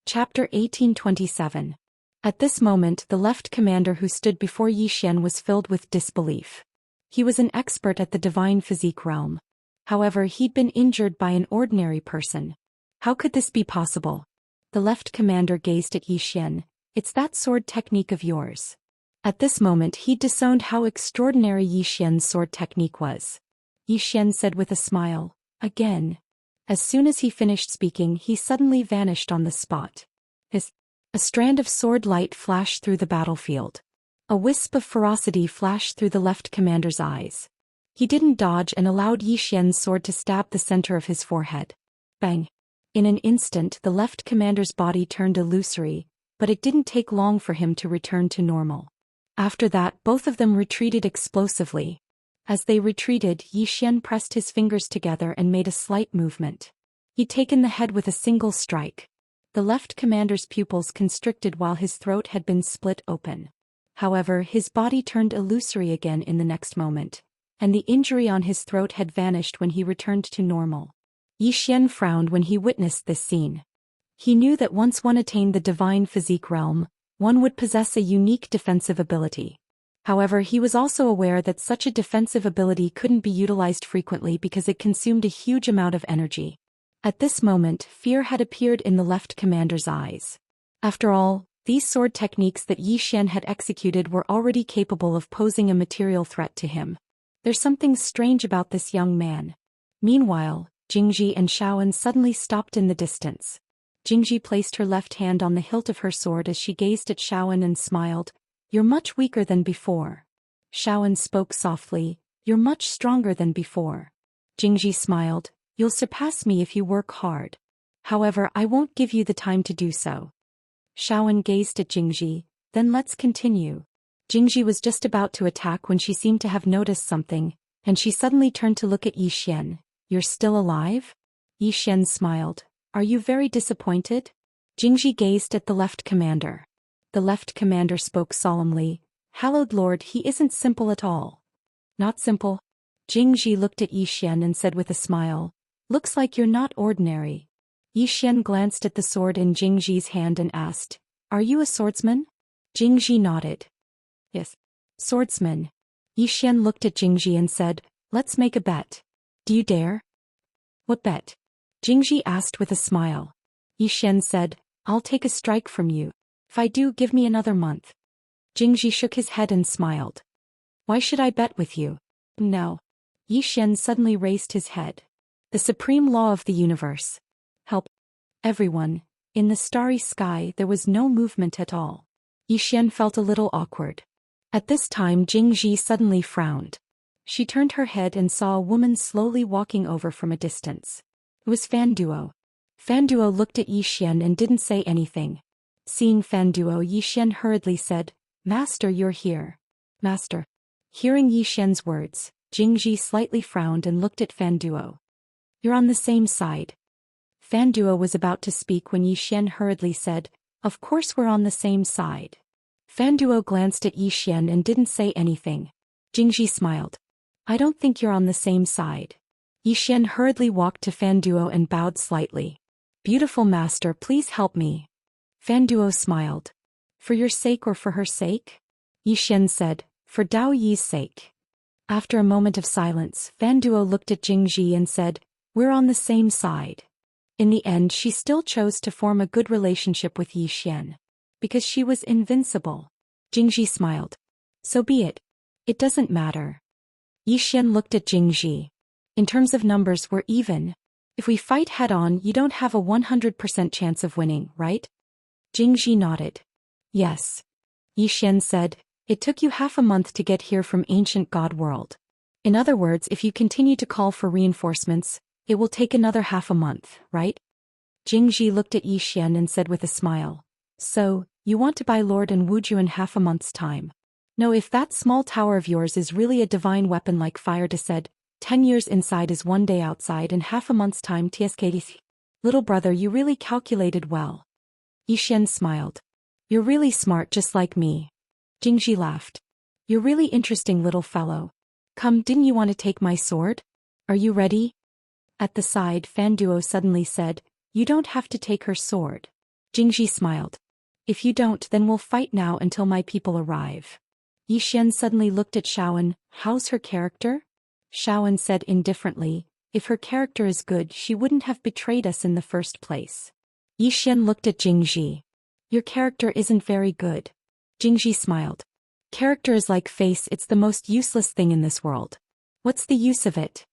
Chapter 1827. At this moment the left commander who stood before Zhou Xian was filled with disbelief. He was an expert at the divine physique realm. However, he'd been injured by an ordinary person. How could this be possible? The left commander gazed at Zhou Xian. It's that sword technique of yours. At this moment he disowned how extraordinary Zhou Xian's sword technique was. Zhou Xian said with a smile, "Again." As soon as he finished speaking, he suddenly vanished on the spot. A strand of sword light flashed through the battlefield. A wisp of ferocity flashed through the left commander's eyes. He didn't dodge and allowed Zhou Xian's sword to stab the center of his forehead. Bang! In an instant the left commander's body turned illusory, but it didn't take long for him to return to normal. After that both of them retreated explosively. As they retreated, Zhou Xian pressed his fingers together and made a slight movement. He'd taken the head with a single strike. The left commander's pupils constricted while his throat had been split open. However, his body turned illusory again in the next moment, and the injury on his throat had vanished when he returned to normal. Zhou Xian frowned when he witnessed this scene. He knew that once one attained the divine physique realm, one would possess a unique defensive ability. However, he was also aware that such a defensive ability couldn't be utilized frequently because it consumed a huge amount of energy. At this moment, fear had appeared in the left commander's eyes. After all, these sword techniques that Zhou Xian had executed were already capable of posing a material threat to him. There's something strange about this young man. Meanwhile, Jingji and Shaoan suddenly stopped in the distance. Jingji placed her left hand on the hilt of her sword as she gazed at Shaoan and smiled. "You're much weaker than before." Shaoan spoke softly, "You're much stronger than before." Jingji smiled, "You'll surpass me if you work hard. However, I won't give you the time to do so." Shaoan gazed at Jingji, "Then let's continue." Jingji was just about to attack when she seemed to have noticed something, and she suddenly turned to look at Zhou Xian. "You're still alive?" Zhou Xian smiled, "Are you very disappointed?" Jingji gazed at the left commander. The left commander spoke solemnly, "Hallowed Lord, he isn't simple at all." "Not simple?" Jingji looked at Zhou Xian and said with a smile, "Looks like you're not ordinary." Zhou Xian glanced at the sword in Jingji's hand and asked, "Are you a swordsman?" Jingji nodded. "Yes. Swordsman." Zhou Xian looked at Jingji and said, "Let's make a bet. Do you dare?" "What bet?" Jingji asked with a smile. Zhou Xian said, "I'll take a strike from you. If I do, give me another month." Jingji shook his head and smiled. "Why should I bet with you?" "No." Zhou Xian suddenly raised his head. "The supreme law of the universe. Help." Everyone. In the starry sky there was no movement at all. Zhou Xian felt a little awkward. At this time Jingji suddenly frowned. She turned her head and saw a woman slowly walking over from a distance. It was Fan Duo. Fan Duo looked at Zhou Xian and didn't say anything. Seeing Fan Duo, Zhou Xian hurriedly said, "Master, you're here." "Master." Hearing Zhou Xian's words, Jingji slightly frowned and looked at Fan Duo. "You're on the same side." Fan Duo was about to speak when Zhou Xian hurriedly said, "Of course we're on the same side." Fan Duo glanced at Zhou Xian and didn't say anything. Jingji smiled. "I don't think you're on the same side." Zhou Xian hurriedly walked to Fan Duo and bowed slightly. "Beautiful master, please help me." Fan Duo smiled. "For your sake or for her sake?" Zhou Xian said, "For Dao Yi's sake." After a moment of silence, Fan Duo looked at Jingji and said, "We're on the same side." In the end she still chose to form a good relationship with Zhou Xian. Because she was invincible. Jingji smiled. "So be it. It doesn't matter." Zhou Xian looked at Jingji. "In terms of numbers we're even. If we fight head-on you don't have a 100% chance of winning, right?" Jingji nodded. "Yes." Zhou Xian said, "It took you half a month to get here from ancient God world. In other words, if you continue to call for reinforcements, it will take another half a month, right?" Jingji looked at Zhou Xian and said with a smile, "So, you want to buy Lord and Wuju in half a month's time?" "No, if that small tower of yours is really a divine weapon like fire to said, 10 years inside is 1 day outside and half a month's time tskdc. Little brother, you really calculated well." Zhou Xian smiled. "You're really smart just like me." Jingji laughed. "You're really interesting little fellow. Come, didn't you want to take my sword? Are you ready?" At the side Fan Duo suddenly said, "You don't have to take her sword." Jingji smiled. If you don't, then we'll fight now until my people arrive. Yi Xian suddenly looked at Xiaoan. How's her character? Xiaoan said indifferently, if her character is good, she wouldn't have betrayed us in the first place. Yi Xian looked at Jingji. Your character isn't very good. Jingji smiled. Character is like face, it's the most useless thing in this world. What's the use of it?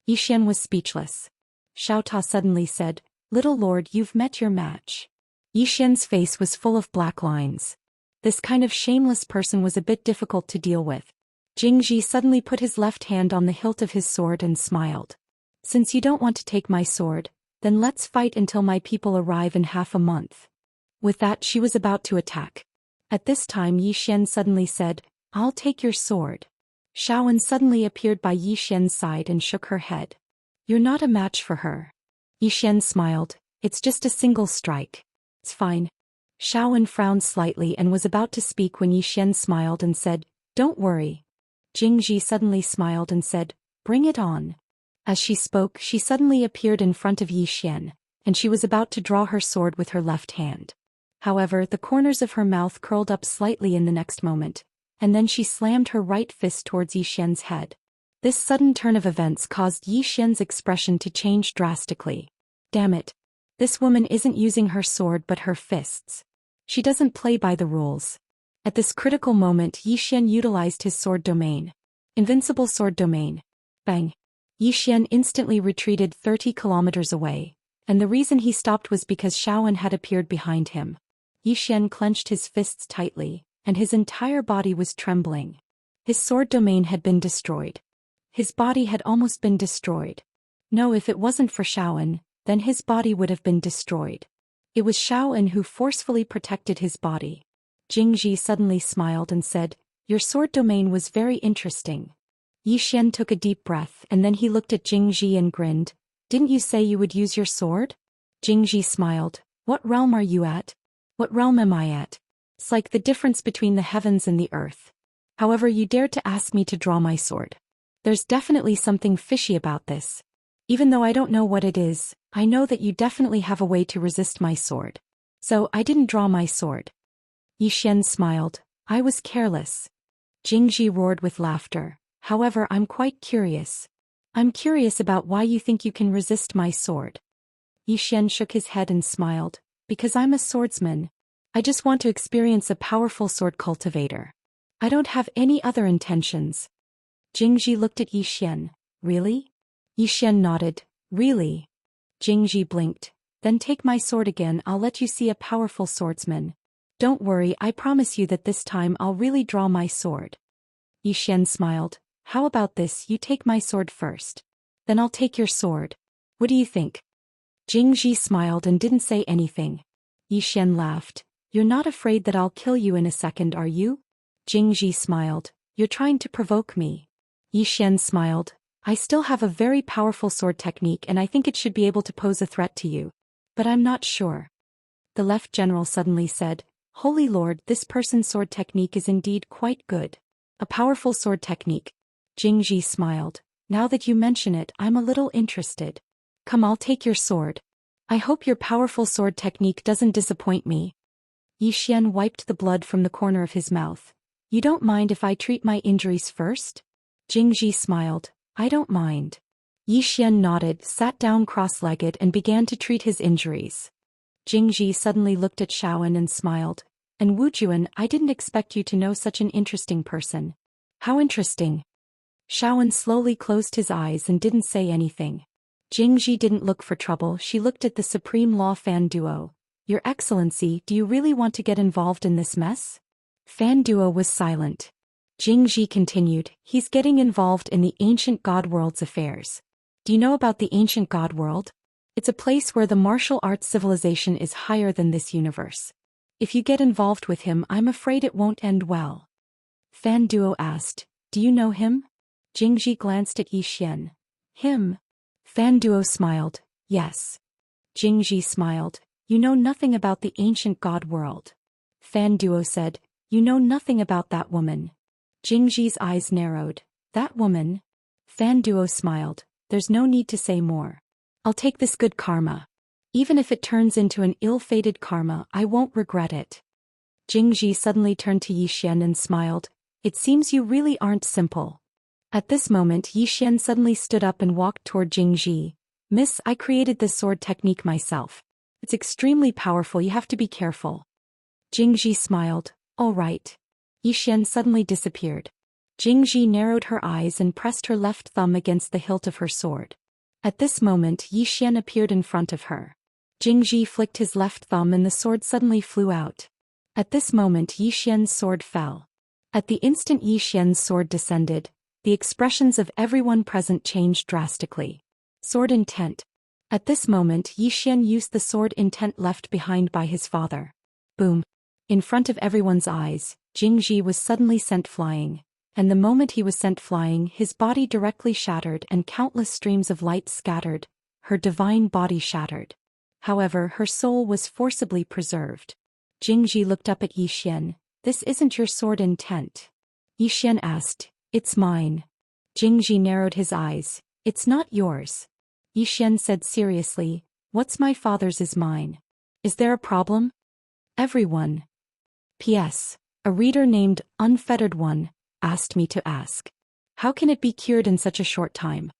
Yi Xian was speechless. Xiao Ta suddenly said, Little Lord, you've met your match. Yi Xian's face was full of black lines. This kind of shameless person was a bit difficult to deal with. Jingji suddenly put his left hand on the hilt of his sword and smiled. Since you don't want to take my sword, then let's fight until my people arrive in half a month. With that, she was about to attack. At this time, Yi Xian suddenly said, I'll take your sword. Xiaoan suddenly appeared by Yi Xian's side and shook her head. You're not a match for her. Yi Xian smiled. It's just a single strike. It's fine. Xiaoan frowned slightly and was about to speak when Yi Xian smiled and said, Don't worry. Jingji suddenly smiled and said, Bring it on. As she spoke, she suddenly appeared in front of Yi Xian, and she was about to draw her sword with her left hand. However, the corners of her mouth curled up slightly in the next moment, and then she slammed her right fist towards Yi Xian's head. This sudden turn of events caused Yi Xian's expression to change drastically. Damn it. This woman isn't using her sword but her fists. She doesn't play by the rules. At this critical moment, Yi Xian utilized his sword domain. Invincible sword domain. Bang. Yi Xian instantly retreated 30 kilometers away, and the reason he stopped was because Xiaoan had appeared behind him. Yi Xian clenched his fists tightly, and his entire body was trembling. His sword domain had been destroyed. His body had almost been destroyed. No, if it wasn't for Xiaoan, then his body would have been destroyed. It was Xiaoan who forcefully protected his body. Jingji suddenly smiled and said, Your sword domain was very interesting. Yi Xian took a deep breath and then he looked at Jingji and grinned. Didn't you say you would use your sword? Jingji smiled. What realm are you at? What realm am I at? It's like the difference between the heavens and the earth. However, you dared to ask me to draw my sword. There's definitely something fishy about this. Even though I don't know what it is, I know that you definitely have a way to resist my sword. So I didn't draw my sword. Yi Xian smiled. I was careless. Jingji roared with laughter. However, I'm quite curious. I'm curious about why you think you can resist my sword. Yi Xian shook his head and smiled. Because I'm a swordsman. I just want to experience a powerful sword cultivator. I don't have any other intentions. Jingji looked at Yi Xian. Really? Yi Xian nodded. Really? Jingji blinked. Then take my sword again, I'll let you see a powerful swordsman. Don't worry, I promise you that this time I'll really draw my sword. Yi Xian smiled. How about this, you take my sword first. Then I'll take your sword. What do you think? Jingji smiled and didn't say anything. Yi Xian laughed. You're not afraid that I'll kill you in a second, are you? Jingji smiled. You're trying to provoke me. Yi Xian smiled. I still have a very powerful sword technique and I think it should be able to pose a threat to you. But I'm not sure. The left general suddenly said, Holy Lord, this person's sword technique is indeed quite good. A powerful sword technique. Jingji smiled. Now that you mention it, I'm a little interested. Come, I'll take your sword. I hope your powerful sword technique doesn't disappoint me. Yi Xian wiped the blood from the corner of his mouth. You don't mind if I treat my injuries first? Jingji smiled. I don't mind. Yi Xian nodded, sat down cross-legged and began to treat his injuries. Jingji suddenly looked at Xiaoan and smiled. And Wujuan, I didn't expect you to know such an interesting person. How interesting. Xiaoan slowly closed his eyes and didn't say anything. Jingji didn't look for trouble, she looked at the Supreme Law Fan Duo. Your Excellency, do you really want to get involved in this mess? Fan Duo was silent. Jingji continued, he's getting involved in the ancient god world's affairs. Do you know about the ancient god world? It's a place where the martial arts civilization is higher than this universe. If you get involved with him, I'm afraid it won't end well. Fan Duo asked, do you know him? Jingji glanced at Yi Xian. Him? Fan Duo smiled, yes. Jingji smiled, you know nothing about the ancient god world. Fan Duo said, you know nothing about that woman. Jingji's eyes narrowed. That woman? Fan Duo smiled, there's no need to say more. I'll take this good karma. Even if it turns into an ill-fated karma, I won't regret it. Jingji suddenly turned to Yi Xian and smiled. It seems you really aren't simple. At this moment Yi Xian suddenly stood up and walked toward Jingji. Miss, I created this sword technique myself. It's extremely powerful, you have to be careful. Jingji smiled. All right. Yi Xian suddenly disappeared. Jingji narrowed her eyes and pressed her left thumb against the hilt of her sword. At this moment Yi Xian appeared in front of her. Jingji flicked his left thumb and the sword suddenly flew out. At this moment Yi Xian's sword fell. At the instant Yi Xian's sword descended, the expressions of everyone present changed drastically. Sword intent. At this moment Yi Xian used the sword intent left behind by his father. Boom. In front of everyone's eyes, Jingji was suddenly sent flying. And the moment he was sent flying, his body directly shattered and countless streams of light scattered. Her divine body shattered. However, her soul was forcibly preserved. Jingji looked up at Yi Xian. This isn't your sword intent. Yi Xian asked. It's mine. Jingji narrowed his eyes. It's not yours. Yi Xian said seriously. What's my father's is mine. Is there a problem? Everyone. P.S. A reader named Unfettered One asked me to ask. How can it be cured in such a short time?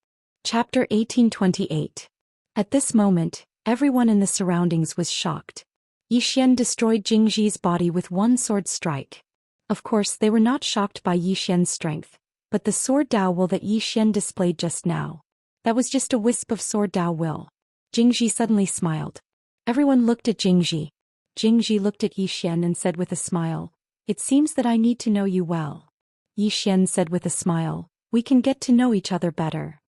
Chapter 1828. At this moment, everyone in the surroundings was shocked. Yi Xian destroyed Jingji's body with one sword strike. Of course, they were not shocked by Yi Xian's strength, but the sword Dao will that Yi Xian displayed just now. That was just a wisp of sword Dao will. Jingji suddenly smiled. Everyone looked at Jingji. Jingji looked at Yi Xian and said with a smile, It seems that I need to know you well. Yi Xian said with a smile, We can get to know each other better.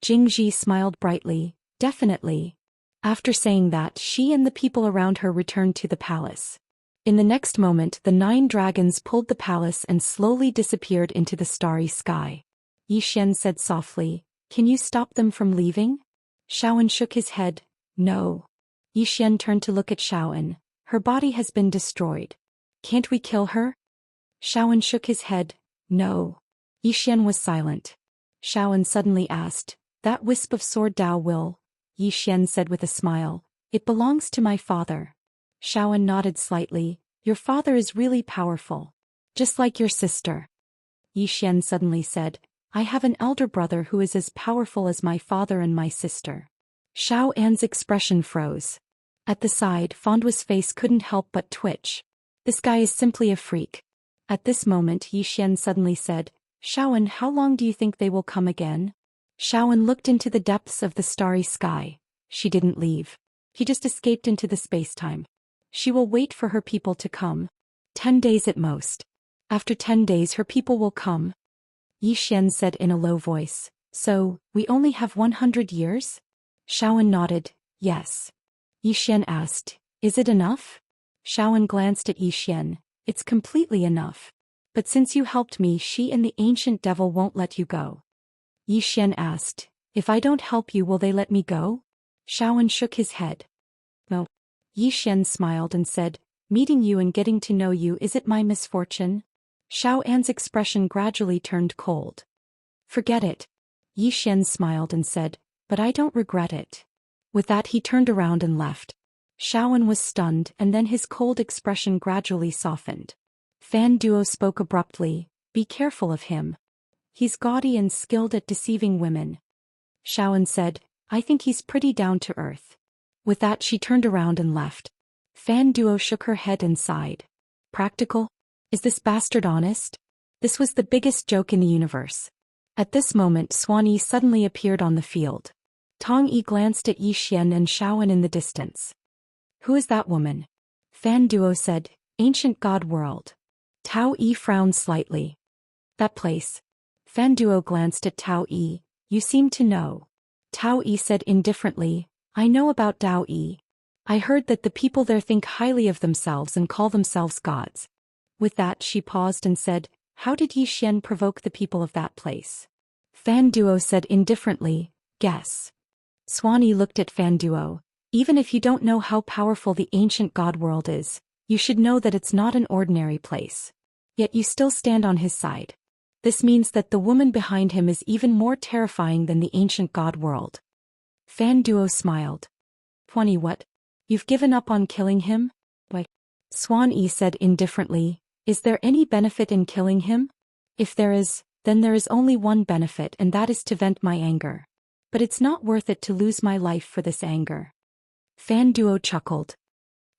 Jingji smiled brightly, Definitely. After saying that, she and the people around her returned to the palace. In the next moment, the 9 dragons pulled the palace and slowly disappeared into the starry sky. Yi Xian said softly, Can you stop them from leaving? Shaoan shook his head, No. Yi Xian turned to look at Shaoan. Her body has been destroyed. Can't we kill her? Shaoan shook his head, No. Yi Xian was silent. Shaoan suddenly asked, That wisp of sword Dao will? Yi Xian said with a smile, It belongs to my father. Shaoan nodded slightly, Your father is really powerful. Just like your sister. Yi Xian suddenly said, I have an elder brother who is as powerful as my father and my sister. Shao An's expression froze. At the side, Fondwa's face couldn't help but twitch. This guy is simply a freak. At this moment Yi Xian suddenly said, Shaoan, how long do you think they will come again? Shaoan looked into the depths of the starry sky. She didn't leave. He just escaped into the space-time. She will wait for her people to come. 10 days at most. After 10 days her people will come. Yi Xian said in a low voice, So, we only have 100 years? Shaoan nodded, Yes. Yi Xian asked, Is it enough? Shaoan glanced at Yi Xian, It's completely enough. But since you helped me, she and the ancient devil won't let you go. Yi Xian asked, If I don't help you, will they let me go? Shaoan shook his head. No. Yi Xian smiled and said, Meeting you and getting to know you, is it my misfortune? Shao An's expression gradually turned cold. Forget it. Yi Xian smiled and said, But I don't regret it. With that he turned around and left. Shaoan was stunned and then his cold expression gradually softened. Fan Duo spoke abruptly, Be careful of him. He's gaudy and skilled at deceiving women. Shaoan said, I think he's pretty down to earth. With that she turned around and left. Fan Duo shook her head and sighed. Practical? Is this bastard honest? This was the biggest joke in the universe. At this moment Swan Yi suddenly appeared on the field. Tong Yi glanced at Yi Xian and Shaoan in the distance. Who is that woman? Fan Duo said, Ancient God World. Tao Yi frowned slightly. That place. Fan Duo glanced at Tao Yi. You seem to know. Tao Yi said indifferently, I know about Tao Yi. I heard that the people there think highly of themselves and call themselves gods. With that she paused and said, How did Yi Xian provoke the people of that place? Fan Duo said indifferently, Guess. Swanee looked at Fan Duo. Even if you don't know how powerful the ancient god world is, you should know that it's not an ordinary place. Yet you still stand on his side. This means that the woman behind him is even more terrifying than the ancient god world. Fan Duo smiled. 20 what? You've given up on killing him? Why? Xuan Yi said indifferently, is there any benefit in killing him? If there is, then there is only one benefit, and that is to vent my anger. But it's not worth it to lose my life for this anger. Fan Duo chuckled.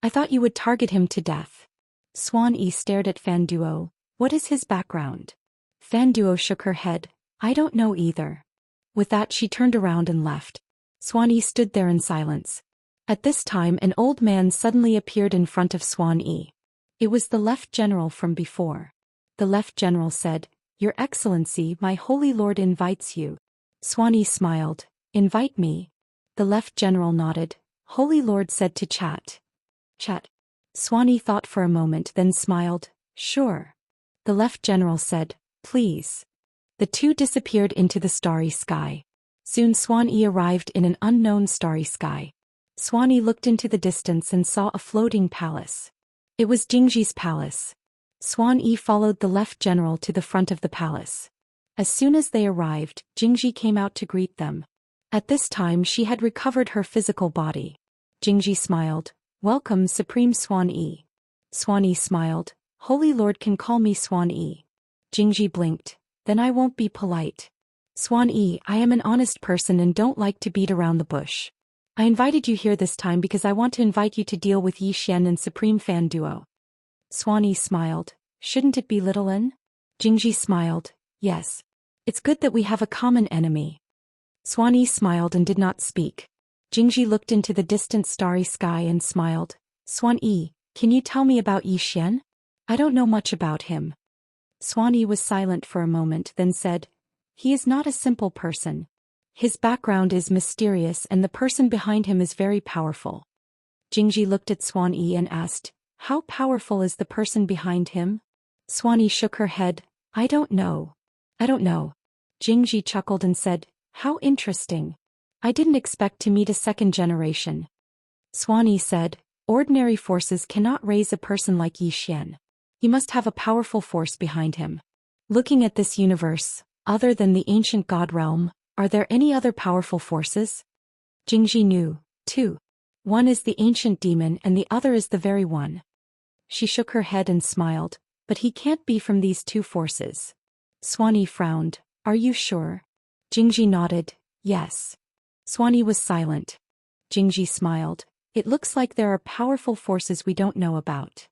I thought you would target him to death. Xuan Yi stared at Fan Duo. What is his background? Fan Duo shook her head. I don't know either. With that she turned around and left. Xuan Yi stood there in silence. At this time an old man suddenly appeared in front of Xuan Yi. It was the Left General from before. The Left General said, Your Excellency, my holy lord invites you. Xuan Yi smiled. Invite me? The Left General nodded. Holy Lord said to chat. Chat. Xuan Yi thought for a moment then smiled. Sure. The Left General said, Please. The two disappeared into the starry sky. Soon Xuan Yi arrived in an unknown starry sky. Xuan Yi looked into the distance and saw a floating palace. It was Jingji's palace. Xuan Yi followed the Left General to the front of the palace. As soon as they arrived, Jingji came out to greet them. At this time she had recovered her physical body. Jingji smiled. Welcome, Supreme Xuan Yi. Xuan Yi smiled. Holy Lord can call me Xuan Yi. Jingji blinked. Then I won't be polite. Xuan Yi, I am an honest person and don't like to beat around the bush. I invited you here this time because I want to invite you to deal with Zhou Xian and Supreme Fan Duo. Xuan Yi smiled. Shouldn't it be Little N? Jingji smiled. Yes. It's good that we have a common enemy. Xuan Yi smiled and did not speak. Jingji looked into the distant starry sky and smiled. Xuan Yi, can you tell me about Zhou Xian? I don't know much about him. Xuan Yi was silent for a moment then said, He is not a simple person. His background is mysterious and the person behind him is very powerful. Jingji looked at Xuan Yi and asked, How powerful is the person behind him? Xuan Yi shook her head. I don't know. I don't know. Jingji chuckled and said, How interesting. I didn't expect to meet a second generation. Xuan Yi said, Ordinary forces cannot raise a person like Zhou Xian. He must have a powerful force behind him. Looking at this universe, other than the ancient god realm, are there any other powerful forces? Jingji knew, too. One is the ancient demon and the other is the very one. She shook her head and smiled, but he can't be from these two forces. Xuan Yi frowned. Are you sure? Jingji nodded. Yes. Xuan Yi was silent. Jingji smiled. It looks like there are powerful forces we don't know about.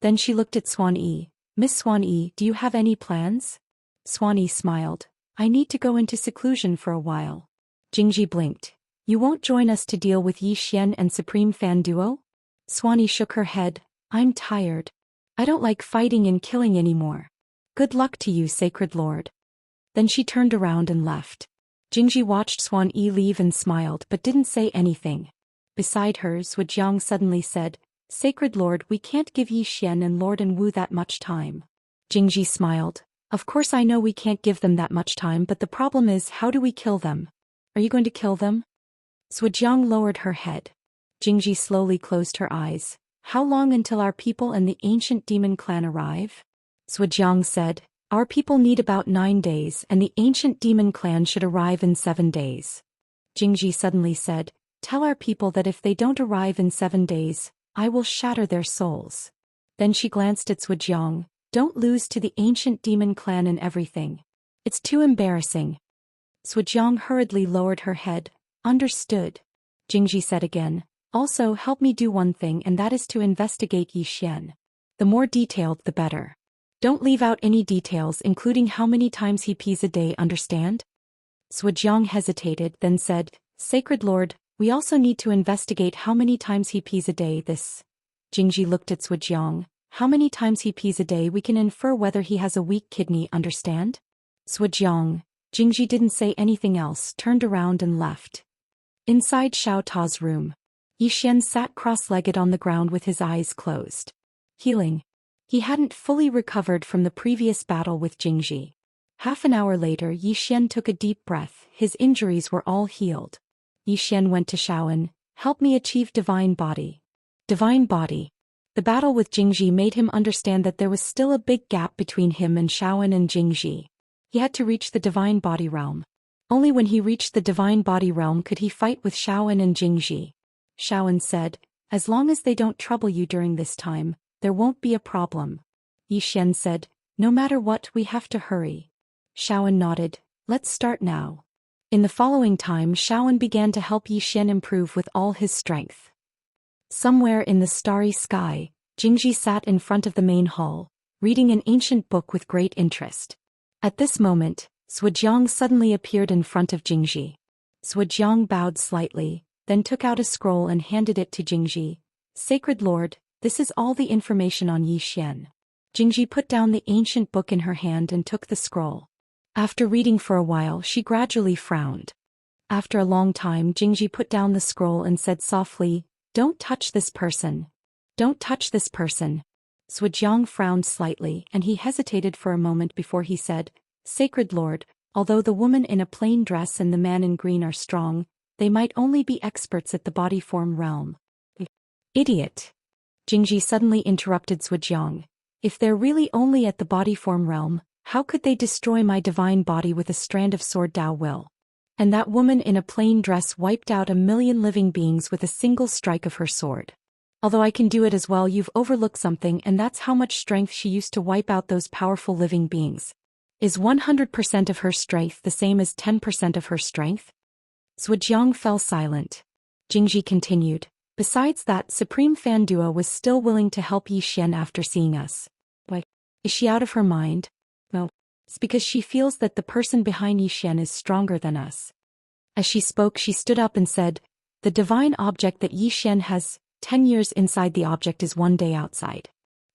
Then she looked at Xuan Yi. Miss Xuan Yi, do you have any plans? Xuan Yi smiled. I need to go into seclusion for a while. Jingji blinked. You won't join us to deal with Zhou Xian and Supreme Fan Duo? Xuan Yi shook her head. I'm tired. I don't like fighting and killing anymore. Good luck to you, Sacred Lord. Then she turned around and left. Jingji watched Xuan Yi leave and smiled but didn't say anything. Beside her, Zhujiang suddenly said, Sacred Lord, we can't give Zhou Xian and Lord and Wu that much time. Jingji smiled. Of course I know we can't give them that much time, but the problem is, how do we kill them? Are you going to kill them? Zhujiang lowered her head. Jingji slowly closed her eyes. How long until our people and the ancient demon clan arrive? Zhujiang said, Our people need about 9 days and the ancient demon clan should arrive in 7 days. Jingji suddenly said, Tell our people that if they don't arrive in 7 days, I will shatter their souls. Then she glanced at Zhujiang. Don't lose to the ancient demon clan and everything. It's too embarrassing. Zhujiang hurriedly lowered her head. Understood. Jingji said again. Also help me do one thing, and that is to investigate Zhou Xian. The more detailed the better. Don't leave out any details including how many times he pees a day, understand? Zhujiang hesitated then said, Sacred Lord, we also need to investigate how many times he pees a day. This. Jingji looked at Zhujiang. How many times he pees a day we can infer whether he has a weak kidney, understand? Zhujiang. Jingji didn't say anything else, turned around and left. Inside Xiao Ta's room, Zhou Xian sat cross-legged on the ground with his eyes closed. Healing. He hadn't fully recovered from the previous battle with Jingji. Half an hour later Zhou Xian took a deep breath, his injuries were all healed. Zhou Xian went to Shaoan. Help me achieve divine body. Divine body. The battle with Jingji made him understand that there was still a big gap between him and Shaoan and Jingji. He had to reach the divine body realm. Only when he reached the divine body realm could he fight with Shaoan and Jingji. Shaoan said, As long as they don't trouble you during this time, there won't be a problem. Yi Xian said, no matter what, we have to hurry. Shaoan nodded, let's start now. In the following time, Shaoan began to help Yi Xian improve with all his strength. Somewhere in the starry sky, Jingji sat in front of the main hall, reading an ancient book with great interest. At this moment, Zhujiang suddenly appeared in front of Jingji. Zhujiang bowed slightly, then took out a scroll and handed it to Jingji. Sacred Lord, this is all the information on Yi Xian. Jingji put down the ancient book in her hand and took the scroll. After reading for a while, she gradually frowned. After a long time, Jingji put down the scroll and said softly, don't touch this person. Don't touch this person. Zhujiang frowned slightly and he hesitated for a moment before he said, Sacred Lord, although the woman in a plain dress and the man in green are strong, they might only be experts at the body form realm. Idiot! Jingji suddenly interrupted Zhujiang. If they're really only at the body form realm, how could they destroy my divine body with a strand of sword Dao will? And that woman in a plain dress wiped out 1,000,000 living beings with a single strike of her sword. Although I can do it as well, you've overlooked something, and that's how much strength she used to wipe out those powerful living beings. Is 100% of her strength the same as 10% of her strength? Zhujiang fell silent. Jingji continued, besides that, Supreme Fan Duo was still willing to help Yi Xian after seeing us. Why? Is she out of her mind? No. It's because she feels that the person behind Yi Xian is stronger than us. As she spoke, she stood up and said, the divine object that Yi Xian has, 10 years inside the object is 1 day outside.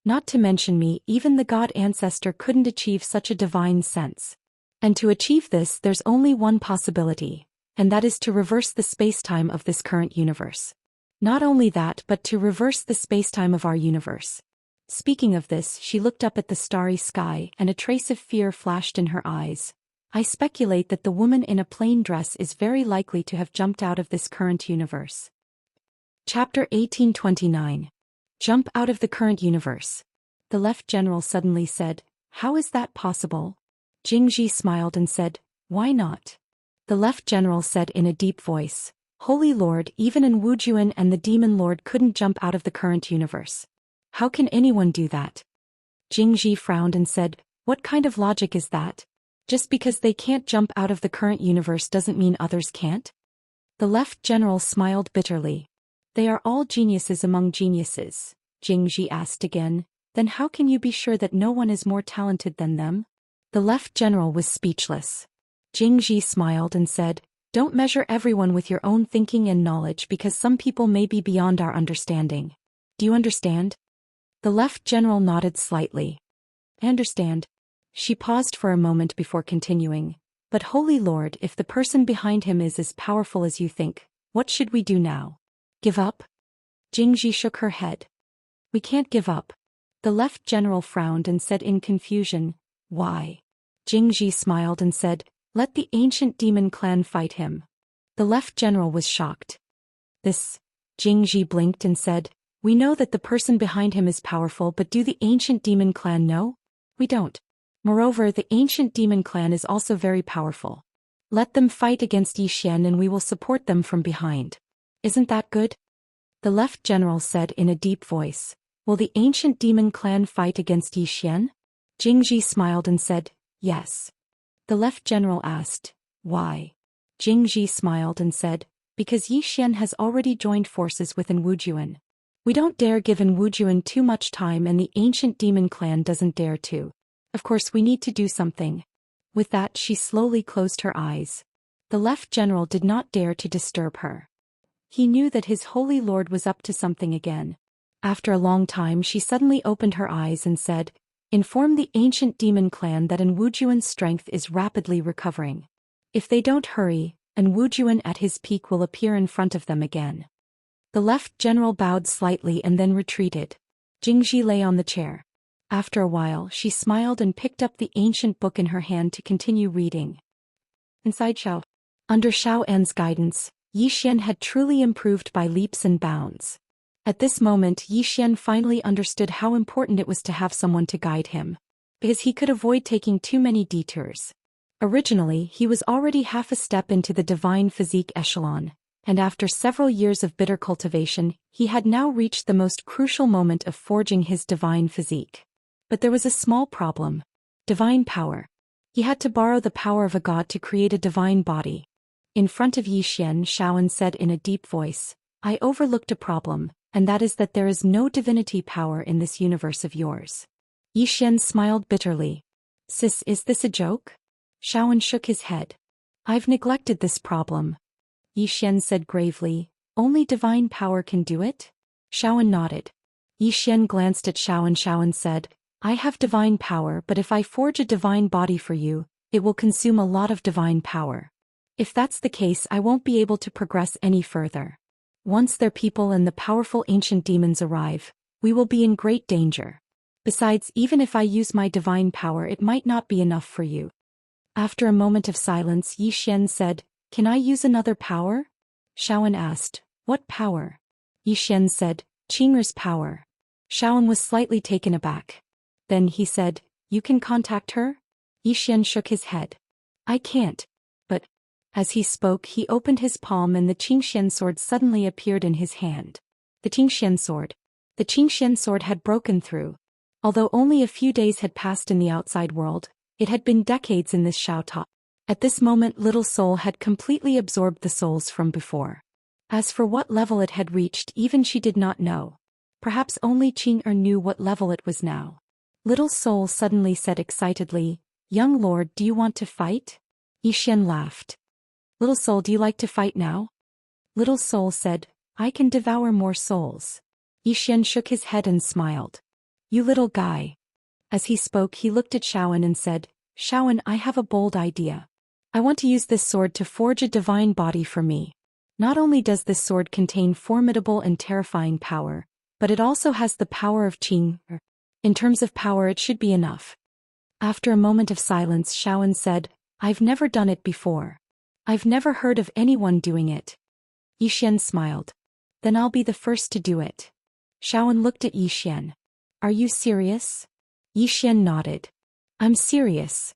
Not to mention me, even the god ancestor couldn't achieve such a divine sense. And to achieve this, there's only one possibility, and that is to reverse the spacetime of this current universe. Not only that, but to reverse the spacetime of our universe. Speaking of this, she looked up at the starry sky and a trace of fear flashed in her eyes. I speculate that the woman in a plain dress is very likely to have jumped out of this current universe. Chapter 1829. Jump out of the current universe. The Left General suddenly said, how is that possible? Jingji smiled and said, why not? The Left General said in a deep voice, Holy Lord, even in Wujuan and the Demon Lord couldn't jump out of the current universe. How can anyone do that? Jingji frowned and said, what kind of logic is that? Just because they can't jump out of the current universe doesn't mean others can't? The Left General smiled bitterly. They are all geniuses among geniuses, Jingji asked again, then how can you be sure that no one is more talented than them? The Left General was speechless. Jingji smiled and said, don't measure everyone with your own thinking and knowledge because some people may be beyond our understanding. Do you understand? The Left General nodded slightly. I understand. She paused for a moment before continuing. But Holy Lord, if the person behind him is as powerful as you think, what should we do now? Give up? Jingji shook her head. We can't give up. The Left General frowned and said in confusion, why? Jingji smiled and said, let the ancient demon clan fight him. The Left General was shocked. This? Jingji blinked and said, we know that the person behind him is powerful, but do the ancient demon clan know? We don't. Moreover, the ancient demon clan is also very powerful. Let them fight against Yi Xian and we will support them from behind. Isn't that good? The Left General said in a deep voice, will the ancient demon clan fight against Yi Xian? Jingji smiled and said, yes. The Left General asked, why? Jingji smiled and said, because Yi Xian has already joined forces with Wujuan. We don't dare give Wujuan too much time and the ancient demon clan doesn't dare to. Of course we need to do something. With that she slowly closed her eyes. The Left General did not dare to disturb her. He knew that his Holy Lord was up to something again. After a long time she suddenly opened her eyes and said, inform the ancient demon clan that Wujuan's strength is rapidly recovering. If they don't hurry, Wujuan at his peak will appear in front of them again. The Left General bowed slightly and then retreated. Jingji lay on the chair. After a while she smiled and picked up the ancient book in her hand to continue reading. Inside Xiao. Under Xiaoan's guidance, Yi Xian had truly improved by leaps and bounds. At this moment Yi Xian finally understood how important it was to have someone to guide him, because he could avoid taking too many detours. Originally he was already half a step into the divine physique echelon, and after several years of bitter cultivation, he had now reached the most crucial moment of forging his divine physique. But there was a small problem. Divine power. He had to borrow the power of a god to create a divine body. In front of Xian, Xiaoan said in a deep voice, I overlooked a problem, and that is that there is no divinity power in this universe of yours. Xian smiled bitterly. Sis, is this a joke? Xiaoan shook his head. I've neglected this problem. Xian said gravely, only divine power can do it? Xiaoan nodded. Xian glanced at Xiaoan. Xiaoan said, I have divine power, but if I forge a divine body for you, it will consume a lot of divine power. If that's the case, I won't be able to progress any further. Once their people and the powerful ancient demons arrive, we will be in great danger. Besides, even if I use my divine power, it might not be enough for you. After a moment of silence, Xian said, Can I use another power? Xiaoan asked, What power? Xian said, Qing'er's power. Xiaoan was slightly taken aback. Then he said, You can contact her? Xian shook his head. I can't. But, as he spoke, he opened his palm and the Qingxian sword suddenly appeared in his hand. The Qingxian sword. The Qingxian sword had broken through. Although only a few days had passed in the outside world, it had been decades in this Xiaota. At this moment, Little Soul had completely absorbed the souls from before. As for what level it had reached, even she did not know. Perhaps only Qing'er knew what level it was now. Little Soul suddenly said excitedly, Young Lord, do you want to fight? Xian laughed. Little Soul, do you like to fight now? Little Soul said, I can devour more souls. Xian shook his head and smiled. You little guy. As he spoke, he looked at Xiaoan and said, Xiaoan, I have a bold idea. I want to use this sword to forge a divine body for me. Not only does this sword contain formidable and terrifying power, but it also has the power of Qing. In terms of power, it should be enough. After a moment of silence, Xiaoan said, I've never done it before. I've never heard of anyone doing it. Xian smiled. Then I'll be the first to do it. Xiaoan looked at Xian. Are you serious? Xian nodded. I'm serious.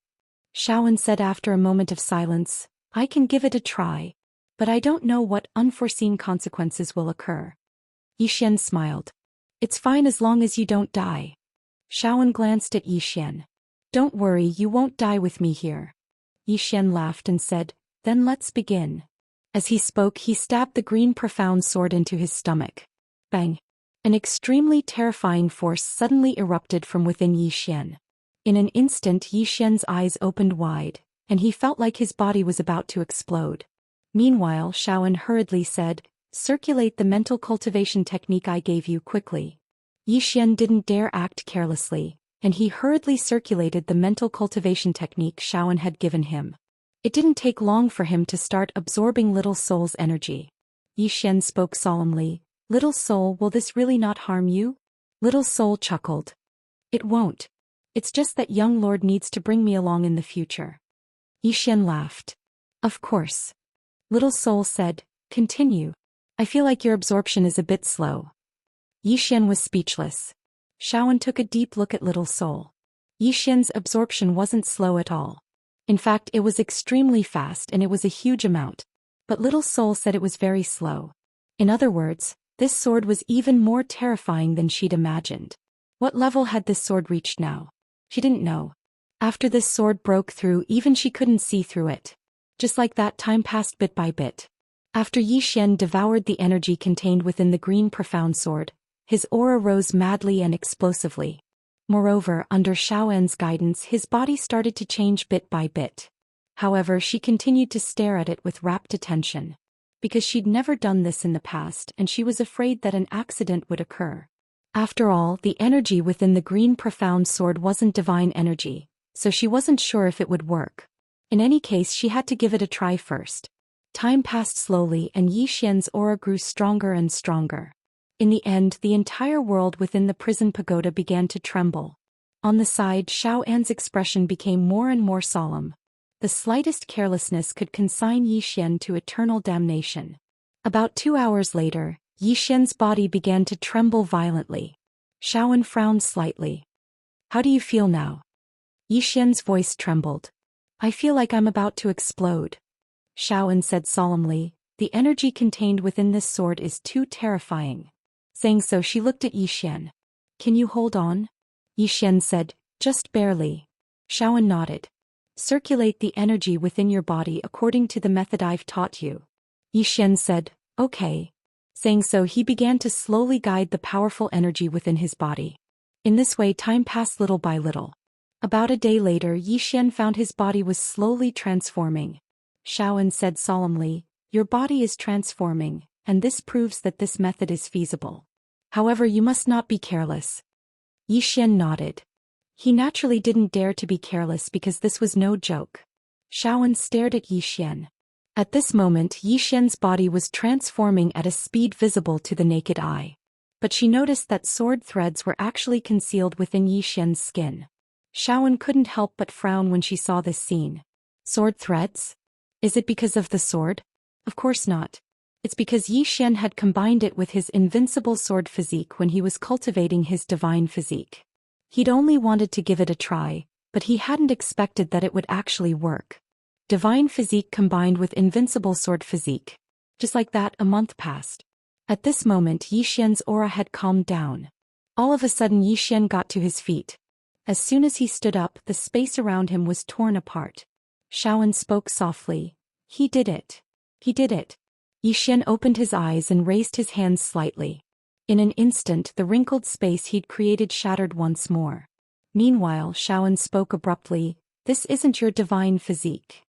Xiaoan said after a moment of silence, I can give it a try. But I don't know what unforeseen consequences will occur. Xian smiled. It's fine as long as you don't die. Xiaoan glanced at Xian. Don't worry, you won't die with me here. Xian laughed and said, Then let's begin. As he spoke, he stabbed the green profound sword into his stomach. Bang! An extremely terrifying force suddenly erupted from within Xian. In an instant, Xian's eyes opened wide, and he felt like his body was about to explode. Meanwhile, Xiaoan hurriedly said, Circulate the mental cultivation technique I gave you quickly. Xian didn't dare act carelessly, and he hurriedly circulated the mental cultivation technique Xiaoan had given him. It didn't take long for him to start absorbing Little Soul's energy. Xian spoke solemnly, Little Soul, will this really not harm you? Little Soul chuckled. It won't. It's just that young Lord needs to bring me along in the future. Xian laughed. Of course. Little Soul said, Continue. I feel like your absorption is a bit slow. Xian was speechless. Xiaoan took a deep look at Little Soul. Xian's absorption wasn't slow at all. In fact, it was extremely fast and it was a huge amount. But Little Soul said it was very slow. In other words, this sword was even more terrifying than she'd imagined. What level had this sword reached now? She didn't know. After this sword broke through, even she couldn't see through it. Just like that, time passed bit by bit. After Xian devoured the energy contained within the green profound sword, his aura rose madly and explosively. Moreover, under Xiaoan's guidance, his body started to change bit by bit. However, she continued to stare at it with rapt attention. Because she'd never done this in the past and she was afraid that an accident would occur. After all, the energy within the green profound sword wasn't divine energy, so she wasn't sure if it would work. In any case, she had to give it a try first. Time passed slowly and Xian's aura grew stronger and stronger. In the end, the entire world within the prison pagoda began to tremble. On the side, Xiaoan's expression became more and more solemn. The slightest carelessness could consign Xian to eternal damnation. About 2 hours later, Xian's body began to tremble violently. Xiaoan frowned slightly. How do you feel now? Xian's voice trembled. I feel like I'm about to explode. Xiaoan said solemnly, The energy contained within this sword is too terrifying. Saying so, she looked at Zhou Xian. Can you hold on? Zhou Xian said, just barely. Zhou Xian nodded. Circulate the energy within your body according to the method I've taught you. Zhou Xian said, okay. Saying so, he began to slowly guide the powerful energy within his body. In this way, time passed little by little. About a day later, Zhou Xian found his body was slowly transforming. Zhou Xian said solemnly, your body is transforming, and this proves that this method is feasible. However, you must not be careless. Zhou Xian nodded. He naturally didn't dare to be careless because this was no joke. Zhou Xian stared at Zhou Xian. At this moment, Zhou Xian's body was transforming at a speed visible to the naked eye. But she noticed that sword threads were actually concealed within Zhou Xian's skin. Zhou Xian couldn't help but frown when she saw this scene. Sword threads? Is it because of the sword? Of course not. It's because Zhou Xian had combined it with his invincible sword physique when he was cultivating his divine physique. He'd only wanted to give it a try, but he hadn't expected that it would actually work. Divine physique combined with invincible sword physique. Just like that, a month passed. At this moment, Zhou Xian's aura had calmed down. All of a sudden, Zhou Xian got to his feet. As soon as he stood up, the space around him was torn apart. Zhou Xian spoke softly. He did it. He did it. Zhou Xian opened his eyes and raised his hands slightly. In an instant, the wrinkled space he'd created shattered once more. Meanwhile, Zhou Xian spoke abruptly, this isn't your divine physique.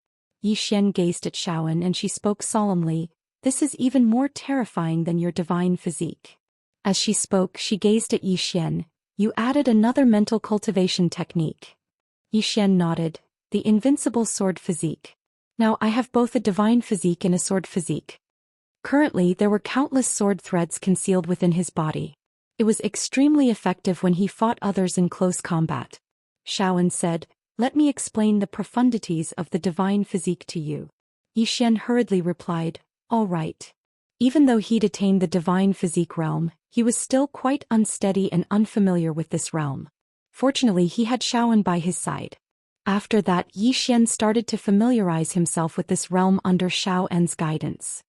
Zhou Xian gazed at Zhou Xian and she spoke solemnly, this is even more terrifying than your divine physique. As she spoke, she gazed at Zhou Xian, you added another mental cultivation technique. Zhou Xian nodded, the invincible sword physique. Now I have both a divine physique and a sword physique. Currently, there were countless sword threads concealed within his body. It was extremely effective when he fought others in close combat. Zhou Xian said, let me explain the profundities of the divine physique to you. Zhou Xian hurriedly replied, all right. Even though he'd attained the divine physique realm, he was still quite unsteady and unfamiliar with this realm. Fortunately, he had Zhou Xian by his side. After that, Zhou Xian started to familiarize himself with this realm under Zhou Xian's guidance.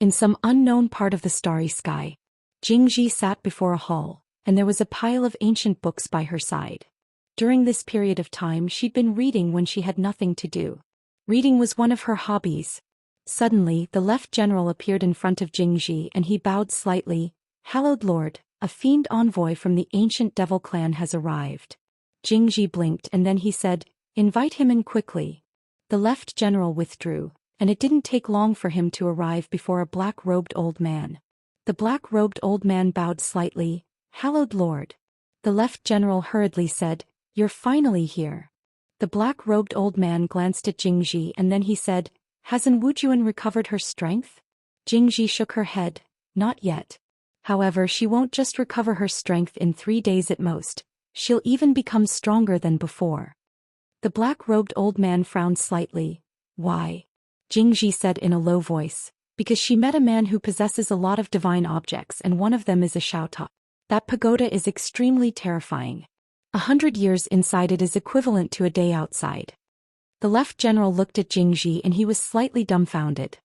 In some unknown part of the starry sky, Jingji sat before a hall, and there was a pile of ancient books by her side. During this period of time, she'd been reading when she had nothing to do. Reading was one of her hobbies. Suddenly, the left general appeared in front of Jingji and he bowed slightly. Hallowed Lord, a fiend envoy from the ancient devil clan has arrived. Jingji blinked and then he said, invite him in quickly. The left general withdrew, and it didn't take long for him to arrive before a black-robed old man. The black-robed old man bowed slightly. Hallowed Lord. The left general hurriedly said, you're finally here. The black-robed old man glanced at Jingji and then he said, hasn't Wujuan recovered her strength? Jingji shook her head, not yet. However, she won't just recover her strength in 3 days at most, she'll even become stronger than before. The black-robed old man frowned slightly. Why? Jingji said in a low voice, because she met a man who possesses a lot of divine objects and one of them is a Xiaota. That pagoda is extremely terrifying. 100 years inside it is equivalent to a day outside. The left general looked at Jingji and he was slightly dumbfounded.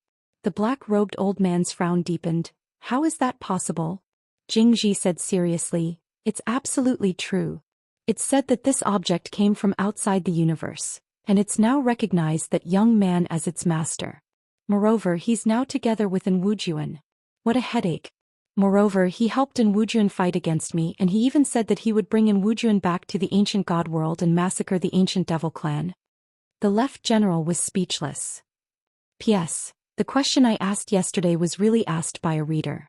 The black-robed old man's frown deepened. How is that possible? Jingji said seriously, it's absolutely true. It's said that this object came from outside the universe, and it's now recognized that young man as its master. Moreover, he's now together with An Wujuan. What a headache. Moreover, he helped An Wujuan fight against me and he even said that he would bring An Wujuan back to the ancient god world and massacre the ancient devil clan. The left general was speechless. P.S. The question I asked yesterday was really asked by a reader.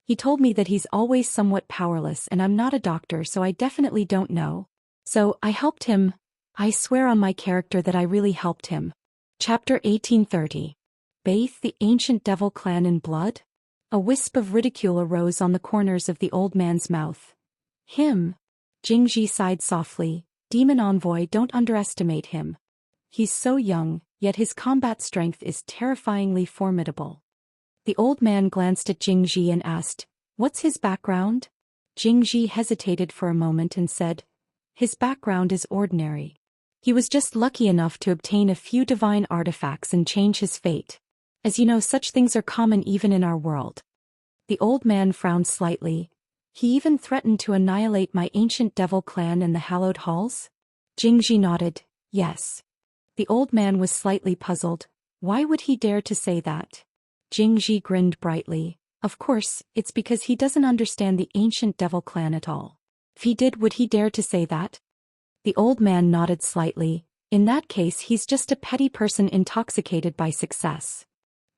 He told me that he's always somewhat powerless and I'm not a doctor so I definitely don't know. So, I helped him. I swear on my character that I really helped him. Chapter 1830. Bathe the ancient devil clan in blood? A wisp of ridicule arose on the corners of the old man's mouth. Him? Jingji sighed softly. Demon envoy, don't underestimate him. He's so young, yet his combat strength is terrifyingly formidable. The old man glanced at Jingji and asked, what's his background? Jingji hesitated for a moment and said, his background is ordinary. He was just lucky enough to obtain a few divine artifacts and change his fate. As you know, such things are common even in our world. The old man frowned slightly. He even threatened to annihilate my ancient devil clan in the hallowed halls? Jingji nodded, yes. The old man was slightly puzzled. Why would he dare to say that? Jingji grinned brightly. Of course, it's because he doesn't understand the ancient devil clan at all. If he did, would he dare to say that? The old man nodded slightly. In that case, he's just a petty person intoxicated by success.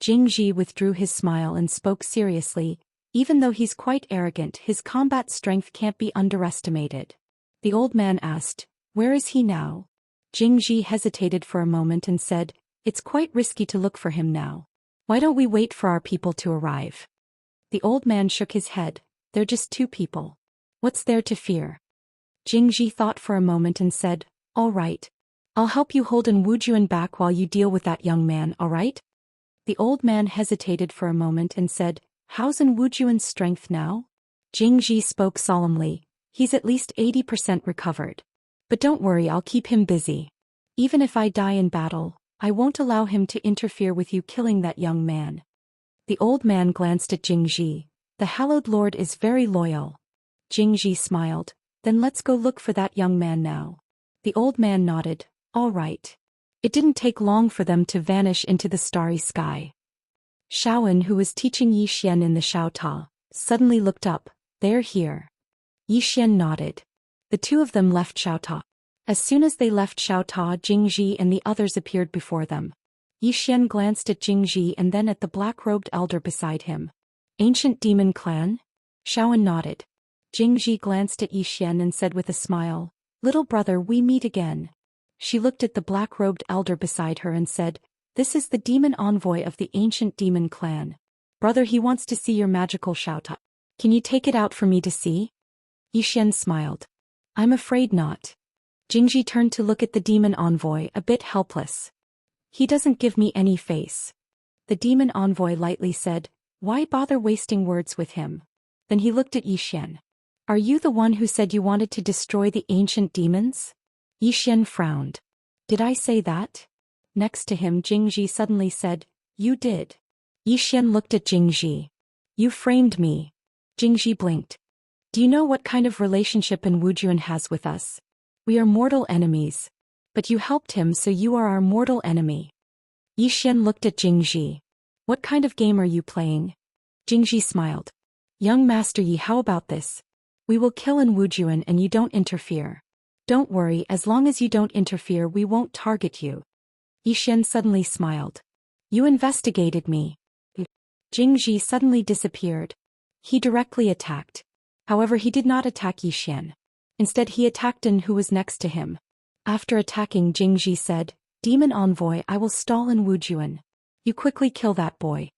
Jingji withdrew his smile and spoke seriously. Even though he's quite arrogant, his combat strength can't be underestimated. The old man asked, where is he now? Jingji hesitated for a moment and said, it's quite risky to look for him now. Why don't we wait for our people to arrive? The old man shook his head. They're just 2 people. What's there to fear? Jingji thought for a moment and said, all right. I'll help you hold in Wujuan back while you deal with that young man, all right? The old man hesitated for a moment and said, how's in Wujuan's strength now? Jingji spoke solemnly. He's at least 80% recovered. But don't worry, I'll keep him busy. Even if I die in battle, I won't allow him to interfere with you killing that young man. The old man glanced at Jingji. The hallowed lord is very loyal. Jingji smiled. Then let's go look for that young man now. The old man nodded. All right. It didn't take long for them to vanish into the starry sky. Shaoan, who was teaching Yi Xian in the Xiaota, suddenly looked up. They're here. Yi Xian nodded. The 2 of them left Xiaota. As soon as they left Xiaota, Jingji and the others appeared before them. Yi Xian glanced at Jingji and then at the black-robed elder beside him. Ancient demon clan? Shaoan nodded. Jingji glanced at Yi Xian and said with a smile, little brother, we meet again. She looked at the black-robed elder beside her and said, this is the demon envoy of the ancient demon clan. Brother, he wants to see your magical Xiaota. Can you take it out for me to see? Yi Xian smiled. I'm afraid not. Jingji turned to look at the demon envoy, a bit helpless. He doesn't give me any face. The demon envoy lightly said, why bother wasting words with him? Then he looked at Yi Xian. Are you the one who said you wanted to destroy the ancient demons? Yi Xian frowned. Did I say that? Next to him, Jingji suddenly said, you did. Yi Xian looked at Jingji. You framed me. Jingji blinked. Do you know what kind of relationship in Wujuan has with us? We are mortal enemies. But you helped him, so you are our mortal enemy. Yi Xian looked at Jingji. What kind of game are you playing? Jingji smiled. Young Master Yi, how about this? We will kill in Wujuan and you don't interfere. Don't worry, as long as you don't interfere we won't target you. Yi Xian suddenly smiled. You investigated me. Jingji suddenly disappeared. He directly attacked. However, he did not attack Yi Xian. Instead, he attacked An, who was next to him. After attacking, Jingji said, Demon Envoy, I will stall in Wujuan. You quickly kill that boy.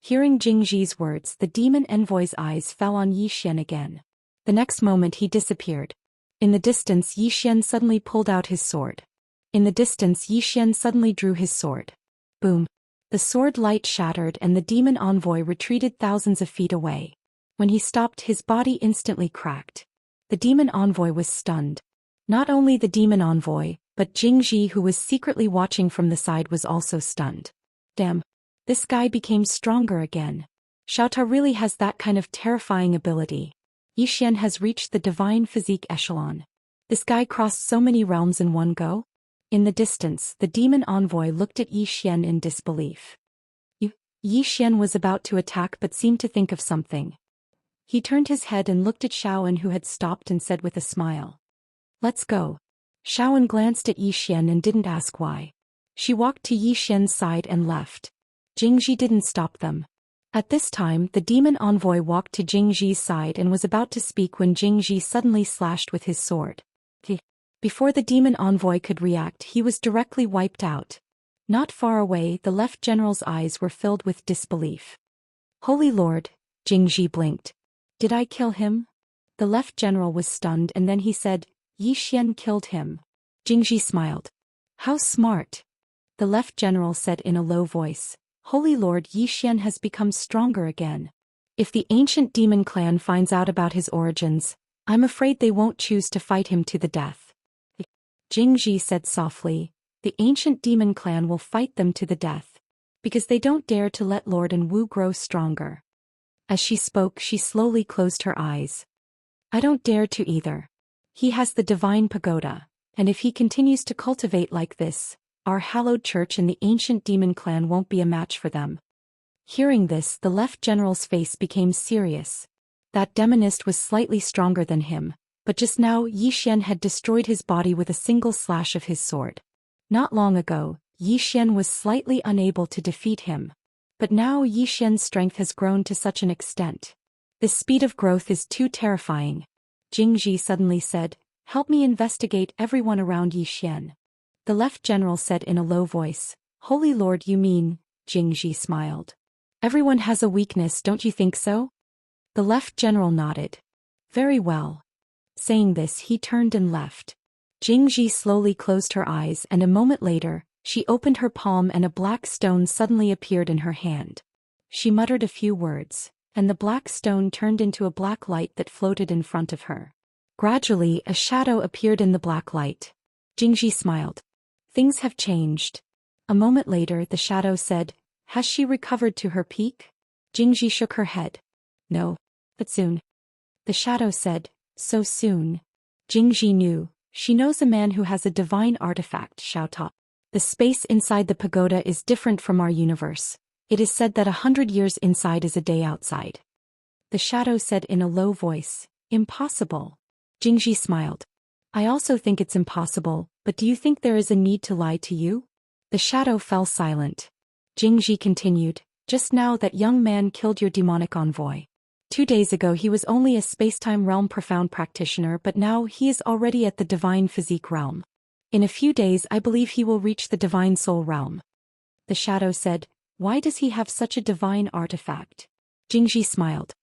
Hearing Jingji's words, the demon envoy's eyes fell on Yi Xian again. The next moment he disappeared. In the distance, Yi Xian suddenly pulled out his sword. In the distance, Yi Xian suddenly drew his sword. Boom. The sword light shattered and the demon envoy retreated thousands of feet away. When he stopped, his body instantly cracked. The demon envoy was stunned. Not only the demon envoy, but Jingji, who was secretly watching from the side, was also stunned. Damn. This guy became stronger again. Xiaota really has that kind of terrifying ability. Yi Xian has reached the divine physique echelon. This guy crossed so many realms in one go? In the distance, the demon envoy looked at Yi Xian in disbelief. Yi Xian was about to attack but seemed to think of something. He turned his head and looked at Shaoan, who had stopped, and said with a smile, Let's go. Shaoan glanced at Yi Xian and didn't ask why. She walked to Yi Xian's side and left. Jingji didn't stop them. At this time, the demon envoy walked to Jingji's side and was about to speak when Jingji suddenly slashed with his sword. Before the demon envoy could react, he was directly wiped out. Not far away, the left general's eyes were filled with disbelief. Holy Lord, Jingji blinked. Did I kill him? The left general was stunned and then he said, Yi Xian killed him. Jingji smiled. How smart. The left general said in a low voice, Holy Lord, Yi Xian has become stronger again. If the ancient demon clan finds out about his origins, I'm afraid they won't choose to fight him to the death. Jingji said softly, the ancient demon clan will fight them to the death. Because they don't dare to let Lord and Wu grow stronger. As she spoke, she slowly closed her eyes. I don't dare to either. He has the divine pagoda, and if he continues to cultivate like this, our hallowed church and the ancient demon clan won't be a match for them. Hearing this, the left general's face became serious. That demonist was slightly stronger than him, but just now Xian had destroyed his body with a single slash of his sword. Not long ago, Xian was slightly unable to defeat him. But now Xian's strength has grown to such an extent. This speed of growth is too terrifying. Jingji suddenly said, help me investigate everyone around Xian. The left general said in a low voice, Holy Lord, you mean? Jingji smiled. Everyone has a weakness, don't you think so? The left general nodded. Very well. Saying this, he turned and left. Jingji slowly closed her eyes, and a moment later, she opened her palm and a black stone suddenly appeared in her hand. She muttered a few words, and the black stone turned into a black light that floated in front of her. Gradually, a shadow appeared in the black light. Jingji smiled. Things have changed. A moment later, the shadow said, has she recovered to her peak? Jingji shook her head. No. But soon. The shadow said, so soon. Jingji knew. She knows a man who has a divine artifact, Xiaota. The space inside the pagoda is different from our universe. It is said that 100 years inside is a day outside. The shadow said in a low voice, impossible. Jingji smiled. I also think it's impossible, but do you think there is a need to lie to you? The shadow fell silent. Jingji continued, just now that young man killed your demonic envoy. 2 days ago he was only a spacetime realm profound practitioner, but now he is already at the divine physique realm. In a few days I believe he will reach the divine soul realm. The shadow said, why does he have such a divine artifact? Jingji smiled.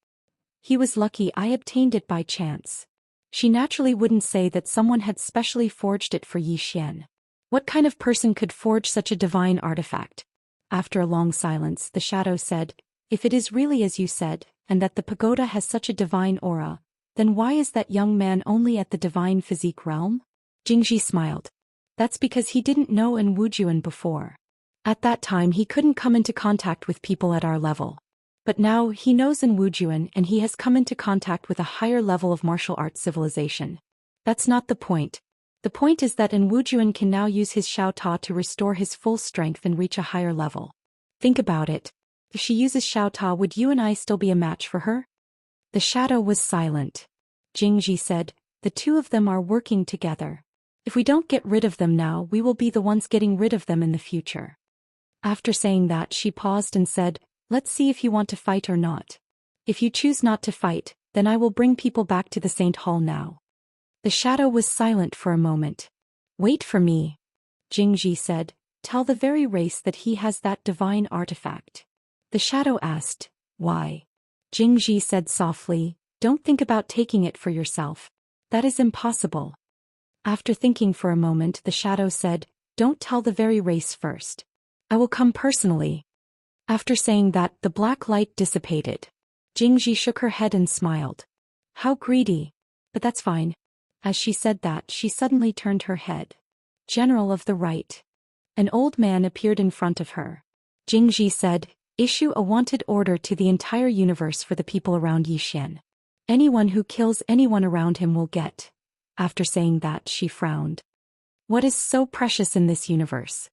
He was lucky, I obtained it by chance. She naturally wouldn't say that someone had specially forged it for Xian. What kind of person could forge such a divine artifact? After a long silence, the shadow said, if it is really as you said, and that the pagoda has such a divine aura, then why is that young man only at the divine physique realm? Jingji smiled. That's because he didn't know An Wujuan before. At that time he couldn't come into contact with people at our level. But now he knows An Wujuan and he has come into contact with a higher level of martial arts civilization. That's not the point. The point is that An Wujuan can now use his Xiaota to restore his full strength and reach a higher level. Think about it. If she uses Xiaota, would you and I still be a match for her? The shadow was silent. Jingji said, the two of them are working together. If we don't get rid of them now, we will be the ones getting rid of them in the future. After saying that, she paused and said, let's see if you want to fight or not. If you choose not to fight, then I will bring people back to the Saint Hall now. The shadow was silent for a moment. Wait for me. Jingji said, tell the very race that he has that divine artifact. The shadow asked, why? Jingji said softly, don't think about taking it for yourself. That is impossible. After thinking for a moment, the shadow said, don't tell the very race first. I will come personally. After saying that, the black light dissipated. Jingji shook her head and smiled. How greedy. But that's fine. As she said that, she suddenly turned her head. General of the Right. An old man appeared in front of her. Jingji said, issue a wanted order to the entire universe for the people around Xian. Anyone who kills anyone around him will get. After saying that, she frowned. What is so precious in this universe?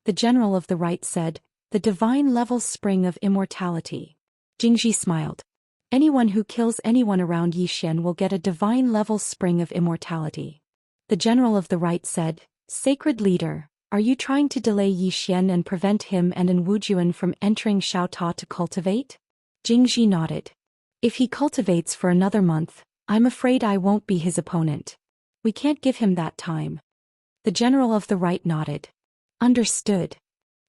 The General of the Right said, the divine level spring of immortality. Jingji smiled. Anyone who kills anyone around Xian will get a divine level spring of immortality. The General of the Right said, Sacred Leader, are you trying to delay Xian and prevent him and An Wujuan from entering Xiaota to cultivate? Jingji nodded. If he cultivates for another month, I'm afraid I won't be his opponent. We can't give him that time. The General of the Right nodded. Understood.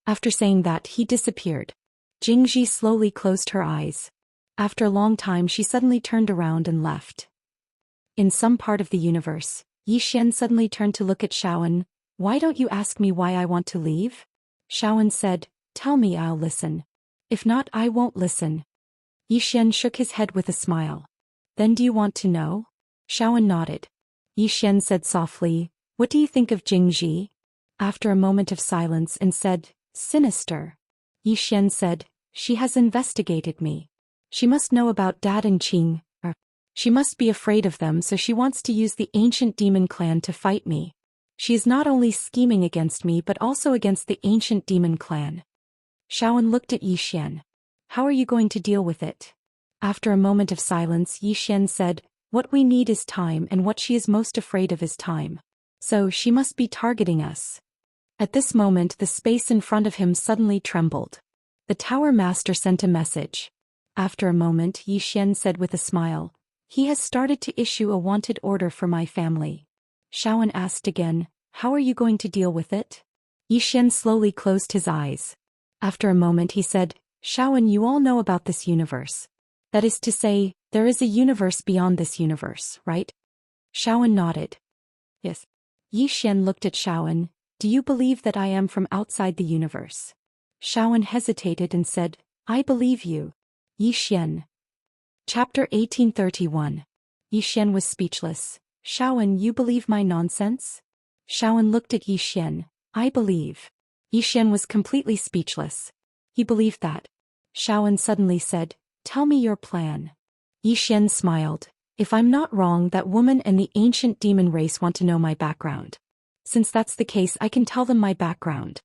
After saying that, he disappeared. Jingji slowly closed her eyes. After a long time, she suddenly turned around and left. In some part of the universe, Xian suddenly turned to look at Shaoan. Why don't you ask me why I want to leave? Shaoan said, tell me, I'll listen. If not, I won't listen. Xian shook his head with a smile. Then do you want to know? Shaoan nodded. Xian said softly, what do you think of Jingji? After a moment of silence and said, sinister. Yi Xian said, she has investigated me. She must know about Dad and Qing, or she must be afraid of them, so she wants to use the ancient demon clan to fight me. She is not only scheming against me but also against the ancient demon clan. Shaoan looked at Yi Xian. How are you going to deal with it? After a moment of silence, Yi Xian said, what we need is time, and what she is most afraid of is time. So she must be targeting us. At this moment the space in front of him suddenly trembled. The Tower Master sent a message. After a moment Yi Xian said with a smile, he has started to issue a wanted order for my family. Shaoan asked again, how are you going to deal with it? Yi Xian slowly closed his eyes. After a moment he said, Shaoan, you all know about this universe. That is to say, there is a universe beyond this universe, right? Shaoan nodded. Yes. Yi Xian looked at Shaoan, do you believe that I am from outside the universe? Shaoan hesitated and said, I believe you. Yi Xian. Chapter 1831. Yi Xian was speechless. Shaoan, you believe my nonsense? Shaoan looked at Yi Xian. I believe. Yi Xian was completely speechless. He believed that. Shaoan suddenly said, tell me your plan. Yi Xian smiled. If I'm not wrong, that woman and the ancient demon race want to know my background. Since that's the case, I can tell them my background.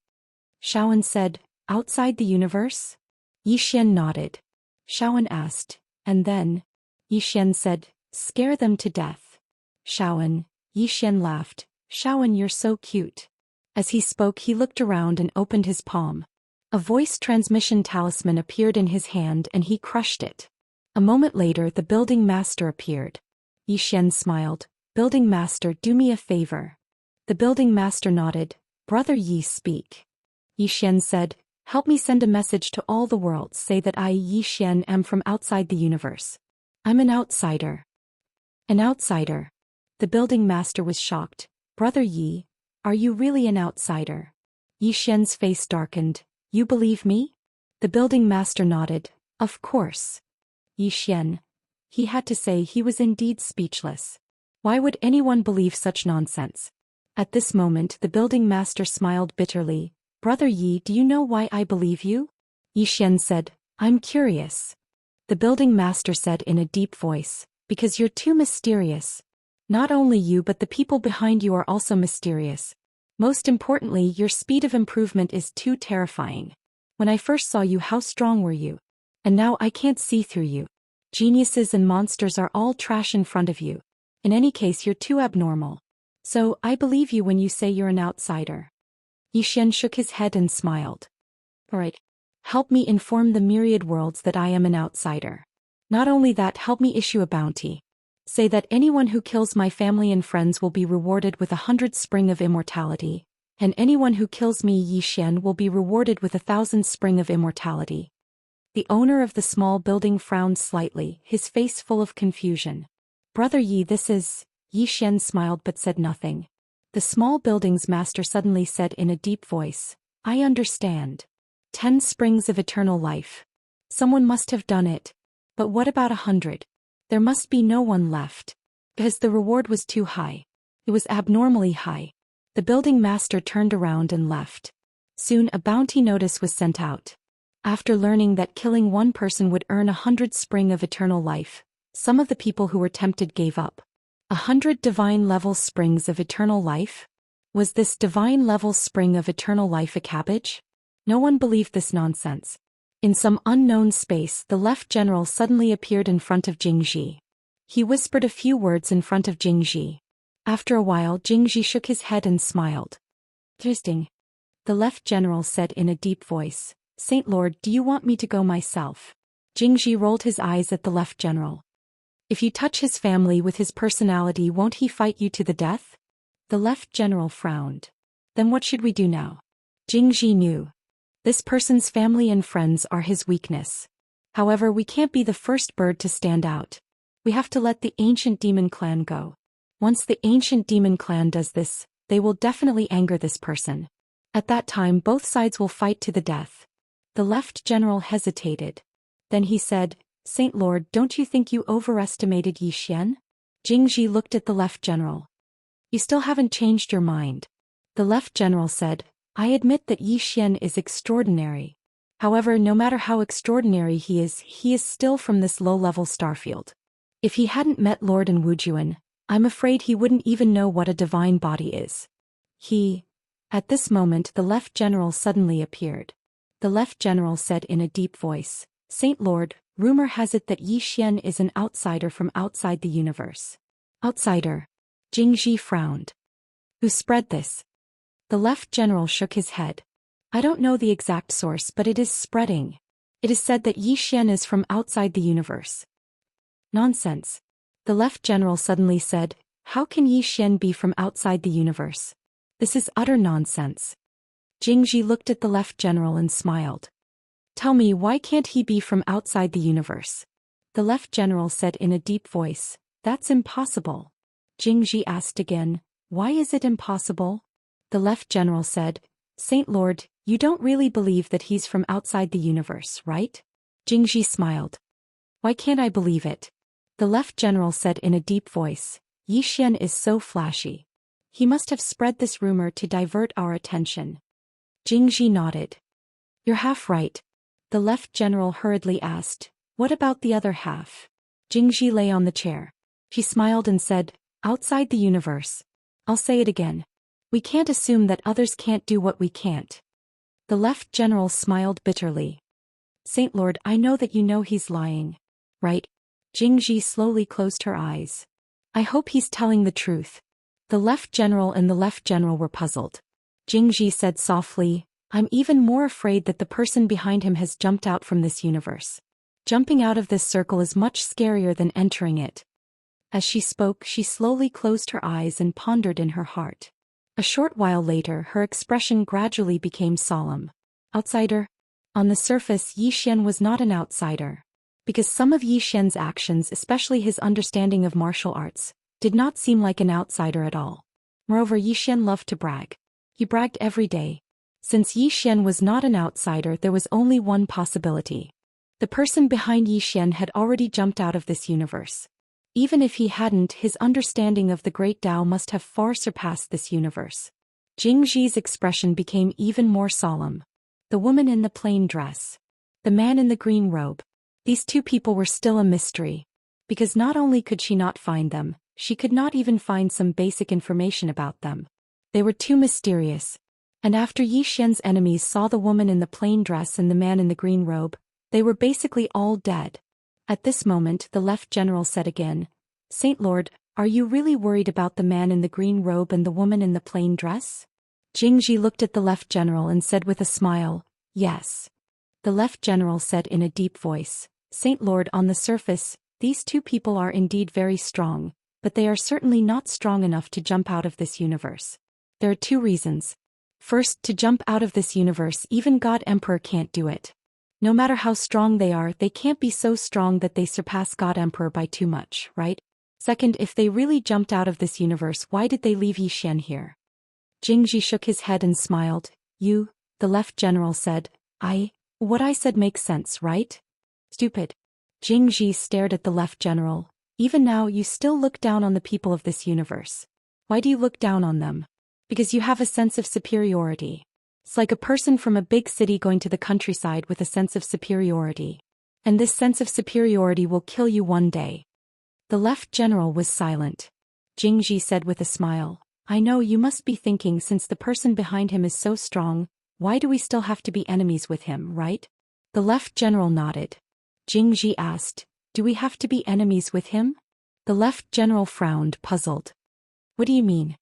Shaoan said, outside the universe? Yi Xian nodded. Shaoan asked, and then? Yi Xian said, scare them to death. Shaoan. Yi Xian laughed. Shaoan, you're so cute. As he spoke he looked around and opened his palm. A voice transmission talisman appeared in his hand and he crushed it. A moment later the building master appeared. Yi Xian smiled. Building master, do me a favor. The building master nodded. Brother Yi, speak. Yi Xian said, help me send a message to all the worlds, say that I, Yi Xian, am from outside the universe. I'm an outsider. An outsider. The building master was shocked. Brother Yi, are you really an outsider? Yi Xian's face darkened. You believe me? The building master nodded. Of course. Yi Xian. He had to say he was indeed speechless. Why would anyone believe such nonsense? At this moment the building master smiled bitterly. Brother Yi, do you know why I believe you? Yi Xian said, I'm curious. The building master said in a deep voice, because you're too mysterious. Not only you but the people behind you are also mysterious. Most importantly, your speed of improvement is too terrifying. When I first saw you, how strong were you? And now I can't see through you. Geniuses and monsters are all trash in front of you. In any case, you're too abnormal. So, I believe you when you say you're an outsider. Yi Xian shook his head and smiled. Alright. Help me inform the myriad worlds that I am an outsider. Not only that, help me issue a bounty. Say that anyone who kills my family and friends will be rewarded with 100 spring of immortality, and anyone who kills me, Yi Xian, will be rewarded with 1,000 spring of immortality. The owner of the small building frowned slightly, his face full of confusion. Brother Yi, this is... Yi Xian smiled but said nothing. The small building's master suddenly said in a deep voice, I understand. 10 springs of eternal life. Someone must have done it. But what about 100? There must be no one left. Because the reward was too high. It was abnormally high. The building master turned around and left. Soon a bounty notice was sent out. After learning that killing one person would earn 100 spring of eternal life, some of the people who were tempted gave up. 100 divine level springs of eternal life? Was this divine level spring of eternal life a cabbage? No one believed this nonsense. In some unknown space, the left general suddenly appeared in front of Jingji. He whispered a few words in front of Jingji. After a while, Jingji shook his head and smiled. Interesting. The left general said in a deep voice, Saint Lord, do you want me to go myself? Jingji rolled his eyes at the left general. If you touch his family with his personality, won't he fight you to the death? The left general frowned. Then what should we do now? Jingji knew. This person's family and friends are his weakness. However, we can't be the first bird to stand out. We have to let the ancient demon clan go. Once the ancient demon clan does this, they will definitely anger this person. At that time both sides will fight to the death. The left general hesitated. Then he said, Saint Lord, don't you think you overestimated Yi Xian? Jingji looked at the left general. You still haven't changed your mind. The left general said, I admit that Yi Xian is extraordinary. However, no matter how extraordinary he is still from this low-level starfield. If he hadn't met Lord and Wujuan, I'm afraid he wouldn't even know what a divine body is. At this moment the Left General suddenly appeared. The Left General said in a deep voice, Saint Lord, rumor has it that Yi Xian is an outsider from outside the universe. Outsider? Jingji frowned. Who spread this? The Left General shook his head. I don't know the exact source, but it is spreading. It is said that Yi Xian is from outside the universe. Nonsense. The Left General suddenly said, how can Yi Xian be from outside the universe? This is utter nonsense. Jingji looked at the Left General and smiled. Tell me, why can't he be from outside the universe? The Left General said in a deep voice, that's impossible. Jingji asked again, why is it impossible? The Left General said, Saint Lord, you don't really believe that he's from outside the universe, right? Jingji smiled. Why can't I believe it? The Left General said in a deep voice, Yi Xian is so flashy. He must have spread this rumor to divert our attention. Jingji nodded. You're half right. The Left General hurriedly asked, what about the other half? Jingji lay on the chair. She smiled and said, outside the universe. I'll say it again. We can't assume that others can't do what we can't. The Left General smiled bitterly. Saint Lord, I know that you know he's lying. Right? Jingji slowly closed her eyes. I hope he's telling the truth. The Left General and the Left General were puzzled. Jingji said softly, I'm even more afraid that the person behind him has jumped out from this universe. Jumping out of this circle is much scarier than entering it. As she spoke, she slowly closed her eyes and pondered in her heart. A short while later, her expression gradually became solemn. Outsider? On the surface, Yi Xian was not an outsider. Because some of Yi Xian's actions, especially his understanding of martial arts, did not seem like an outsider at all. Moreover, Yi Xian loved to brag. He bragged every day. Since Yi Xian was not an outsider, there was only one possibility. The person behind Yi Xian had already jumped out of this universe. Even if he hadn't, his understanding of the Great Tao must have far surpassed this universe. Jingji's expression became even more solemn. The woman in the plain dress. The man in the green robe. These two people were still a mystery. Because not only could she not find them, she could not even find some basic information about them. They were too mysterious. And after Yi Xian's enemies saw the woman in the plain dress and the man in the green robe, they were basically all dead. At this moment, the Left General said again, Saint Lord, are you really worried about the man in the green robe and the woman in the plain dress? Jingji looked at the Left General and said with a smile, yes. The Left General said in a deep voice, Saint Lord, on the surface, these two people are indeed very strong, but they are certainly not strong enough to jump out of this universe. There are two reasons. First, to jump out of this universe, even God Emperor can't do it. No matter how strong they are, they can't be so strong that they surpass God Emperor by too much, right? Second, if they really jumped out of this universe, why did they leave Yi Xian here? Jingji shook his head and smiled. You, the Left General said, what I said makes sense, right? Stupid. Jingji stared at the Left General. Even now you still look down on the people of this universe. Why do you look down on them? Because you have a sense of superiority. It's like a person from a big city going to the countryside with a sense of superiority. And this sense of superiority will kill you one day. The Left General was silent. Jingji said with a smile, I know you must be thinking, since the person behind him is so strong, why do we still have to be enemies with him, right? The Left General nodded. Jingji asked, do we have to be enemies with him? The Left General frowned, puzzled. What do you mean?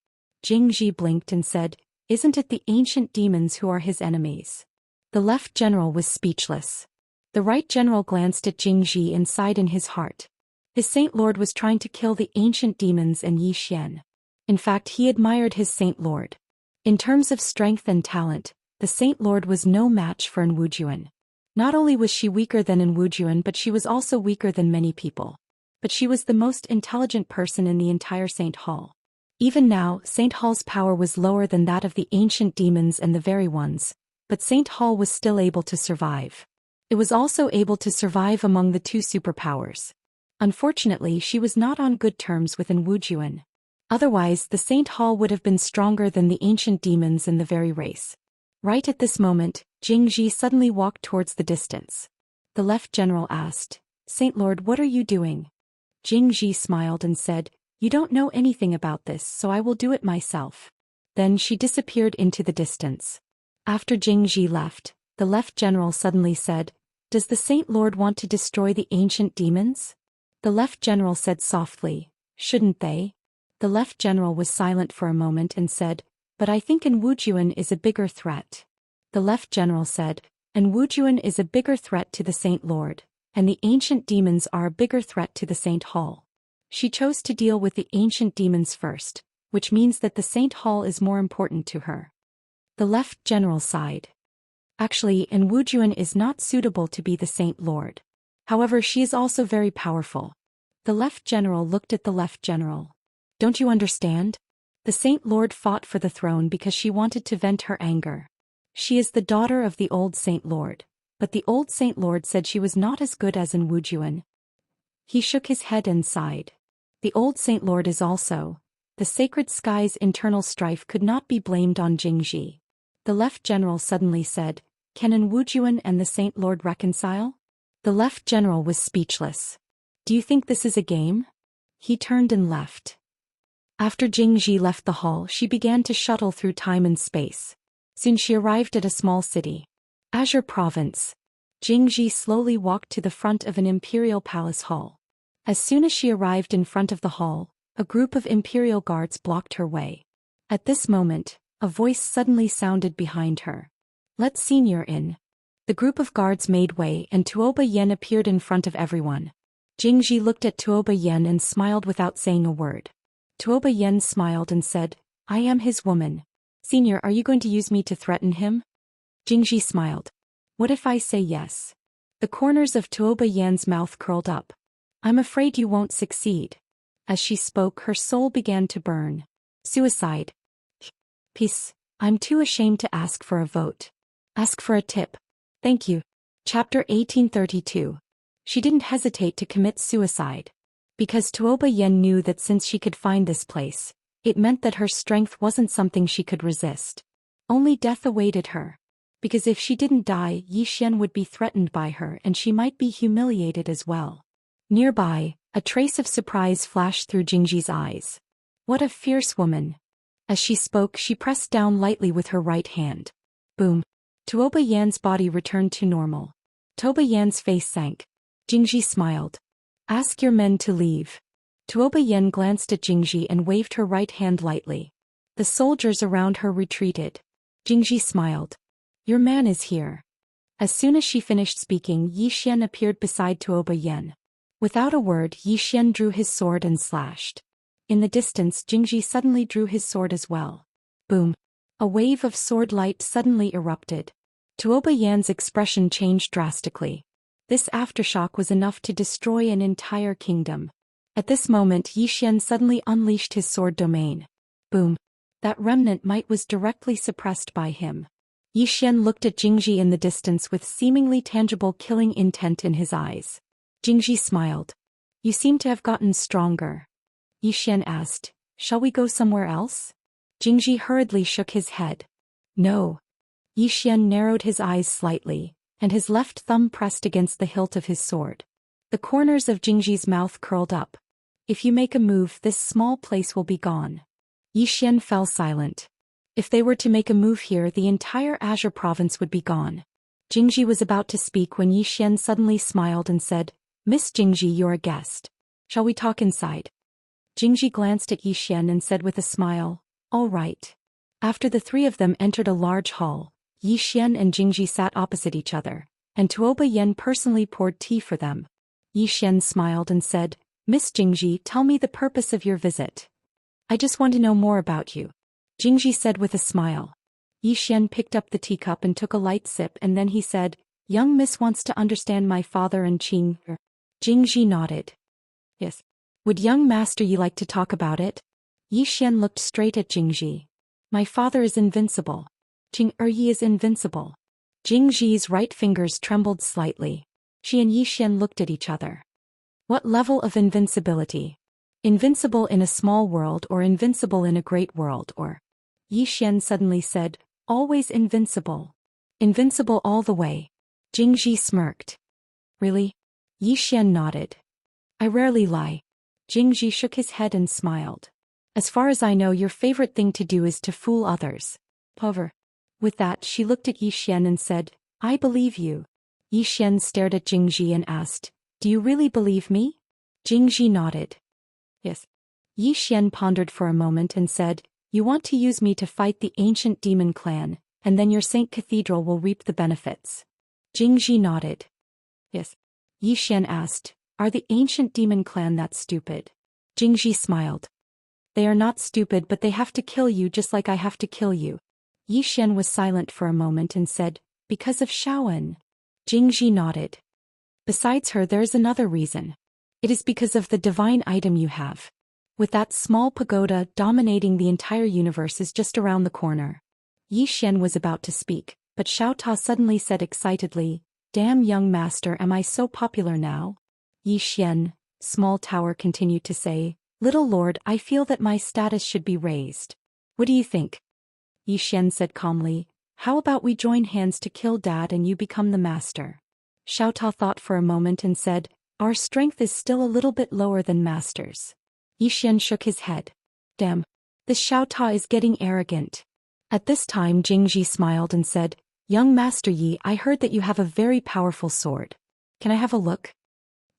Jingji blinked and said, isn't it the ancient demons who are his enemies? The Left General was speechless. The Right General glanced at Jingji and sighed in his heart. His Saint Lord was trying to kill the ancient demons and Yi Xian. In fact, he admired his Saint Lord. In terms of strength and talent, the Saint Lord was no match for An Wujuan. Not only was she weaker than An Wujuan, but she was also weaker than many people. But she was the most intelligent person in the entire Saint Hall. Even now, Saint Hall's power was lower than that of the ancient demons and the very ones, but Saint Hall was still able to survive. It was also able to survive among the two superpowers. Unfortunately, she was not on good terms with An Wujuan. Otherwise, the Saint Hall would have been stronger than the ancient demons and the very race. Right at this moment, Jingji suddenly walked towards the distance. The left general asked, Saint Lord, what are you doing? Jingji smiled and said, You don't know anything about this, so I will do it myself. Then she disappeared into the distance. After Jingji left, the left general suddenly said, Does the Saint Lord want to destroy the ancient demons? The left general said softly, Shouldn't they? The left general was silent for a moment and said, But I think An Wujuan is a bigger threat. The left general said, An Wujuan is a bigger threat to the Saint Lord, and the ancient demons are a bigger threat to the Saint Hall. She chose to deal with the ancient demons first, which means that the Saint Hall is more important to her. The left general sighed. Actually, An Wujuan is not suitable to be the Saint Lord. However, she is also very powerful. The left general looked at the left general. Don't you understand? The Saint Lord fought for the throne because she wanted to vent her anger. She is the daughter of the old Saint Lord, but the old Saint Lord said she was not as good as An Wujuan. He shook his head and sighed. The old Saint Lord is also. The sacred sky's internal strife could not be blamed on Jingji. The left general suddenly said, Can An Wujuan and the Saint Lord reconcile? The left general was speechless. Do you think this is a game? He turned and left. After Jingji left the hall, she began to shuttle through time and space. Soon she arrived at a small city. Azure Province. Jingji slowly walked to the front of an imperial palace hall. As soon as she arrived in front of the hall, a group of imperial guards blocked her way. At this moment, a voice suddenly sounded behind her. Let Senior in. The group of guards made way and Tuoba Yen appeared in front of everyone. Jingji looked at Tuoba Yen and smiled without saying a word. Tuoba Yen smiled and said, I am his woman. Senior, are you going to use me to threaten him? Jingji smiled. What if I say yes? The corners of Tuoba Yen's mouth curled up. I'm afraid you won't succeed. As she spoke, her soul began to burn. Suicide. Peace. I'm too ashamed to ask for a vote. Ask for a tip. Thank you. Chapter 1832. She didn't hesitate to commit suicide. Because Tuoba Yen knew that since she could find this place, it meant that her strength wasn't something she could resist. Only death awaited her. Because if she didn't die, Xian would be threatened by her and she might be humiliated as well. Nearby, a trace of surprise flashed through Jingji's eyes. What a fierce woman. As she spoke, she pressed down lightly with her right hand. Boom. Tuoba Yan's body returned to normal. Tuoba Yan's face sank. Jingji smiled. Ask your men to leave. Tuoba Yan glanced at Jingji and waved her right hand lightly. The soldiers around her retreated. Jingji smiled. Your man is here. As soon as she finished speaking, Xian appeared beside Tuoba Yan. Without a word, Xian drew his sword and slashed. In the distance, Jingji suddenly drew his sword as well. Boom. A wave of sword light suddenly erupted. Tuoba Yan's expression changed drastically. This aftershock was enough to destroy an entire kingdom. At this moment, Xian suddenly unleashed his sword domain. Boom. That remnant might was directly suppressed by him. Xian looked at Jingji in the distance with seemingly tangible killing intent in his eyes. Jingji smiled. You seem to have gotten stronger. Xian asked, Shall we go somewhere else? Jingji hurriedly shook his head. No. Xian narrowed his eyes slightly, and his left thumb pressed against the hilt of his sword. The corners of Jingji's mouth curled up. If you make a move, this small place will be gone. Xian fell silent. If they were to make a move here, the entire Azure province would be gone. Jingji was about to speak when Xian suddenly smiled and said, Miss Jingji, you're a guest. Shall we talk inside? Jingji glanced at Xian and said with a smile, All right. After the three of them entered a large hall, Xian and Jingji sat opposite each other, and Tuoba Yen personally poured tea for them. Xian smiled and said, Miss Jingji, tell me the purpose of your visit. I just want to know more about you. Jingji said with a smile. Xian picked up the teacup and took a light sip and then he said, Young miss wants to understand my father and Qing. Jingji nodded. Yes. Would young master you like to talk about it? Xian looked straight at Jingji. My father is invincible. Qing Yi is invincible. Jingji's right fingers trembled slightly. She and Xian looked at each other. What level of invincibility? Invincible in a small world or invincible in a great world or? Xian suddenly said, Always invincible. Invincible all the way. Jingji smirked. Really? Yi Xian nodded. I rarely lie. Jingji shook his head and smiled. As far as I know, your favorite thing to do is to fool others. However. With that, she looked at Yi Xian and said, I believe you. Yi Xian stared at Jingji and asked, do you really believe me? Jingji nodded. Yes. Yi Xian pondered for a moment and said, you want to use me to fight the ancient demon clan, and then your Saint Cathedral will reap the benefits. Jingji nodded. Yes. Yi Xian asked, are the ancient demon clan that stupid? Jingji smiled. They are not stupid, but they have to kill you just like I have to kill you. Yi Xian was silent for a moment and said, because of Shaoan. Jingji nodded. Besides her, there is another reason. It is because of the divine item you have. With that small pagoda dominating the entire universe is just around the corner. Yi Xian was about to speak, but Xiao Ta suddenly said excitedly, damn young master, am I so popular now? Yi Xian, small tower, continued to say, little lord, I feel that my status should be raised. What do you think? Yi Xian said calmly, how about we join hands to kill dad and you become the master? Xiao Ta thought for a moment and said, our strength is still a little bit lower than master's. Yi Xian shook his head. Damn. This Xiao Ta is getting arrogant. At this time Jingji smiled and said, young master Yi, I heard that you have a very powerful sword. Can I have a look?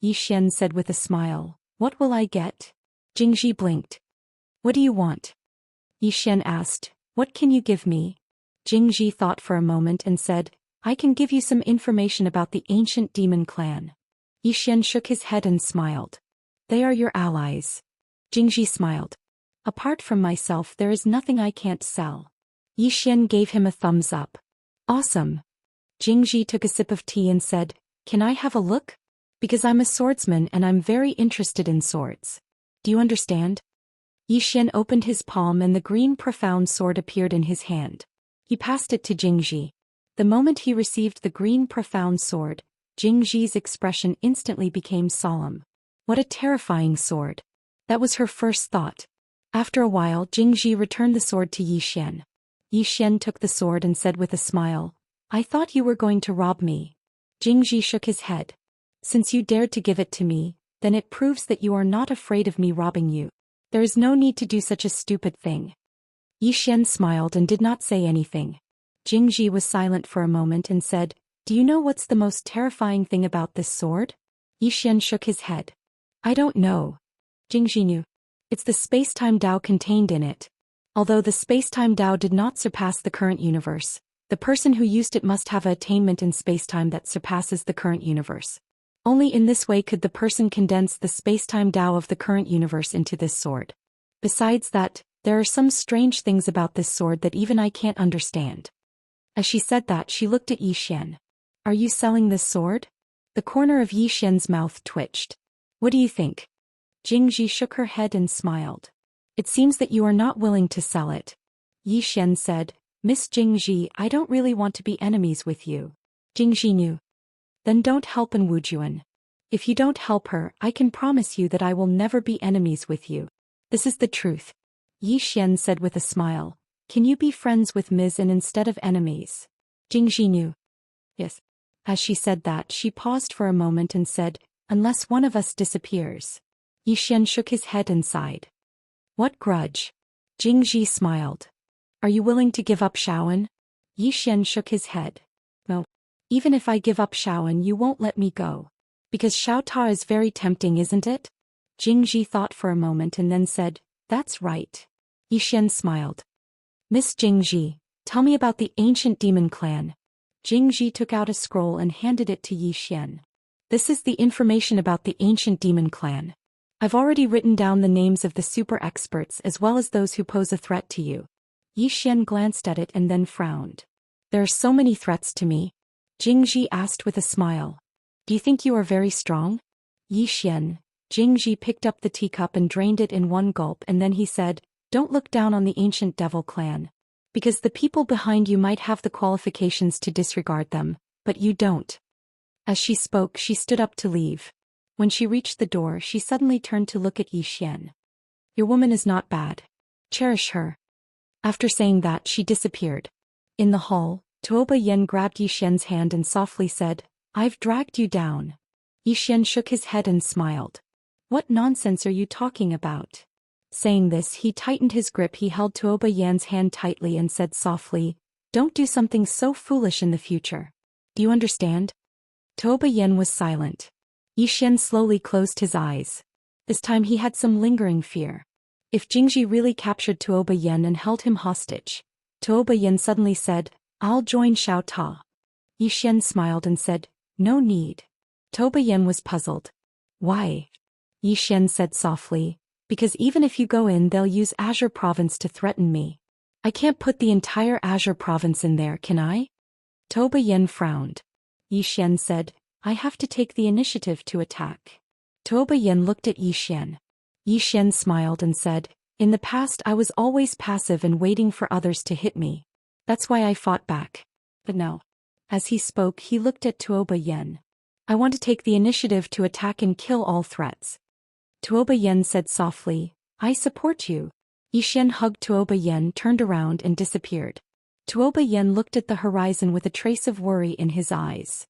Yi Xian said with a smile, what will I get? Jingji blinked. What do you want? Yi Xian asked, what can you give me? Jingji thought for a moment and said, I can give you some information about the ancient demon clan. Yi Xian shook his head and smiled. They are your allies. Jingji smiled. Apart from myself, there is nothing I can't sell. Yi Xian gave him a thumbs up. Awesome. Jingji took a sip of tea and said, can I have a look? Because I'm a swordsman and I'm very interested in swords. Do you understand? Yi Xian opened his palm and the green profound sword appeared in his hand. He passed it to Jingji. The moment he received the green profound sword, Jingji's expression instantly became solemn. What a terrifying sword. That was her first thought. After a while, Jingji returned the sword to Yi Xian. Yi Xian took the sword and said with a smile, I thought you were going to rob me. Jingji shook his head. Since you dared to give it to me, then it proves that you are not afraid of me robbing you. There is no need to do such a stupid thing. Yi Xian smiled and did not say anything. Jingji was silent for a moment and said, do you know what's the most terrifying thing about this sword? Yi Xian shook his head. I don't know. Jingji knew. It's the space-time Tao contained in it. Although the space-time Tao did not surpass the current universe, the person who used it must have an attainment in space-time that surpasses the current universe. Only in this way could the person condense the space-time Tao of the current universe into this sword. Besides that, there are some strange things about this sword that even I can't understand. As she said that, she looked at Yi Xian. Are you selling this sword? The corner of Yi Xian's mouth twitched. What do you think? Jingji shook her head and smiled. It seems that you are not willing to sell it. Yi Xian said, Miss Jingji, I don't really want to be enemies with you. Jingji knew. Then don't help in Wujuan. If you don't help her, I can promise you that I will never be enemies with you. This is the truth. Yi Xian said with a smile. Can you be friends with Ms. and instead of enemies? Jingji knew. Yes. As she said that, she paused for a moment and said, unless one of us disappears. Yi Xian shook his head and sighed. What grudge? Jingji smiled. Are you willing to give up Shaoan? Yi Xian shook his head. No. Even if I give up Shaoan, you won't let me go. Because Xiao Ta is very tempting, isn't it? Jingji thought for a moment and then said, that's right. Yi Xian smiled. Miss Jingji, tell me about the ancient demon clan. Jingji took out a scroll and handed it to Yi Xian. This is the information about the ancient demon clan. I've already written down the names of the super experts as well as those who pose a threat to you. Yi Xian glanced at it and then frowned. There are so many threats to me. Jingji asked with a smile. Do you think you are very strong? Yi Xian. Jingji picked up the teacup and drained it in one gulp and then he said, don't look down on the ancient devil clan. Because the people behind you might have the qualifications to disregard them, but you don't. As she spoke, she stood up to leave. When she reached the door, she suddenly turned to look at Yi Xian. Your woman is not bad. Cherish her. After saying that, she disappeared. In the hall, Tuoba Yen grabbed Yixian's hand and softly said, "I've dragged you down." Yixian shook his head and smiled. "What nonsense are you talking about?" Saying this, he tightened his grip. He held Tuoba Yan's hand tightly and said softly, "Don't do something so foolish in the future. Do you understand?" Tuoba Yan was silent. Yixian slowly closed his eyes. This time he had some lingering fear. If Jingji really captured Tuoba Yan and held him hostage, Tuoba Yan suddenly said, "I'll join Xiao Ta." Yixian smiled and said, "No need." Tuoba Yan was puzzled. "Why?" Yixian said softly, "Because even if you go in, they'll use Azure Province to threaten me. I can't put the entire Azure Province in there, can I?" Tuoba Yan frowned. Yixian said, "I have to take the initiative to attack." Tuoba Yan looked at Yixian. Yixian smiled and said, "In the past I was always passive and waiting for others to hit me. That's why I fought back. But now." As he spoke, he looked at Tuoba Yan. "I want to take the initiative to attack and kill all threats." Tuoba Yan said softly, "I support you." Yixian hugged Tuoba Yan, turned around and disappeared. Tuoba Yan looked at the horizon with a trace of worry in his eyes.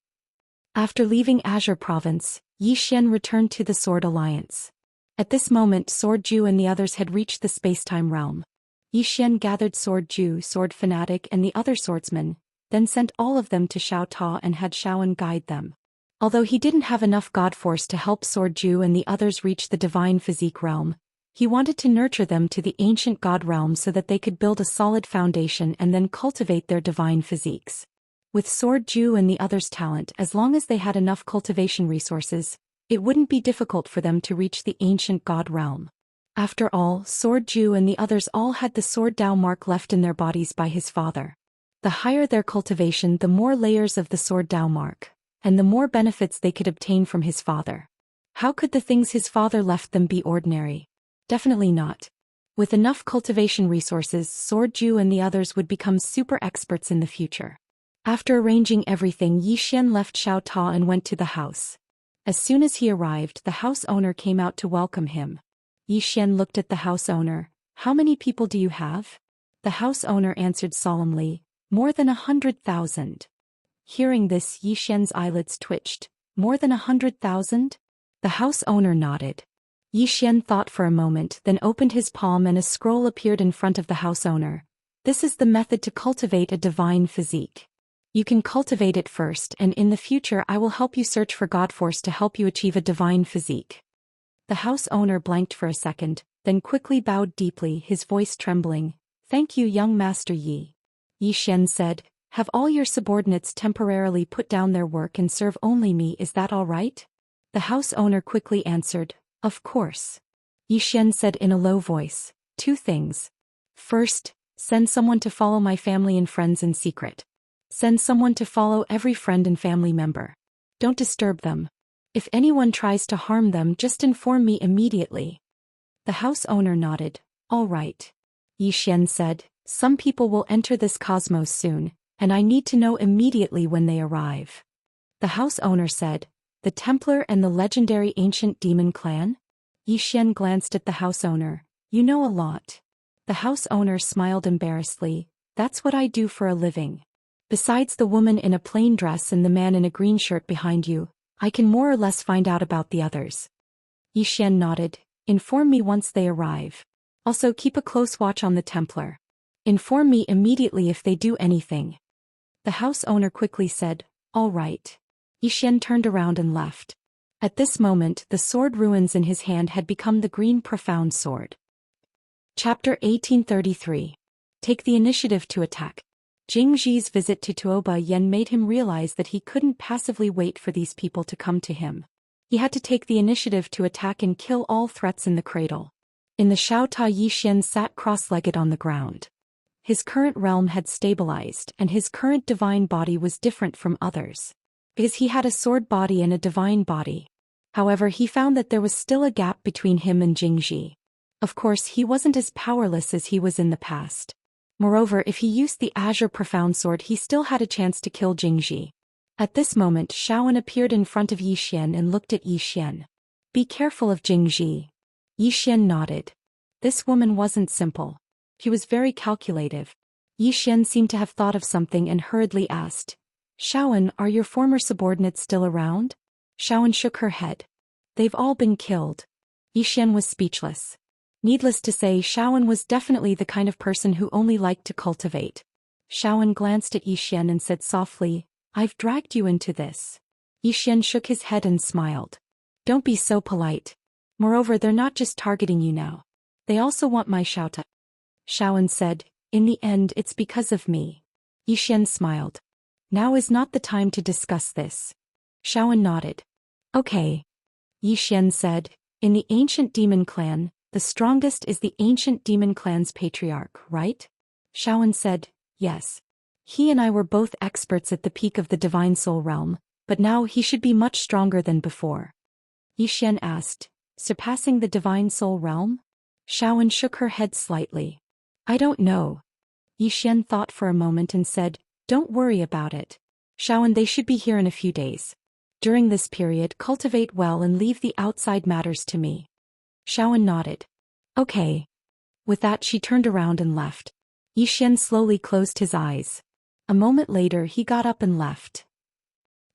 After leaving Azure Province, Yixian returned to the Sword Alliance. At this moment, Sword Ju and the others had reached the spacetime realm. Yixian gathered Sword Ju, Sword Fanatic and the other swordsmen, then sent all of them to Xiao Ta and had Xiaoan guide them. Although he didn't have enough god force to help Sword Ju and the others reach the divine physique realm, he wanted to nurture them to the ancient god realm so that they could build a solid foundation and then cultivate their divine physiques. With Sword Ju and the others' talent, as long as they had enough cultivation resources, it wouldn't be difficult for them to reach the ancient god realm. After all, Sword Ju and the others all had the Sword Dao mark left in their bodies by his father. The higher their cultivation, the more layers of the Sword Dao mark, and the more benefits they could obtain from his father. How could the things his father left them be ordinary? Definitely not. With enough cultivation resources, Sword Ju and the others would become super experts in the future. After arranging everything, Yixian left Xiao Ta and went to the house. As soon as he arrived, the house owner came out to welcome him. Yixian looked at the house owner. "How many people do you have?" The house owner answered solemnly, "More than 100,000. Hearing this, Yixian's eyelids twitched. "More than 100,000? The house owner nodded. Yixian thought for a moment, then opened his palm and a scroll appeared in front of the house owner. "This is the method to cultivate a divine physique. You can cultivate it first, and in the future I will help you search for God Force to help you achieve a divine physique." The house owner blanked for a second, then quickly bowed deeply, his voice trembling. "Thank you, young Master Yi." Yixian said, "Have all your subordinates temporarily put down their work and serve only me, is that all right?" The house owner quickly answered, "Of course." Yixian said in a low voice, "Two things. First, send someone to follow my family and friends in secret. Send someone to follow every friend and family member. Don't disturb them. If anyone tries to harm them, just inform me immediately." The house owner nodded. "All right." Yixian said, "Some people will enter this cosmos soon, and I need to know immediately when they arrive." The house owner said, "The Templar and the legendary ancient demon clan?" Yixian glanced at the house owner. "You know a lot." The house owner smiled embarrassedly. "That's what I do for a living. Besides the woman in a plain dress and the man in a green shirt behind you, I can more or less find out about the others." Yixian nodded. "Inform me once they arrive. Also keep a close watch on the Templar. Inform me immediately if they do anything." The house owner quickly said, "All right." Yixian turned around and left. At this moment, the sword ruins in his hand had become the green profound sword. Chapter 1833. Take the initiative to attack. Jing Ji's visit to Tuoba Yen made him realize that he couldn't passively wait for these people to come to him. He had to take the initiative to attack and kill all threats in the cradle. In the Xiao Ta, Yixian sat cross-legged on the ground. His current realm had stabilized, and his current divine body was different from others, because he had a sword body and a divine body. However, he found that there was still a gap between him and Jing Ji. Of course, he wasn't as powerless as he was in the past. Moreover, if he used the Azure Profound Sword, he still had a chance to kill Jing Ji. At this moment, Xiaoan appeared in front of Yixian and looked at Yixian. "Be careful of Jing Ji." Yixian nodded. This woman wasn't simple. She was very calculative. Yi Xian seemed to have thought of something and hurriedly asked, Shaoan, are your former subordinates still around? Shaoan shook her head. They've all been killed. Yi Xian was speechless. Needless to say, Shaoan was definitely the kind of person who only liked to cultivate. Shaoan glanced at Yi Xian and said softly, I've dragged you into this. Yi Xian shook his head and smiled. Don't be so polite. Moreover, they're not just targeting you now. They also want my Xiaota. Shaoan said, in the end it's because of me. Yi Xian smiled. Now is not the time to discuss this. Shaoan nodded. Okay. Yi Xian said, in the ancient demon clan, the strongest is the ancient demon clan's patriarch, right? Shaoan said, yes. He and I were both experts at the peak of the divine soul realm, but now he should be much stronger than before. Yi Xian asked, surpassing the divine soul realm? Shaoan shook her head slightly. I don't know. Yi Xian thought for a moment and said, don't worry about it. Shaoan, they should be here in a few days. During this period, cultivate well and leave the outside matters to me. Shaoan nodded. Okay. With that, she turned around and left. Yi Xian slowly closed his eyes. A moment later, he got up and left.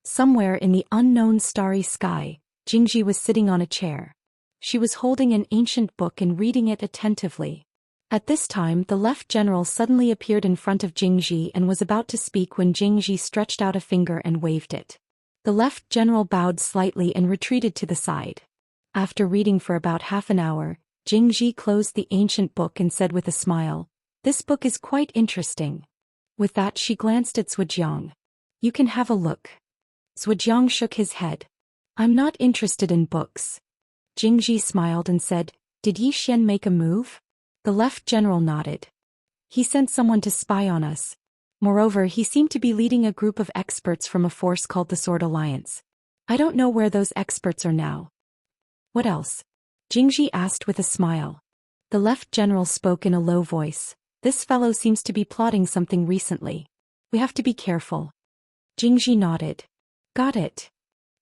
Somewhere in the unknown starry sky, Jingji was sitting on a chair. She was holding an ancient book and reading it attentively. At this time, the left general suddenly appeared in front of Jingji and was about to speak when Jingji stretched out a finger and waved it. The left general bowed slightly and retreated to the side. After reading for about half an hour, Jingji closed the ancient book and said with a smile, this book is quite interesting. With that, she glanced at Zhujiang. You can have a look. Zhujiang shook his head. I'm not interested in books. Jingji smiled and said, did Yi Xian make a move? The left general nodded. He sent someone to spy on us. Moreover, he seemed to be leading a group of experts from a force called the Sword Alliance. I don't know where those experts are now. What else? Jingji asked with a smile. The left general spoke in a low voice. This fellow seems to be plotting something recently. We have to be careful. Jingji nodded. Got it.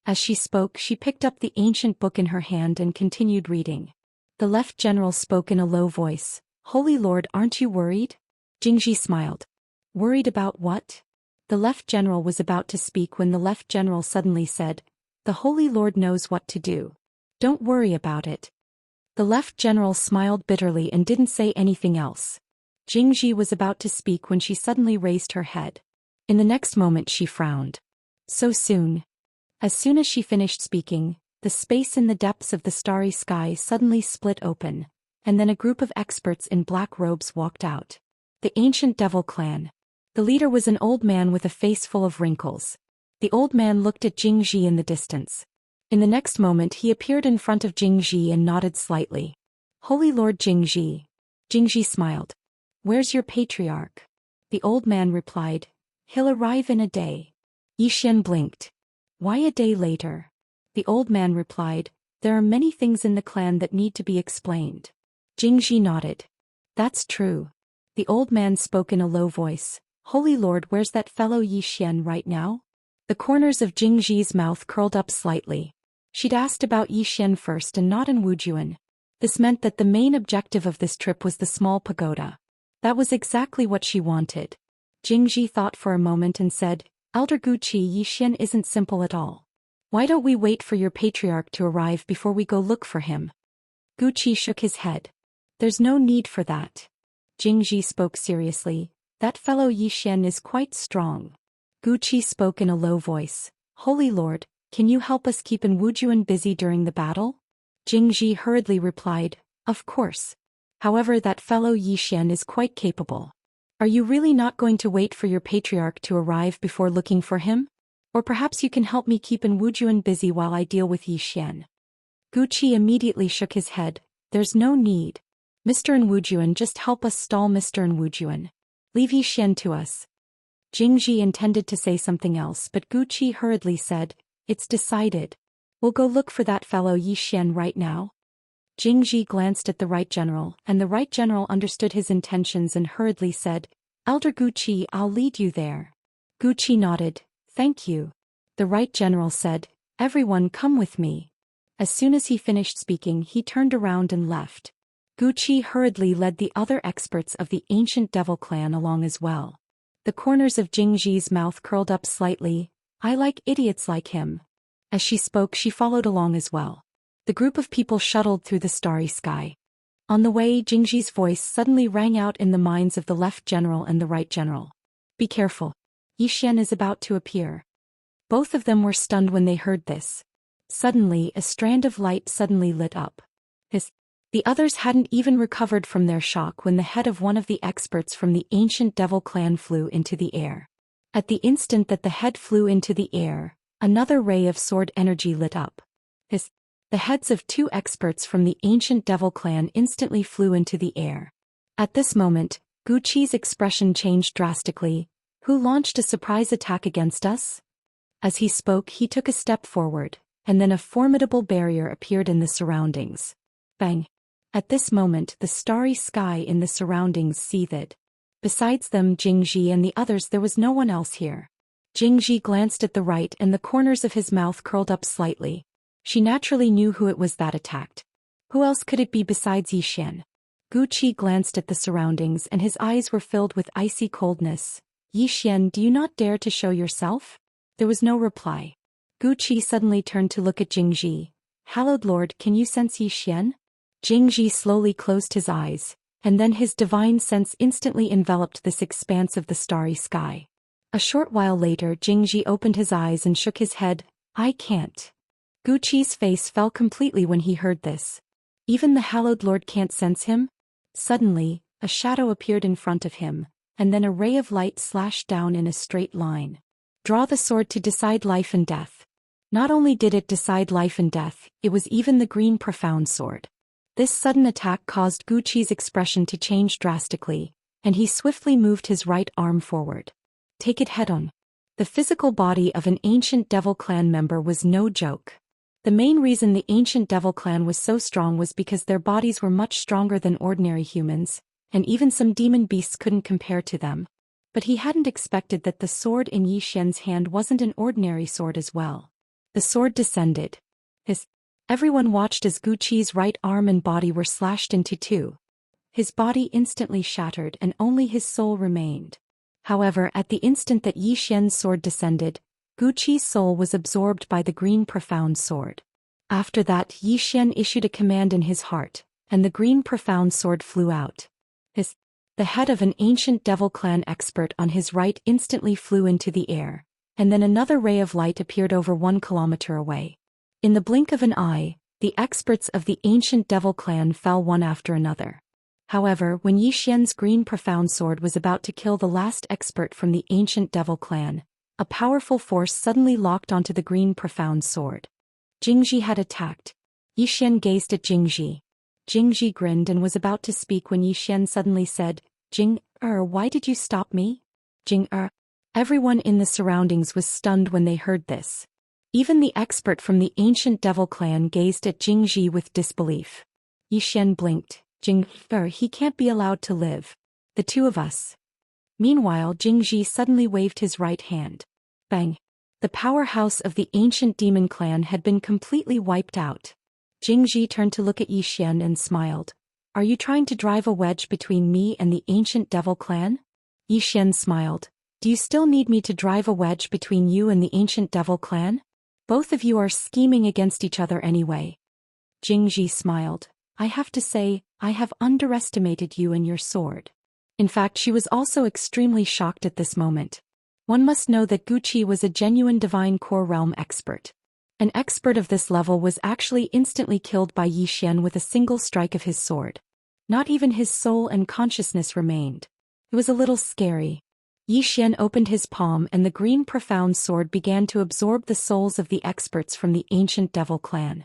As she spoke, she picked up the ancient book in her hand and continued reading. The left general spoke in a low voice. Holy Lord, aren't you worried? Jingji smiled. Worried about what? The left general was about to speak when the left general suddenly said, the Holy Lord knows what to do. Don't worry about it. The left general smiled bitterly and didn't say anything else. Jingji was about to speak when she suddenly raised her head. In the next moment she frowned. So soon. As soon as she finished speaking, the space in the depths of the starry sky suddenly split open, and then a group of experts in black robes walked out. The ancient devil clan. The leader was an old man with a face full of wrinkles. The old man looked at Jingji in the distance. In the next moment he appeared in front of Jingji and nodded slightly. Holy Lord Jingji. Jingji smiled. Where's your patriarch? The old man replied, he'll arrive in a day. Yi Xian blinked. Why a day later? The old man replied, there are many things in the clan that need to be explained. Jingji nodded. That's true. The old man spoke in a low voice. Holy Lord, where's that fellow Yi Xian right now? The corners of Jingji's mouth curled up slightly. She'd asked about Yi Xian first and not in Wujuan. This meant that the main objective of this trip was the small pagoda. That was exactly what she wanted. Jingji thought for a moment and said, Elder Guqi, Yi Xian isn't simple at all. Why don't we wait for your patriarch to arrive before we go look for him? Guqi shook his head. There's no need for that. Jingji spoke seriously. That fellow Yi Xian is quite strong. Guqi spoke in a low voice. Holy Lord, can you help us keep in Wujuan busy during the battle? Jingji hurriedly replied, of course. However, that fellow Yi Xian is quite capable. Are you really not going to wait for your patriarch to arrive before looking for him? Or perhaps you can help me keep in Wujuan busy while I deal with Yi Xian. Guqi immediately shook his head. There's no need. Mr. In Wujuan, just help us stall Mr. In Wujuan. Leave Yi Xian to us. Jingji intended to say something else, but Guqi hurriedly said, it's decided. We'll go look for that fellow Yi Xian right now. Jingji glanced at the right general, and the right general understood his intentions and hurriedly said, Elder Guqi, I'll lead you there. Guqi nodded. Thank you. The right general said, everyone come with me. As soon as he finished speaking, he turned around and left. Guqi hurriedly led the other experts of the ancient devil clan along as well. The corners of Jingji's mouth curled up slightly. I like idiots like him. As she spoke, she followed along as well. The group of people shuttled through the starry sky. On the way, Jingji's voice suddenly rang out in the minds of the left general and the right general. Be careful. Yi Xian is about to appear. Both of them were stunned when they heard this. Suddenly, a strand of light suddenly lit up. The others hadn't even recovered from their shock when the head of one of the experts from the ancient devil clan flew into the air. At the instant that the head flew into the air, another ray of sword energy lit up. The heads of two experts from the ancient devil clan instantly flew into the air. At this moment, Guqi's expression changed drastically. Who launched a surprise attack against us? As he spoke, he took a step forward, and then a formidable barrier appeared in the surroundings. Bang! At this moment, the starry sky in the surroundings seethed. Besides them, Jingji and the others, there was no one else here. Jingji glanced at the right and the corners of his mouth curled up slightly. She naturally knew who it was that attacked. Who else could it be besides Yi Xian? Guqi glanced at the surroundings and his eyes were filled with icy coldness. Yi Xian, do you not dare to show yourself? There was no reply. Guqi suddenly turned to look at Jingji. Hallowed Lord, can you sense Yi Xian? Jingji slowly closed his eyes, and then his divine sense instantly enveloped this expanse of the starry sky. A short while later, Jingji opened his eyes and shook his head. I can't. Guqi's face fell completely when he heard this. Even the Hallowed Lord can't sense him? Suddenly, a shadow appeared in front of him, and then a ray of light slashed down in a straight line. Draw the sword to decide life and death. Not only did it decide life and death, it was even the green profound sword. This sudden attack caused Guqi's expression to change drastically, and he swiftly moved his right arm forward. Take it head-on. The physical body of an ancient devil clan member was no joke. The main reason the ancient devil clan was so strong was because their bodies were much stronger than ordinary humans, and even some demon beasts couldn't compare to them. But he hadn't expected that the sword in Yi Xian's hand wasn't an ordinary sword as well. The sword descended. Everyone watched as Guqi's right arm and body were slashed into two. His body instantly shattered and only his soul remained. However, at the instant that Yi Xian's sword descended, Guqi's soul was absorbed by the green profound sword. After that, Yi Xian issued a command in his heart, and the green profound sword flew out. The head of an ancient devil clan expert on his right instantly flew into the air, and then another ray of light appeared over 1 kilometer away. In the blink of an eye, the experts of the ancient devil clan fell one after another. However, when Yi Xian's green profound sword was about to kill the last expert from the ancient devil clan, a powerful force suddenly locked onto the green profound sword. Jingji had attacked. Yi Xian gazed at Jingji. Jingji grinned and was about to speak when Yi Xian suddenly said, why did you stop me? Everyone in the surroundings was stunned when they heard this. Even the expert from the ancient devil clan gazed at Jingji with disbelief. Yi Xian blinked. He can't be allowed to live. The two of us. Meanwhile, Jingji suddenly waved his right hand. Bang! The powerhouse of the ancient demon clan had been completely wiped out. Jingji turned to look at Yi Xian and smiled. Are you trying to drive a wedge between me and the ancient devil clan? Yi Xian smiled. Do you still need me to drive a wedge between you and the ancient devil clan? Both of you are scheming against each other anyway. Jingji smiled. I have to say, I have underestimated you and your sword. In fact, she was also extremely shocked at this moment. One must know that Guqi was a genuine divine core realm expert. An expert of this level was actually instantly killed by Yi Xian with a single strike of his sword. Not even his soul and consciousness remained. It was a little scary. Yi Xian opened his palm and the green profound sword began to absorb the souls of the experts from the ancient devil clan.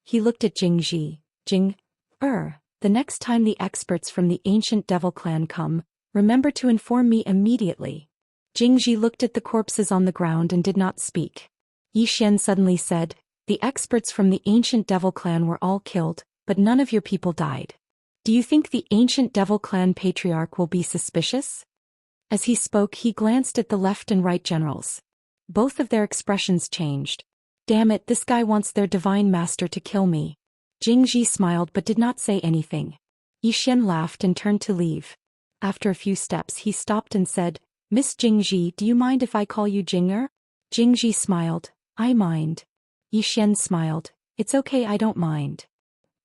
He looked at Jingji. The next time the experts from the ancient devil clan come, remember to inform me immediately. Jingji looked at the corpses on the ground and did not speak. Yi Xian suddenly said, the experts from the ancient devil clan were all killed, but none of your people died. Do you think the ancient devil clan patriarch will be suspicious? As he spoke, he glanced at the left and right generals. Both of their expressions changed. Damn it, this guy wants their divine master to kill me. Jingji smiled but did not say anything. Xian laughed and turned to leave. After a few steps he stopped and said, Miss Jingji, do you mind if I call you Jinger? Jingji smiled, I mind. Xian smiled, it's okay, I don't mind.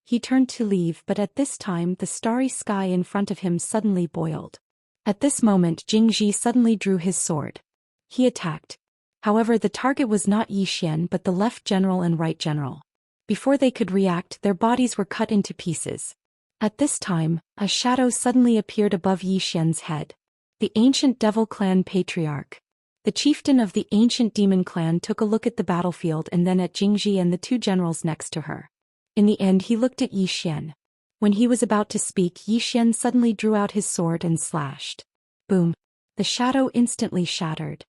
He turned to leave, but at this time the starry sky in front of him suddenly boiled. At this moment Jingji suddenly drew his sword. He attacked. However, the target was not Xian but the left general and right general. Before they could react, their bodies were cut into pieces. At this time, a shadow suddenly appeared above Xian's head. The ancient devil clan patriarch. The chieftain of the ancient demon clan took a look at the battlefield and then at Jingji and the two generals next to her. In the end he looked at Xian. When he was about to speak, Xian suddenly drew out his sword and slashed. Boom! The shadow instantly shattered.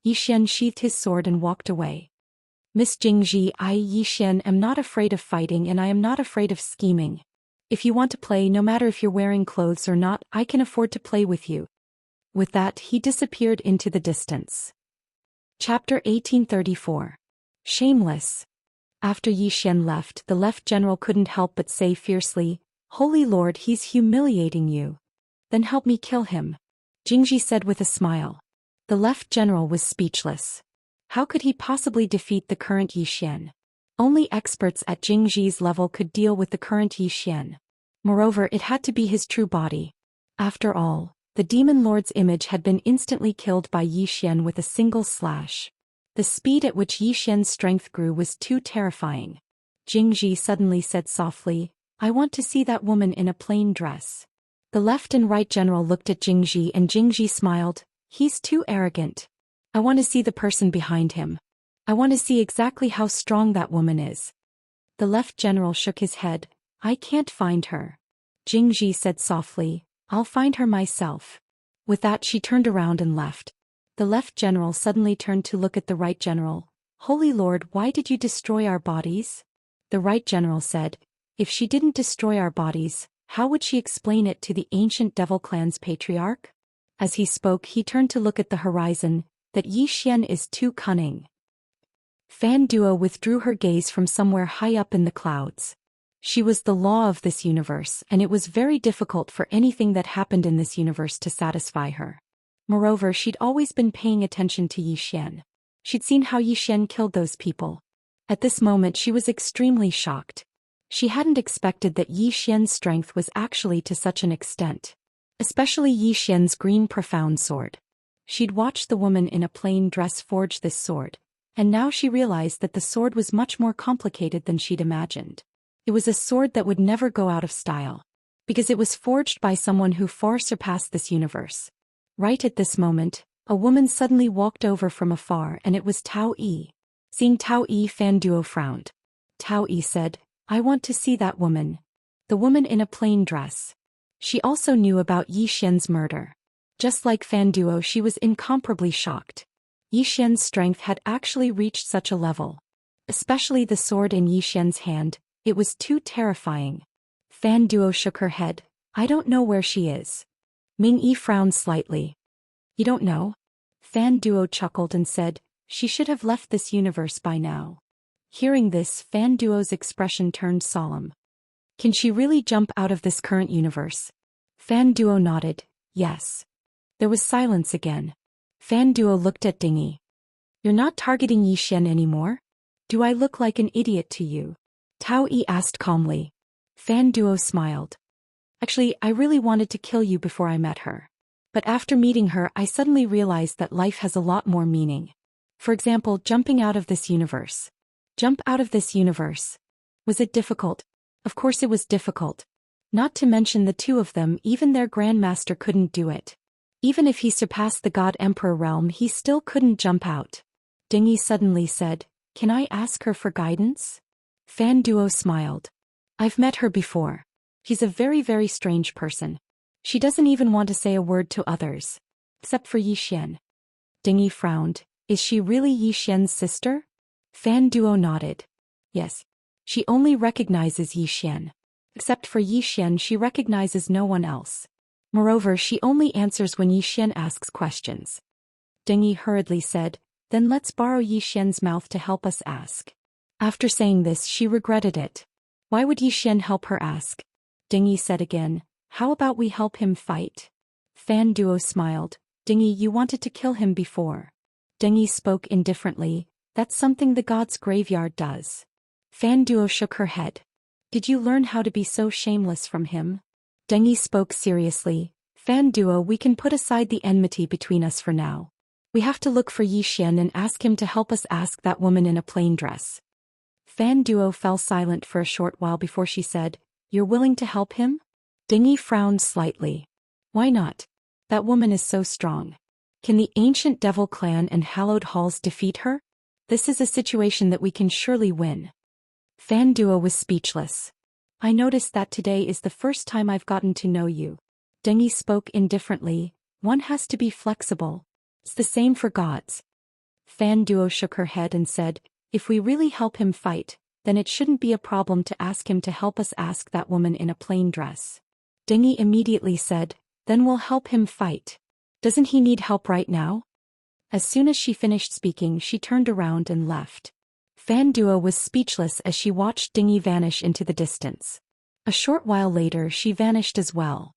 Xian sheathed his sword and walked away. Miss Jingji, I, Xian, am not afraid of fighting and I am not afraid of scheming. If you want to play, no matter if you're wearing clothes or not, I can afford to play with you. With that, he disappeared into the distance. Chapter 1834. Shameless. After Xian left, the left general couldn't help but say fiercely, Holy Lord, he's humiliating you. Then help me kill him. Jingji said with a smile. The left general was speechless. How could he possibly defeat the current Xian? Only experts at Jingji's level could deal with the current Xian. Moreover, it had to be his true body. After all, the demon lord's image had been instantly killed by Xian with a single slash. The speed at which Xian's strength grew was too terrifying. Jingji suddenly said softly, I want to see that woman in a plain dress. The left and right general looked at Jingji and Jingji smiled, he's too arrogant. I want to see the person behind him. I want to see exactly how strong that woman is. The left general shook his head, I can't find her. Jingji said softly, I'll find her myself. With that she turned around and left. The left general suddenly turned to look at the right general. Holy Lord, why did you destroy our bodies? The right general said, if she didn't destroy our bodies, how would she explain it to the ancient devil clan's patriarch? As he spoke, he turned to look at the horizon, that Xian is too cunning. Fan Duo withdrew her gaze from somewhere high up in the clouds. She was the law of this universe, and it was very difficult for anything that happened in this universe to satisfy her. Moreover, she'd always been paying attention to Xian. She'd seen how Xian killed those people. At this moment she was extremely shocked. She hadn't expected that Xian's strength was actually to such an extent. Especially Xian's green profound sword. She'd watched the woman in a plain dress forge this sword, and now she realized that the sword was much more complicated than she'd imagined. It was a sword that would never go out of style. Because it was forged by someone who far surpassed this universe. Right at this moment, a woman suddenly walked over from afar and it was Tao Yi. Seeing Tao Yi, Fan Duo frowned. Tao Yi said, I want to see that woman. The woman in a plain dress. She also knew about Xian's murder. Just like Fan Duo, she was incomparably shocked. Xian's strength had actually reached such a level. Especially the sword in Xian's hand, it was too terrifying. Fan Duo shook her head, I don't know where she is. Ming Yi frowned slightly. You don't know? Fan Duo chuckled and said, she should have left this universe by now. Hearing this, Fan Duo's expression turned solemn. Can she really jump out of this current universe? Fan Duo nodded, yes. There was silence again. Fan Duo looked at Dingy. You're not targeting Xian anymore? Do I look like an idiot to you? Tao Yi asked calmly. Fan Duo smiled. Actually, I really wanted to kill you before I met her. But after meeting her, I suddenly realized that life has a lot more meaning. For example, jumping out of this universe. Jump out of this universe. Was it difficult? Of course it was difficult. Not to mention the two of them, even their grandmaster couldn't do it. Even if he surpassed the God Emperor realm, he still couldn't jump out. Dingy suddenly said, can I ask her for guidance? Fan Duo smiled. I've met her before. She's a very, very strange person. She doesn't even want to say a word to others. Except for Xian. Dingy frowned. Is she really Xian's sister? Fan Duo nodded. Yes. She only recognizes Xian. Except for Xian, she recognizes no one else. Moreover, she only answers when Xian asks questions. Dingy hurriedly said, then let's borrow Xian's mouth to help us ask. After saying this, she regretted it. Why would Xian help her ask? Dingy said again, How about we help him fight? Fan Duo smiled. Dingy, you wanted to kill him before. Dingy spoke indifferently. That's something the god's graveyard does. Fan Duo shook her head. Did you learn how to be so shameless from him? Dingy spoke seriously. Fan Duo, we can put aside the enmity between us for now. We have to look for Zhou Xian and ask him to help us ask that woman in a plain dress. Fan Duo fell silent for a short while before she said, You're willing to help him? Dingy frowned slightly. Why not? That woman is so strong. Can the ancient devil clan and hallowed halls defeat her? This is a situation that we can surely win. Fan Duo was speechless. I noticed that today is the first time I've gotten to know you. Dingy spoke indifferently. One has to be flexible. It's the same for gods. Fan Duo shook her head and said, If we really help him fight, then it shouldn't be a problem to ask him to help us ask that woman in a plain dress. Dingy immediately said, Then we'll help him fight. Doesn't he need help right now? As soon as she finished speaking, she turned around and left. Fan Duo was speechless as she watched Dingy vanish into the distance. A short while later she vanished as well.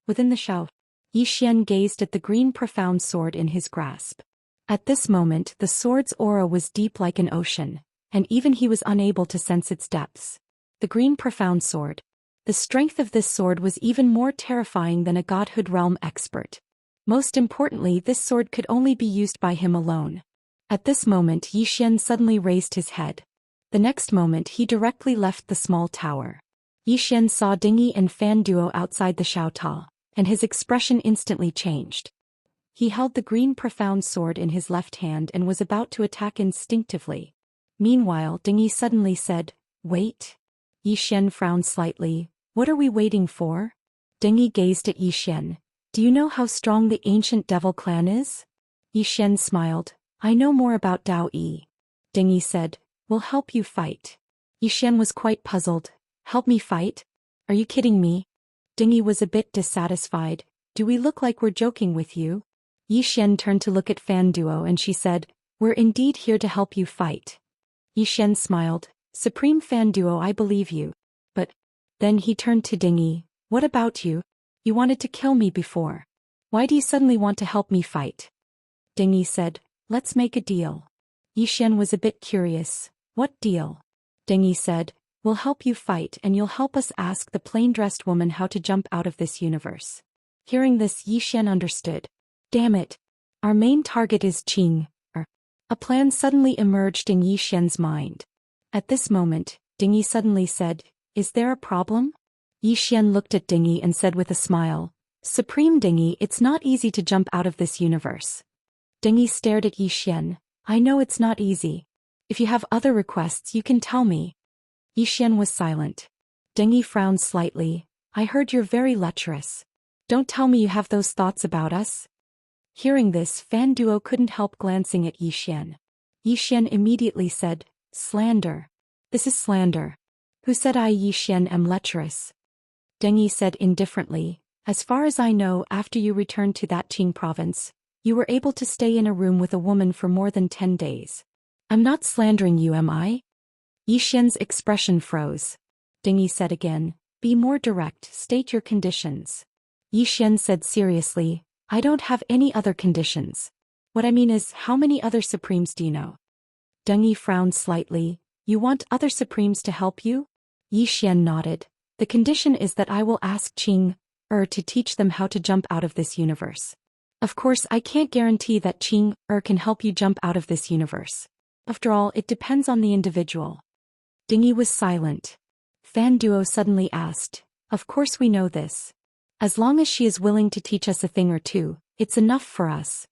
Within the Zhou Xian gazed at the green profound sword in his grasp. At this moment the sword's aura was deep like an ocean, and even he was unable to sense its depths. The green profound sword. The strength of this sword was even more terrifying than a godhood realm expert. Most importantly, this sword could only be used by him alone. At this moment Zhou Xian suddenly raised his head. The next moment he directly left the small tower. Zhou Xian saw Dingy and Fan Duo outside the Xiao Ta, and his expression instantly changed. He held the green profound sword in his left hand and was about to attack instinctively. Meanwhile Dingy suddenly said, Wait. Zhou Xian frowned slightly. What are we waiting for? Dingy gazed at Zhou Xian. Do you know how strong the ancient devil clan is? Zhou Xian smiled. I know more about Daoist. Dingy said, We'll help you fight. Zhou Xian was quite puzzled. Help me fight? Are you kidding me? Dingy was a bit dissatisfied. Do we look like we're joking with you? Zhou Xian turned to look at Fan Duo and she said, We're indeed here to help you fight. Zhou Xian smiled. Supreme Fan Duo, I believe you. But then he turned to Dingy. What about you? You wanted to kill me before. Why do you suddenly want to help me fight? Dingy said, Let's make a deal. Zhou Xian was a bit curious. What deal? Dingy said, We'll help you fight and you'll help us ask the plain-dressed woman how to jump out of this universe. Hearing this, Zhou Xian understood. Damn it. Our main target is Qing. A plan suddenly emerged in Zhou Xian's mind. At this moment, Dingy suddenly said, Is there a problem? Zhou Xian looked at Dingy and said with a smile, Supreme Dingy, it's not easy to jump out of this universe. Dingy stared at Zhou Xian. I know it's not easy. If you have other requests, you can tell me. Zhou Xian was silent. Dingy frowned slightly. I heard you're very lecherous. Don't tell me you have those thoughts about us. Hearing this, Fan Duo couldn't help glancing at Zhou Xian. Zhou Xian immediately said, Slander. This is slander. Who said I, Zhou Xian, am lecherous? Dingy said indifferently, As far as I know, after you returned to that Qing province, you were able to stay in a room with a woman for more than 10 days. I'm not slandering you, am I? Zhou Xian's expression froze. Dingy said again, Be more direct, state your conditions. Zhou Xian said seriously, I don't have any other conditions. What I mean is, how many other Supremes do you know? Dingy frowned slightly. You want other Supremes to help you? Zhou Xian nodded. The condition is that I will ask Qing to teach them how to jump out of this universe. Of course, I can't guarantee that Qing can help you jump out of this universe. After all, it depends on the individual. Dingy was silent. Fan Duo suddenly asked, Of course we know this. As long as she is willing to teach us a thing or two, it's enough for us.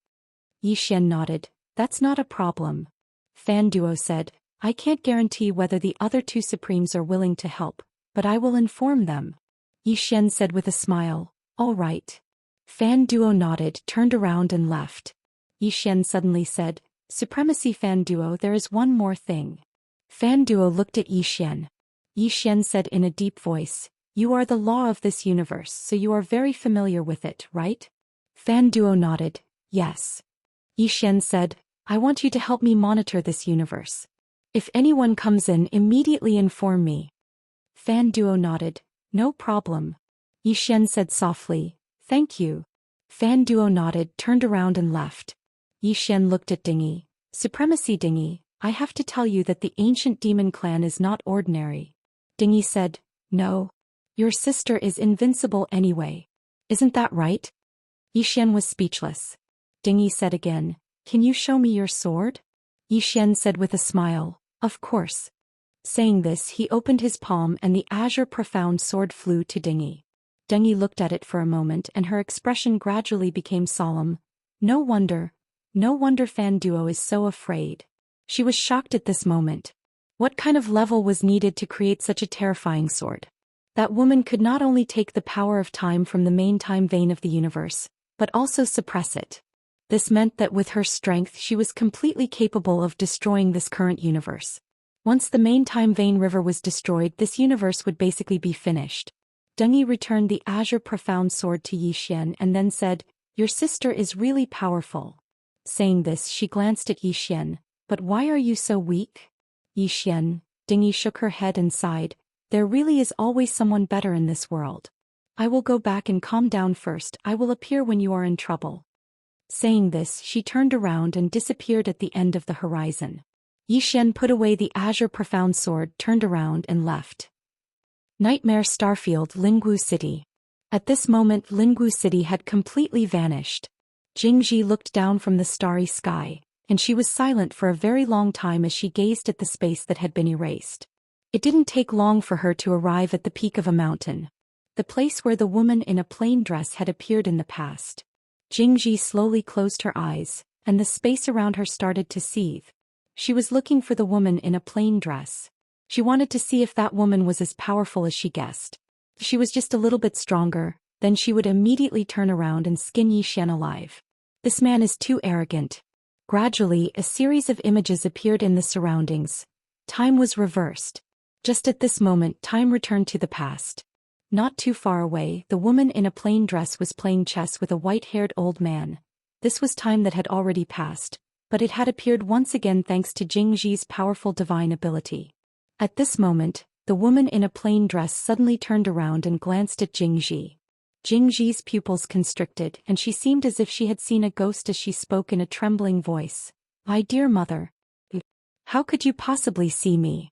Zhou Xian nodded. That's not a problem. Fan Duo said, I can't guarantee whether the other two Supremes are willing to help, but I will inform them. Zhou Xian said with a smile, All right. Fan Duo nodded, turned around and left. Zhou Xian suddenly said, Supremacy Fan Duo, there is one more thing. Fan Duo looked at Zhou Xian. Zhou Xian said in a deep voice, You are the law of this universe, so you are very familiar with it, right? Fan Duo nodded, Yes. Zhou Xian said, I want you to help me monitor this universe. If anyone comes in, immediately inform me. Fan Duo nodded, No problem. Xian said softly, "Thank you." Fan Duo nodded, turned around and left. Xian looked at Dingy. "Supremacy Dingy, I have to tell you that the ancient demon clan is not ordinary." Dingy said, "No. Your sister is invincible anyway. Isn't that right?" Xian was speechless. Dingy said again, "Can you show me your sword?" Xian said with a smile, "Of course." Saying this, he opened his palm and the azure profound sword flew to Dingy. Dingy looked at it for a moment and her expression gradually became solemn. No wonder Fan Duo is so afraid. She was shocked at this moment. What kind of level was needed to create such a terrifying sword? That woman could not only take the power of time from the main time vein of the universe, but also suppress it. This meant that with her strength she was completely capable of destroying this current universe. Once the main time vein river was destroyed, this universe would basically be finished. Dengyi returned the azure profound sword to Xian and then said, "Your sister is really powerful." Saying this, she glanced at Xian, "But why are you so weak?" Xian, Dengyi shook her head and sighed, "There really is always someone better in this world. I will go back and calm down first. I will appear when you are in trouble." Saying this, she turned around and disappeared at the end of the horizon. Xian put away the azure profound sword, turned around and left. Nightmare Starfield, Lingwu City. At this moment, Lingwu City had completely vanished. Jingji looked down from the starry sky, and she was silent for a very long time as she gazed at the space that had been erased. It didn't take long for her to arrive at the peak of a mountain, the place where the woman in a plain dress had appeared in the past. Jingji slowly closed her eyes, and the space around her started to seethe. She was looking for the woman in a plain dress. She wanted to see if that woman was as powerful as she guessed. If she was just a little bit stronger, then she would immediately turn around and skin Xian alive. This man is too arrogant. Gradually, a series of images appeared in the surroundings. Time was reversed. Just at this moment, time returned to the past. Not too far away, the woman in a plain dress was playing chess with a white-haired old man. This was time that had already passed, but it had appeared once again thanks to Jingji's powerful divine ability. At this moment, the woman in a plain dress suddenly turned around and glanced at Jingji. Jingji's pupils constricted, and she seemed as if she had seen a ghost as she spoke in a trembling voice. "My dear mother. How could you possibly see me?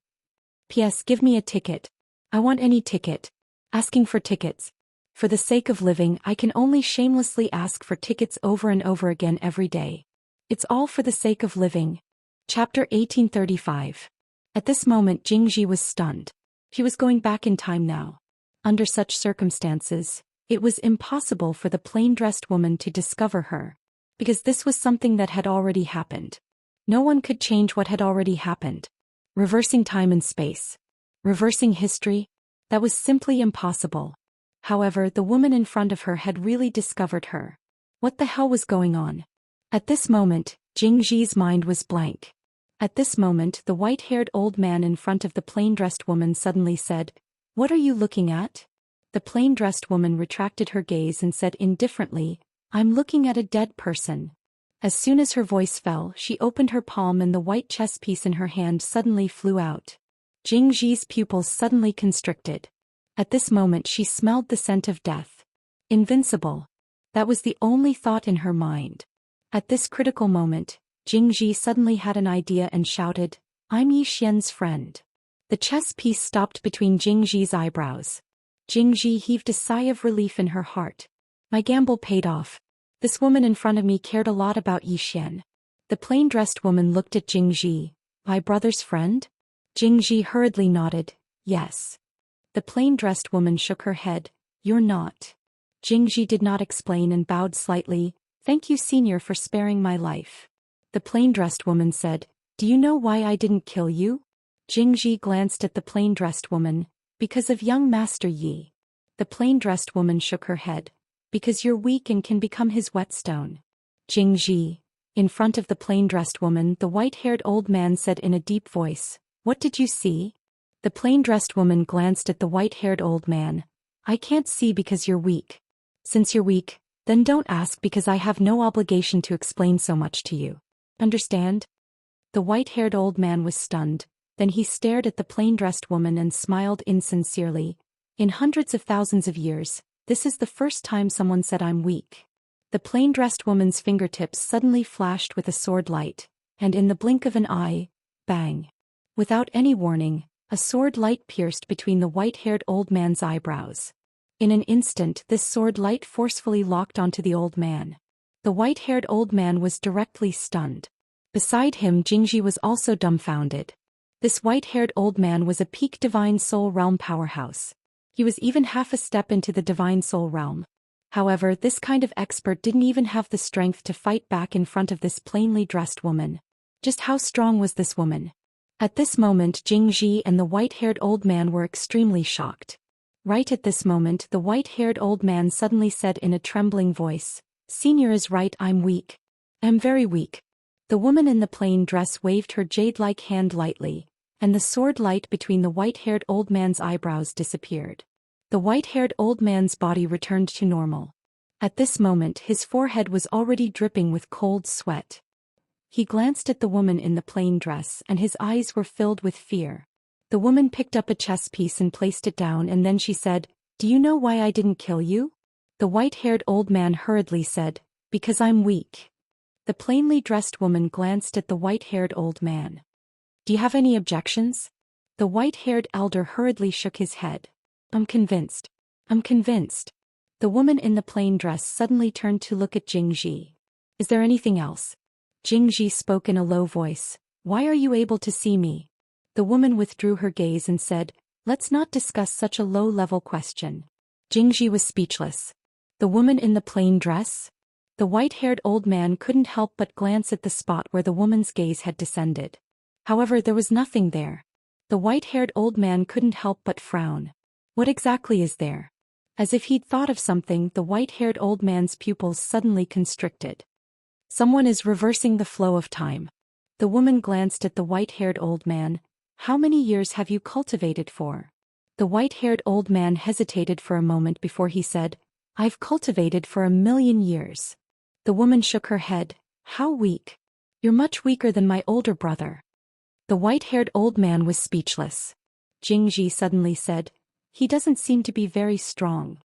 P.S. Give me a ticket. I want any ticket. Asking for tickets. For the sake of living, I can only shamelessly ask for tickets over and over again every day. It's all for the sake of living." Chapter 1835. At this moment Jingji was stunned. She was going back in time now. Under such circumstances, it was impossible for the plain-dressed woman to discover her, because this was something that had already happened. No one could change what had already happened. Reversing time and space. Reversing history? That was simply impossible. However, the woman in front of her had really discovered her. What the hell was going on? At this moment, Jingji's mind was blank. At this moment, the white-haired old man in front of the plain-dressed woman suddenly said, "What are you looking at?" The plain-dressed woman retracted her gaze and said indifferently, "I'm looking at a dead person." As soon as her voice fell, she opened her palm and the white chess piece in her hand suddenly flew out. Jingji's pupils suddenly constricted. At this moment she smelled the scent of death. Invincible. That was the only thought in her mind. At this critical moment, Jingji suddenly had an idea and shouted, "I'm Xian's friend." The chess piece stopped between Jingji's eyebrows. Jingji heaved a sigh of relief in her heart. My gamble paid off. This woman in front of me cared a lot about Xian. The plain-dressed woman looked at Jingji. "My brother's friend?" Jingji hurriedly nodded, "Yes." The plain-dressed woman shook her head, "You're not." Jingji did not explain and bowed slightly, "Thank you, senior, for sparing my life." The plain-dressed woman said, "Do you know why I didn't kill you?" Jingji glanced at the plain-dressed woman, "Because of young Master Yi." The plain-dressed woman shook her head, "Because you're weak and can become his whetstone." Jingji. In front of the plain-dressed woman, the white-haired old man said in a deep voice, "What did you see?" The plain-dressed woman glanced at the white-haired old man. "I can't see because you're weak." "Since you're weak, then don't ask because I have no obligation to explain so much to you. Understand?" The white-haired old man was stunned, then he stared at the plain-dressed woman and smiled insincerely. In hundreds of thousands of years, this is the first time someone said I'm weak. The plain-dressed woman's fingertips suddenly flashed with a sword light, and in the blink of an eye, bang. Without any warning, a sword light pierced between the white-haired old man's eyebrows. In an instant, this sword light forcefully locked onto the old man. The white-haired old man was directly stunned. Beside him, Jingji was also dumbfounded. This white-haired old man was a peak Divine Soul Realm powerhouse. He was even half a step into the Divine Soul Realm. However, this kind of expert didn't even have the strength to fight back in front of this plainly dressed woman. Just how strong was this woman? At this moment, Jingji and the white-haired old man were extremely shocked. Right at this moment, the white-haired old man suddenly said in a trembling voice, "Senior is right, I'm weak. I'm very weak." The woman in the plain dress waved her jade-like hand lightly, and the sword light between the white-haired old man's eyebrows disappeared. The white-haired old man's body returned to normal. At this moment, his forehead was already dripping with cold sweat. He glanced at the woman in the plain dress and his eyes were filled with fear. The woman picked up a chess piece and placed it down, and then she said, "Do you know why I didn't kill you?" The white-haired old man hurriedly said, "Because I'm weak." The plainly dressed woman glanced at the white-haired old man. "Do you have any objections?" The white-haired elder hurriedly shook his head. "I'm convinced. I'm convinced." The woman in the plain dress suddenly turned to look at Jingji. "Is there anything else?" Jingji spoke in a low voice. "Why are you able to see me?" The woman withdrew her gaze and said, "Let's not discuss such a low-level question." Jingji was speechless. The woman in the plain dress? The white-haired old man couldn't help but glance at the spot where the woman's gaze had descended. However, there was nothing there. The white-haired old man couldn't help but frown. What exactly is there? As if he'd thought of something, the white-haired old man's pupils suddenly constricted. Someone is reversing the flow of time. The woman glanced at the white-haired old man. "How many years have you cultivated for?" The white-haired old man hesitated for a moment before he said, "I've cultivated for 1,000,000 years." The woman shook her head. "How weak. You're much weaker than my older brother." The white-haired old man was speechless. Jingji suddenly said, "He doesn't seem to be very strong."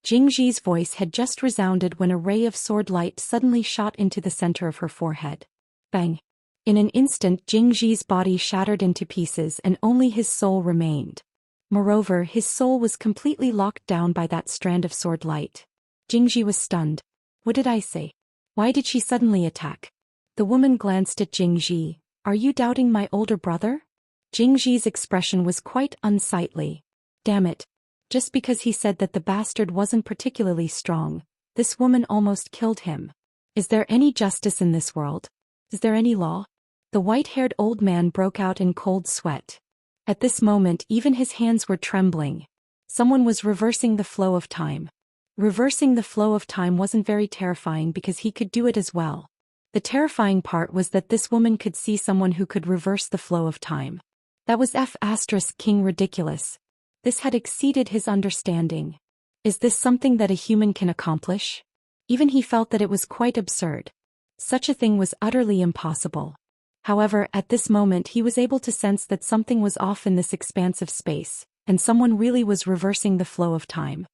Jingji's voice had just resounded when a ray of sword light suddenly shot into the center of her forehead. Bang! In an instant, Jingji's body shattered into pieces and only his soul remained. Moreover, his soul was completely locked down by that strand of sword light. Jingji was stunned. What did I say? Why did she suddenly attack? The woman glanced at Jingji. "Are you doubting my older brother?" Jingji's expression was quite unsightly. Damn it. Just because he said that the bastard wasn't particularly strong, this woman almost killed him. Is there any justice in this world? Is there any law? The white-haired old man broke out in cold sweat. At this moment, even his hands were trembling. Someone was reversing the flow of time. Reversing the flow of time wasn't very terrifying because he could do it as well. The terrifying part was that this woman could see someone who could reverse the flow of time. That was King ridiculous. This had exceeded his understanding. Is this something that a human can accomplish? Even he felt that it was quite absurd. Such a thing was utterly impossible. However, at this moment he was able to sense that something was off in this expanse of space, and someone really was reversing the flow of time.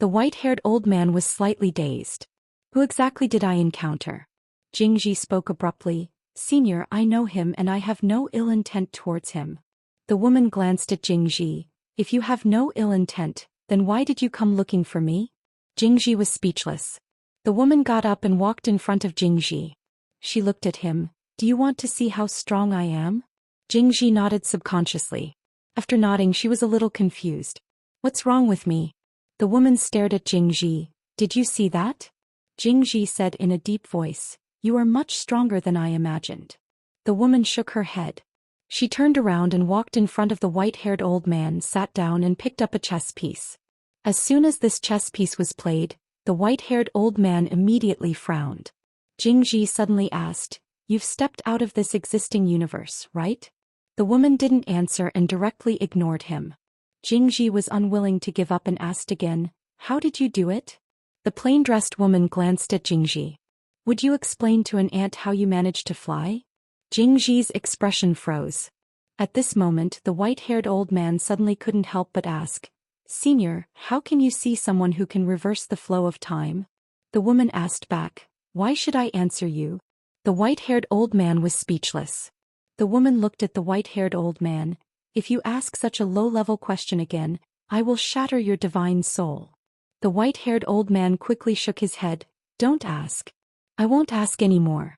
The white-haired old man was slightly dazed. Who exactly did I encounter? Jingji spoke abruptly. "Senior, I know him and I have no ill intent towards him." The woman glanced at Jingji. "If you have no ill intent, then why did you come looking for me?" Jingji was speechless. The woman got up and walked in front of Jingji. She looked at him. "Do you want to see how strong I am?" Jingji nodded subconsciously. After nodding, she was a little confused. "What's wrong with me?" The woman stared at Jingji. "Did you see that?" Jingji said in a deep voice, "You are much stronger than I imagined." The woman shook her head. She turned around and walked in front of the white-haired old man, sat down and picked up a chess piece. As soon as this chess piece was played, the white-haired old man immediately frowned. Jingji suddenly asked, "You've stepped out of this existing universe, right?" The woman didn't answer and directly ignored him. Jingji was unwilling to give up and asked again, "How did you do it?" The plain-dressed woman glanced at Jingji. "Would you explain to an ant how you managed to fly?" Jingji's expression froze. At this moment, the white-haired old man suddenly couldn't help but ask, Senior, how can you see someone who can reverse the flow of time? The woman asked back. Why should I answer you? The white-haired old man was speechless. The woman looked at the white-haired old man. If you ask such a low-level question again, I will shatter your divine soul. The white-haired old man quickly shook his head. Don't ask. I won't ask any more.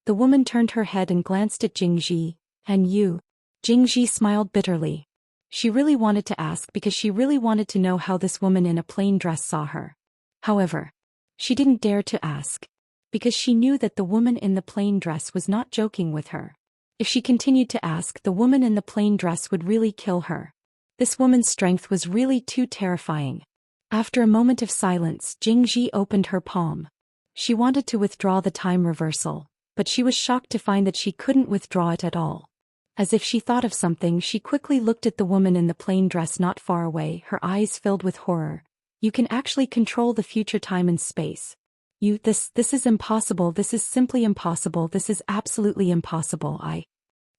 The woman turned her head and glanced at Jingji. And you? Jingji smiled bitterly. She really wanted to ask because she really wanted to know how this woman in a plain dress saw her. However, she didn't dare to ask, because she knew that the woman in the plain dress was not joking with her. If she continued to ask, the woman in the plain dress would really kill her. This woman's strength was really too terrifying. After a moment of silence, Jingji opened her palm. She wanted to withdraw the time reversal, but she was shocked to find that she couldn't withdraw it at all. As if she thought of something, she quickly looked at the woman in the plain dress not far away, her eyes filled with horror. You can actually control the future time and space. This is impossible, this is simply impossible, this is absolutely impossible.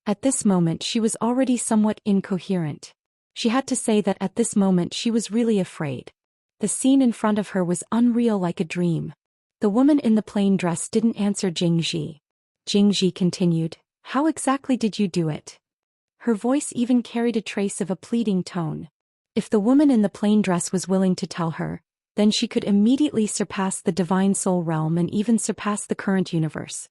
At this moment she was already somewhat incoherent. She had to say that at this moment she was really afraid. The scene in front of her was unreal, like a dream. The woman in the plain dress didn't answer Jingji. Jingji continued, how exactly did you do it? Her voice even carried a trace of a pleading tone. If the woman in the plain dress was willing to tell her, then she could immediately surpass the divine soul realm and even surpass the current universe.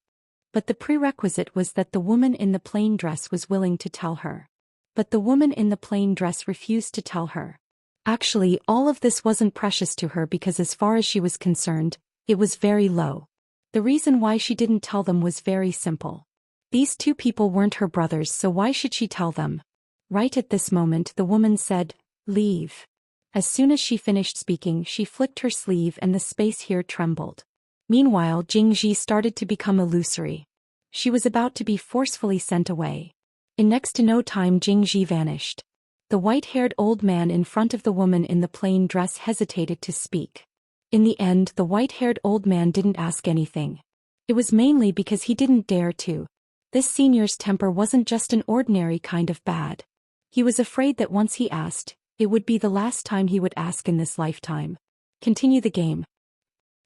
But the prerequisite was that the woman in the plain dress was willing to tell her. But the woman in the plain dress refused to tell her. Actually, all of this wasn't precious to her because as far as she was concerned, it was very low. The reason why she didn't tell them was very simple. These two people weren't her brothers, so why should she tell them? Right at this moment the woman said, leave. As soon as she finished speaking, she flicked her sleeve and the space here trembled. Meanwhile, Jingji started to become illusory. She was about to be forcefully sent away. In next to no time Jingji vanished. The white-haired old man in front of the woman in the plain dress hesitated to speak. In the end, the white-haired old man didn't ask anything. It was mainly because he didn't dare to. This senior's temper wasn't just an ordinary kind of bad. He was afraid that once he asked, it would be the last time he would ask in this lifetime. Continue the game.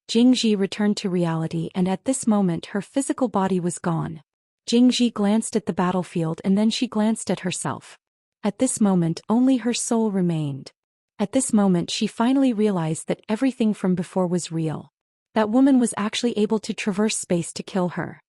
Jingji returned to reality, and at this moment her physical body was gone. Jingji glanced at the battlefield and then she glanced at herself. At this moment only her soul remained. At this moment she finally realized that everything from before was real. That woman was actually able to traverse space to kill her.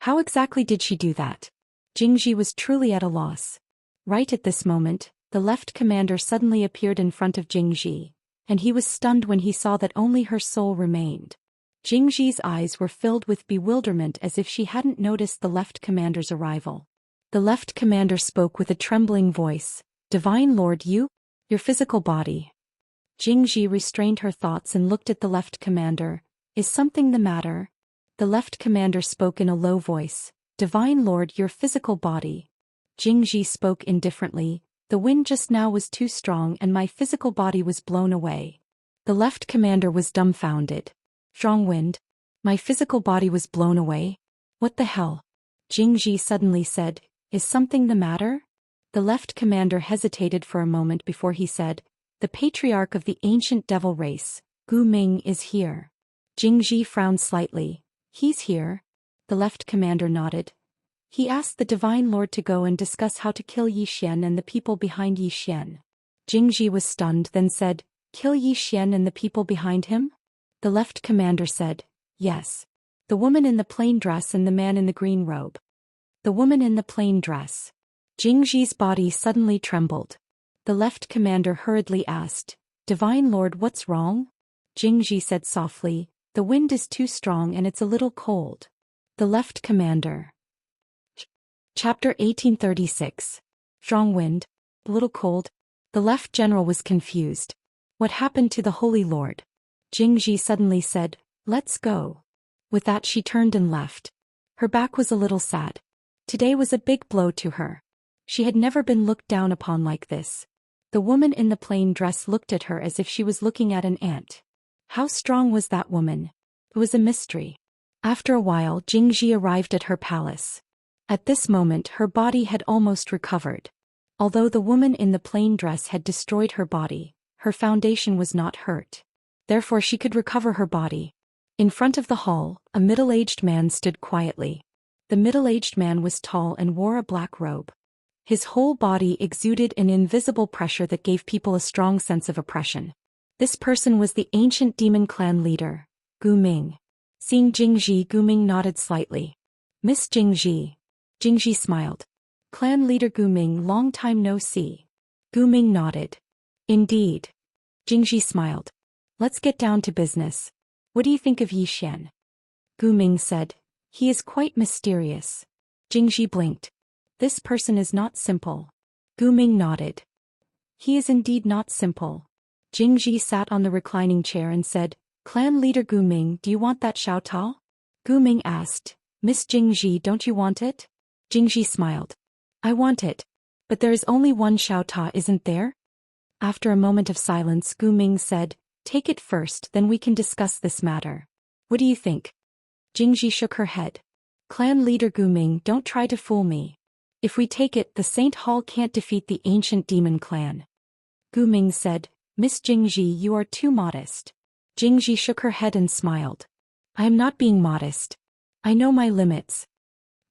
How exactly did she do that? Jingji was truly at a loss. Right at this moment, the left commander suddenly appeared in front of Jingji, and he was stunned when he saw that only her soul remained. Jingji's eyes were filled with bewilderment as if she hadn't noticed the left commander's arrival. The left commander spoke with a trembling voice, Divine Lord, your physical body. Jingji restrained her thoughts and looked at the left commander. Is something the matter? The left commander spoke in a low voice, Divine Lord, your physical body. Jingji spoke indifferently, the wind just now was too strong and my physical body was blown away. The left commander was dumbfounded. Strong wind? My physical body was blown away? What the hell? Jingji suddenly said, is something the matter? The left commander hesitated for a moment before he said, the patriarch of the ancient devil race, Gu Ming, is here. Jingji frowned slightly. He's here? The left commander nodded. He asked the Divine Lord to go and discuss how to kill Zhou Xian and the people behind Zhou Xian. Jingji was stunned, then said, kill Zhou Xian and the people behind him? The left commander said, yes. The woman in the plain dress and the man in the green robe. The woman in the plain dress. Jingji's body suddenly trembled. The left commander hurriedly asked, Divine Lord, what's wrong? Jingji said softly, the wind is too strong and it's a little cold. The left commander. Chapter 1836. Strong wind. A little cold. The left general was confused. What happened to the Holy Lord? Jingji suddenly said, let's go. With that she turned and left. Her back was a little sad. Today was a big blow to her. She had never been looked down upon like this. The woman in the plain dress looked at her as if she was looking at an ant. How strong was that woman? It was a mystery. After a while Jingji arrived at her palace. At this moment her body had almost recovered. Although the woman in the plain dress had destroyed her body, her foundation was not hurt. Therefore she could recover her body. In front of the hall, a middle-aged man stood quietly. The middle-aged man was tall and wore a black robe. His whole body exuded an invisible pressure that gave people a strong sense of oppression. This person was the ancient demon clan leader, Gu Ming. Seeing Jingji, Gu Ming nodded slightly. Miss Jingji. Jingji smiled. Clan leader Gu Ming, long time no see. Gu Ming nodded. Indeed. Jingji smiled. Let's get down to business. What do you think of Xian? Gu Ming said. He is quite mysterious. Jingji blinked. This person is not simple. Gu Ming nodded. He is indeed not simple. Jingji sat on the reclining chair and said, Clan leader Gu Ming, do you want that Xiaotao? Gu Ming asked. Miss Jingji, don't you want it? Jingji smiled. I want it. But there is only one Xiaotao, isn't there? After a moment of silence, Gu Ming said, Take it first, then we can discuss this matter. What do you think? Jingji shook her head. Clan leader Gu Ming, don't try to fool me. If we take it, the Saint Hall can't defeat the ancient demon clan. Gu Ming said, Miss Jingji, you are too modest. Jingji shook her head and smiled. I am not being modest. I know my limits.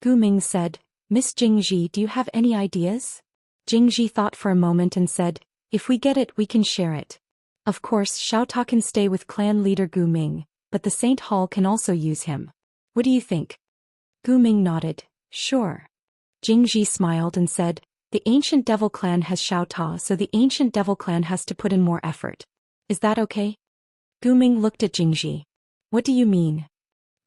Gu Ming said, Miss Jingji, do you have any ideas? Jingji thought for a moment and said, If we get it, we can share it. Of course, Xiaotao can stay with clan leader Gu Ming, but the Saint Hall can also use him. What do you think? Gu Ming nodded. Sure. Jingji smiled and said, The ancient devil clan has Xiaotao, so the ancient devil clan has to put in more effort. Is that okay? Gu Ming looked at Jingji. What do you mean?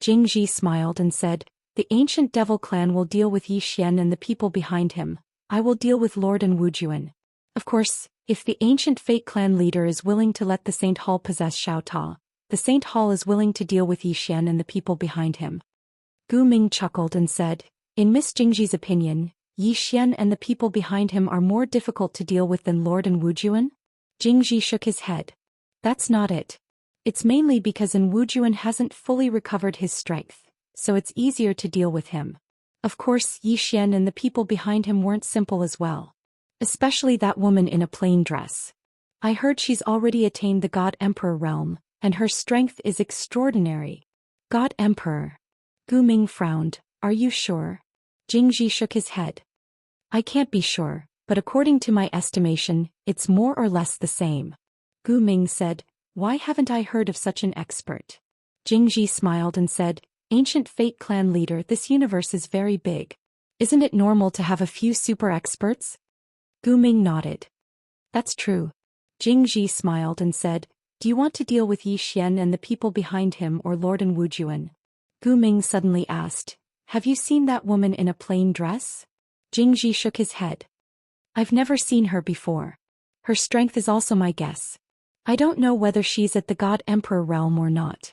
Jingji smiled and said, The ancient devil clan will deal with Xian and the people behind him. I will deal with Lord and Wujuan. Of course, if the ancient fate clan leader is willing to let the Saint Hall possess Xiaotao, the Saint Hall is willing to deal with Xian and the people behind him. Gu Ming chuckled and said, In Miss Jingji's opinion, Xian and the people behind him are more difficult to deal with than Lord and Wujuan? Jingji shook his head. That's not it. It's mainly because Wujuan hasn't fully recovered his strength, so it's easier to deal with him. Of course, Xian and the people behind him weren't simple as well. Especially that woman in a plain dress. I heard she's already attained the God Emperor realm, and her strength is extraordinary. God Emperor. Gu Ming frowned. Are you sure? Jingji shook his head. I can't be sure, but according to my estimation, it's more or less the same. Gu Ming said, Why haven't I heard of such an expert? Jingji smiled and said, Ancient Fate clan leader, this universe is very big. Isn't it normal to have a few super experts? Gu Ming nodded. That's true. Jingji smiled and said, Do you want to deal with Xian and the people behind him or Lord and Wujuan? Gu Ming suddenly asked, Have you seen that woman in a plain dress? Jingji shook his head. I've never seen her before. Her strength is also my guess. I don't know whether she's at the God Emperor realm or not.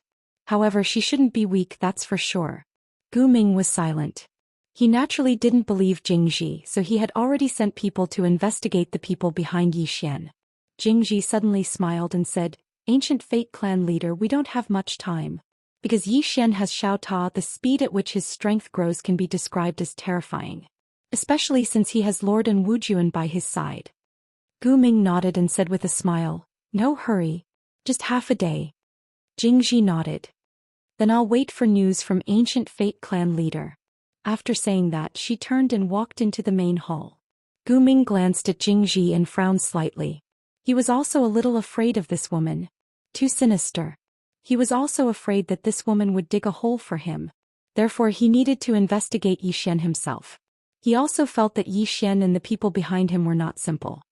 However, she shouldn't be weak, that's for sure. Gu Ming was silent. He naturally didn't believe Jingji, so he had already sent people to investigate the people behind Xian. Jingji suddenly smiled and said, Ancient Fate clan leader, we don't have much time. Because Xian has Xiaotao, the speed at which his strength grows can be described as terrifying. Especially since he has Lord and Wujuan by his side. Gu Ming nodded and said with a smile, No hurry. Just half a day. Jingji nodded. Then I'll wait for news from Ancient Fate clan leader. After saying that, she turned and walked into the main hall. Gu Ming glanced at Jingji and frowned slightly. He was also a little afraid of this woman. Too sinister. He was also afraid that this woman would dig a hole for him. Therefore he needed to investigate Xian himself. He also felt that Xian and the people behind him were not simple.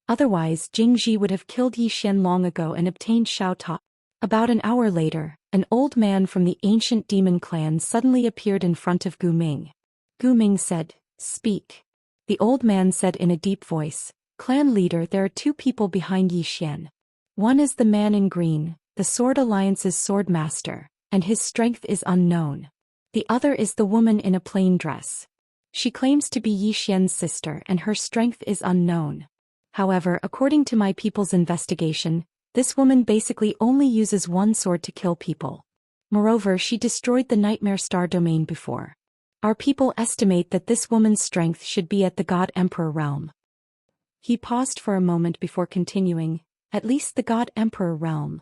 Otherwise, Jingji would have killed Xian long ago and obtained Xiaotao. About an hour later, an old man from the ancient demon clan suddenly appeared in front of Gu Ming. Gu Ming said, Speak. The old man said in a deep voice, Clan leader, there are two people behind Xian. One is the man in green, the Sword Alliance's sword master, and his strength is unknown. The other is the woman in a plain dress. She claims to be Xian's sister and her strength is unknown. However, according to my people's investigation, this woman basically only uses one sword to kill people. Moreover, she destroyed the Nightmare Star domain before. Our people estimate that this woman's strength should be at the God Emperor realm. He paused for a moment before continuing, At least the God Emperor realm.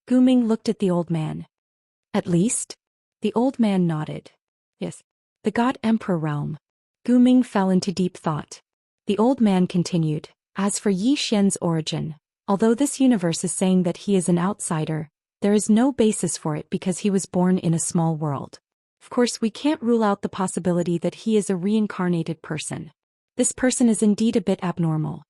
Gu Ming looked at the old man. At least? The old man nodded. Yes. The God Emperor realm. Gu Ming fell into deep thought. The old man continued, as for Yi Xian's origin, although this universe is saying that he is an outsider, there is no basis for it because he was born in a small world. Of course, we can't rule out the possibility that he is a reincarnated person. This person is indeed a bit abnormal.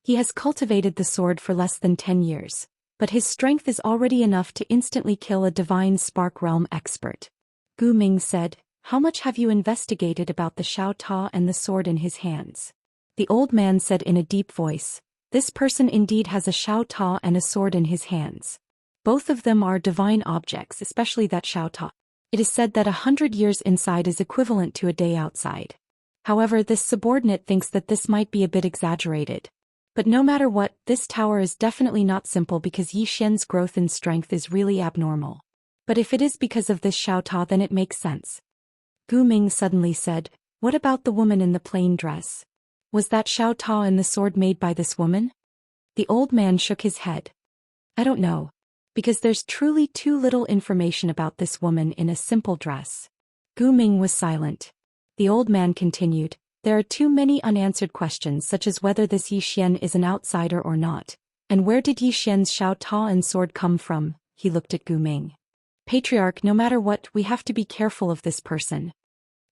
He has cultivated the sword for less than 10 years, but his strength is already enough to instantly kill a divine spark realm expert. Gu Ming said, how much have you investigated about the Xiao Ta and the sword in his hands? The old man said in a deep voice, this person indeed has a Xiao Ta and a sword in his hands. Both of them are divine objects, especially that Xiao Ta. It is said that 100 years inside is equivalent to a day outside. However, this subordinate thinks that this might be a bit exaggerated. But no matter what, this tower is definitely not simple because Yi Xian's growth in strength is really abnormal. But if it is because of this Xiao Ta, then it makes sense. Gu Ming suddenly said, what about the woman in the plain dress? Was that Xiao Ta and the sword made by this woman? The old man shook his head. I don't know. Because there's truly too little information about this woman in a simple dress. Gu Ming was silent. The old man continued, there are too many unanswered questions such as whether this Yi Xian is an outsider or not, and where did Yi Xian's Xiao Ta and sword come from? He looked at Gu Ming. Patriarch, no matter what, we have to be careful of this person.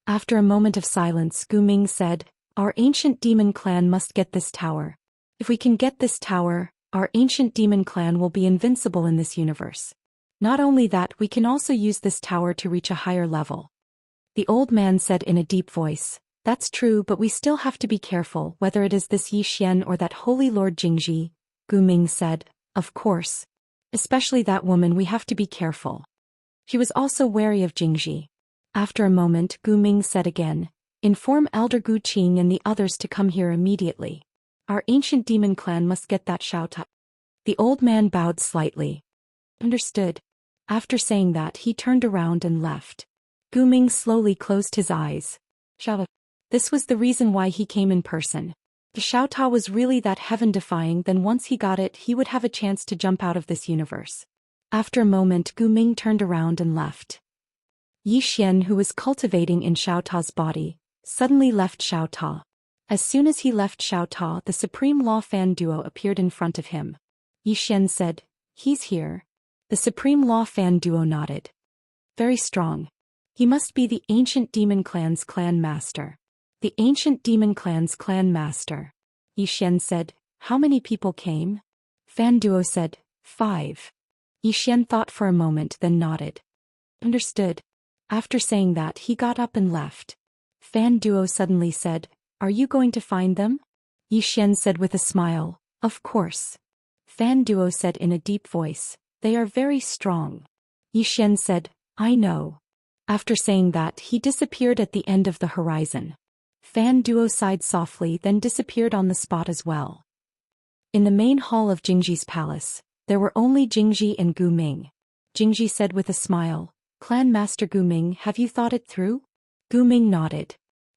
After a moment of silence, Gu Ming said, our ancient demon clan must get this tower. If we can get this tower, our ancient demon clan will be invincible in this universe. Not only that, we can also use this tower to reach a higher level. The old man said in a deep voice, that's true, but we still have to be careful whether it is this Yi Xian or that holy lord Jingji. Gu Ming said, of course. Especially that woman, we have to be careful. She was also wary of Jingji. After a moment, Gu Ming said again, inform Elder Gu Qing and the others to come here immediately. Our ancient demon clan must get that Xiao Ta. The old man bowed slightly. Understood. After saying that, he turned around and left. Gu Ming slowly closed his eyes. Xiao Ta. This was the reason why he came in person. If Xiao Ta was really that heaven-defying, then once he got it, he would have a chance to jump out of this universe. After a moment, Gu Ming turned around and left. Yi Xian, who was cultivating in Xiao Ta's body, suddenly left Xiao Ta. As soon as he left Xiao Ta, the Supreme Law Fan duo appeared in front of him. Yi Xian said, he's here. The Supreme Law Fan duo nodded. Very strong. He must be the Ancient Demon Clan's clan master. The Ancient Demon Clan's clan master. Yi Xian said, how many people came? Fan duo said, 5. Yi Xian thought for a moment, then nodded. Understood. After saying that, he got up and left. Fan duo suddenly said, are you going to find them? Yi Xian said with a smile, of course. Fan duo said in a deep voice, they are very strong. Yi Xian said, I know. After saying that, he disappeared at the end of the horizon. Fan duo sighed softly, then disappeared on the spot as well. In the main hall of Jingji's palace, there were only Jingji and Gu Ming. Jingji said with a smile, Clan Master Gu Ming, have you thought it through? Gu Ming nodded.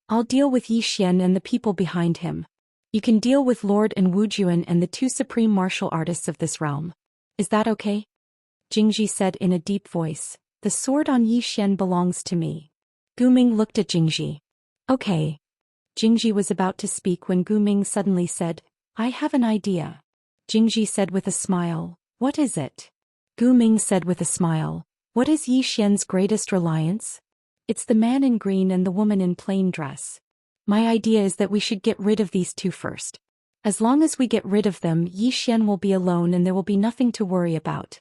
I'll deal with Yi Xian and the people behind him. You can deal with Lord and Wu Juan and the 2 supreme martial artists of this realm. Is that okay? Jingji said in a deep voice, the sword on Yi Xian belongs to me. Gu Ming looked at Jingji. Okay. Jingji was about to speak when Gu Ming suddenly said, I have an idea. Jingji said with a smile, what is it? Gu Ming said with a smile, what is Yi Xian's greatest reliance? It's the man in green and the woman in plain dress. My idea is that we should get rid of these 2 first. As long as we get rid of them, Yi Xian will be alone and there will be nothing to worry about.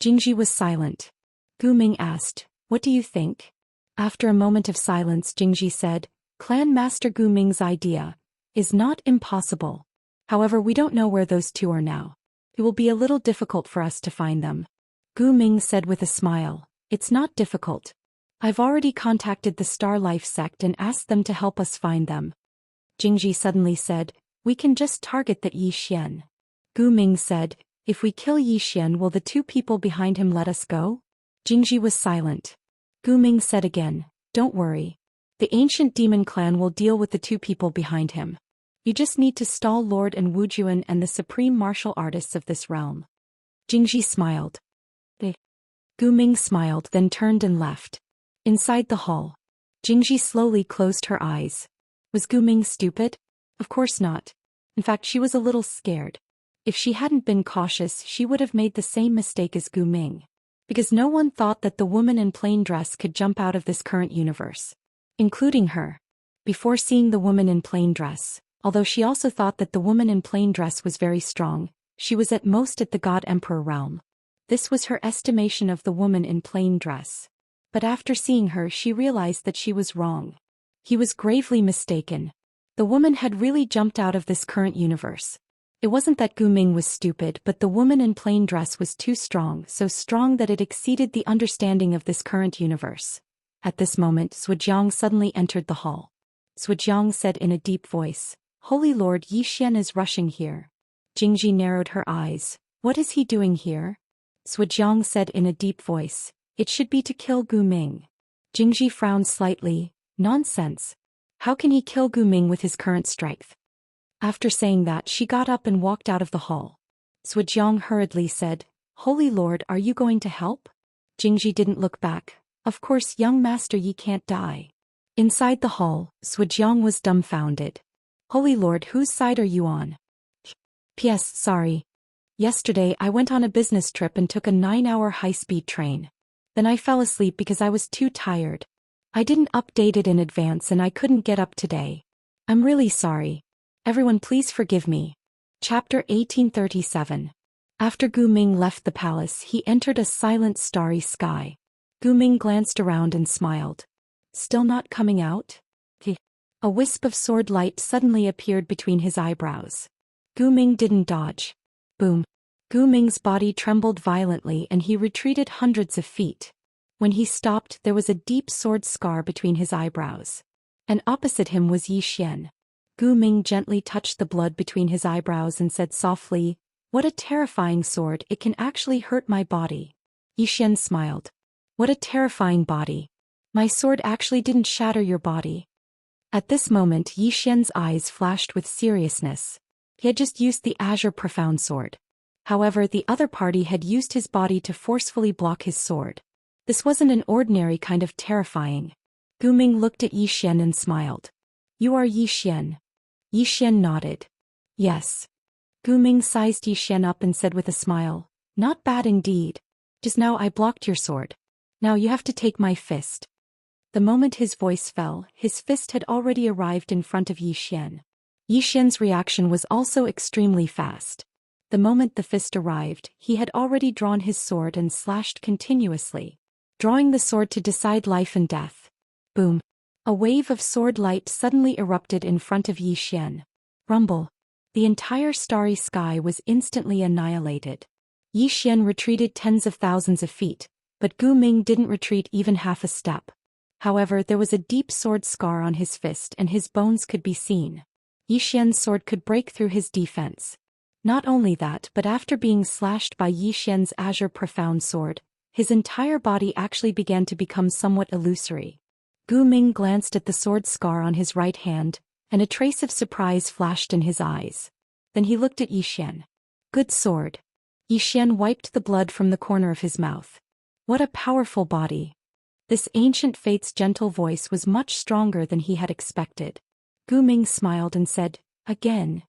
Jingji was silent. Gu Ming asked, what do you think? After a moment of silence, Jingji said, Clan Master Gu Ming's idea is not impossible. However, we don't know where those 2 are now. It will be a little difficult for us to find them. Gu Ming said with a smile, it's not difficult. I've already contacted the Star Life sect and asked them to help us find them. Jingji suddenly said, we can just target that Yi Xian. Gu Ming said, if we kill Yi Xian, will the 2 people behind him let us go? Jingji was silent. Gu Ming said again, don't worry. The Ancient Demon Clan will deal with the 2 people behind him. You just need to stall Lord and Wujuan and the supreme martial artists of this realm. Jingji smiled. Gu Ming smiled, then turned and left. Inside the hall, Jingji slowly closed her eyes. Was Gu Ming stupid? Of course not. In fact, she was a little scared. If she hadn't been cautious, she would have made the same mistake as Gu Ming. Because no one thought that the woman in plain dress could jump out of this current universe. Including her. Before seeing the woman in plain dress, although she also thought that the woman in plain dress was very strong, she was at most at the God Emperor realm. This was her estimation of the woman in plain dress. But after seeing her, she realized that she was wrong. He was gravely mistaken. The woman had really jumped out of this current universe. It wasn't that Gu Ming was stupid, but the woman in plain dress was too strong, so strong that it exceeded the understanding of this current universe. At this moment, Zhujiang suddenly entered the hall. Zhujiang said in a deep voice, "Holy Lord, Xian is rushing here." Jingji narrowed her eyes. What is he doing here? Zhujiang said in a deep voice, "It should be to kill Gu Ming." Jingji frowned slightly. Nonsense. How can he kill Gu Ming with his current strength? After saying that, she got up and walked out of the hall. Zhujiang hurriedly said, "Holy Lord, are you going to help?" Jingji didn't look back. Of course, young master, ye can't die. Inside the hall, Zhujiang was dumbfounded. Holy Lord, whose side are you on? P.S. Sorry. Yesterday I went on a business trip and took a 9-hour high-speed train. Then I fell asleep because I was too tired. I didn't update it in advance and I couldn't get up today. I'm really sorry. Everyone please forgive me. Chapter 1837. After Gu Ming left the palace, he entered a silent starry sky. Gu Ming glanced around and smiled. Still not coming out? A wisp of sword light suddenly appeared between his eyebrows. Gu Ming didn't dodge. Boom. Gu Ming's body trembled violently and he retreated hundreds of feet. When he stopped, there was a deep sword scar between his eyebrows. And opposite him was Xian. Gu Ming gently touched the blood between his eyebrows and said softly, "What a terrifying sword, it can actually hurt my body." Xian smiled. "What a terrifying body. My sword actually didn't shatter your body." At this moment, Xian's eyes flashed with seriousness. He had just used the Azure Profound Sword. However, the other party had used his body to forcefully block his sword. This wasn't an ordinary kind of terrifying. Gu Ming looked at Xian and smiled. "You are Xian." Xian nodded. "Yes." Gu Ming sized Xian up and said with a smile, "Not bad indeed. Just now I blocked your sword. Now you have to take my fist." The moment his voice fell, his fist had already arrived in front of Xian. Xian's reaction was also extremely fast. The moment the fist arrived, he had already drawn his sword and slashed continuously, drawing the sword to decide life and death. Boom. A wave of sword light suddenly erupted in front of Xian. Rumble. The entire starry sky was instantly annihilated. Xian retreated tens of thousands of feet, but Gu Ming didn't retreat even half a step. However, there was a deep sword scar on his fist and his bones could be seen. Xian's sword could break through his defense. Not only that, but after being slashed by Xian's Azure Profound Sword, his entire body actually began to become somewhat illusory. Gu Ming glanced at the sword scar on his right hand, and a trace of surprise flashed in his eyes. Then he looked at Xian. "Good sword." Xian wiped the blood from the corner of his mouth. "What a powerful body." This ancient fate's gentle voice was much stronger than he had expected. Gu Ming smiled and said, "Again."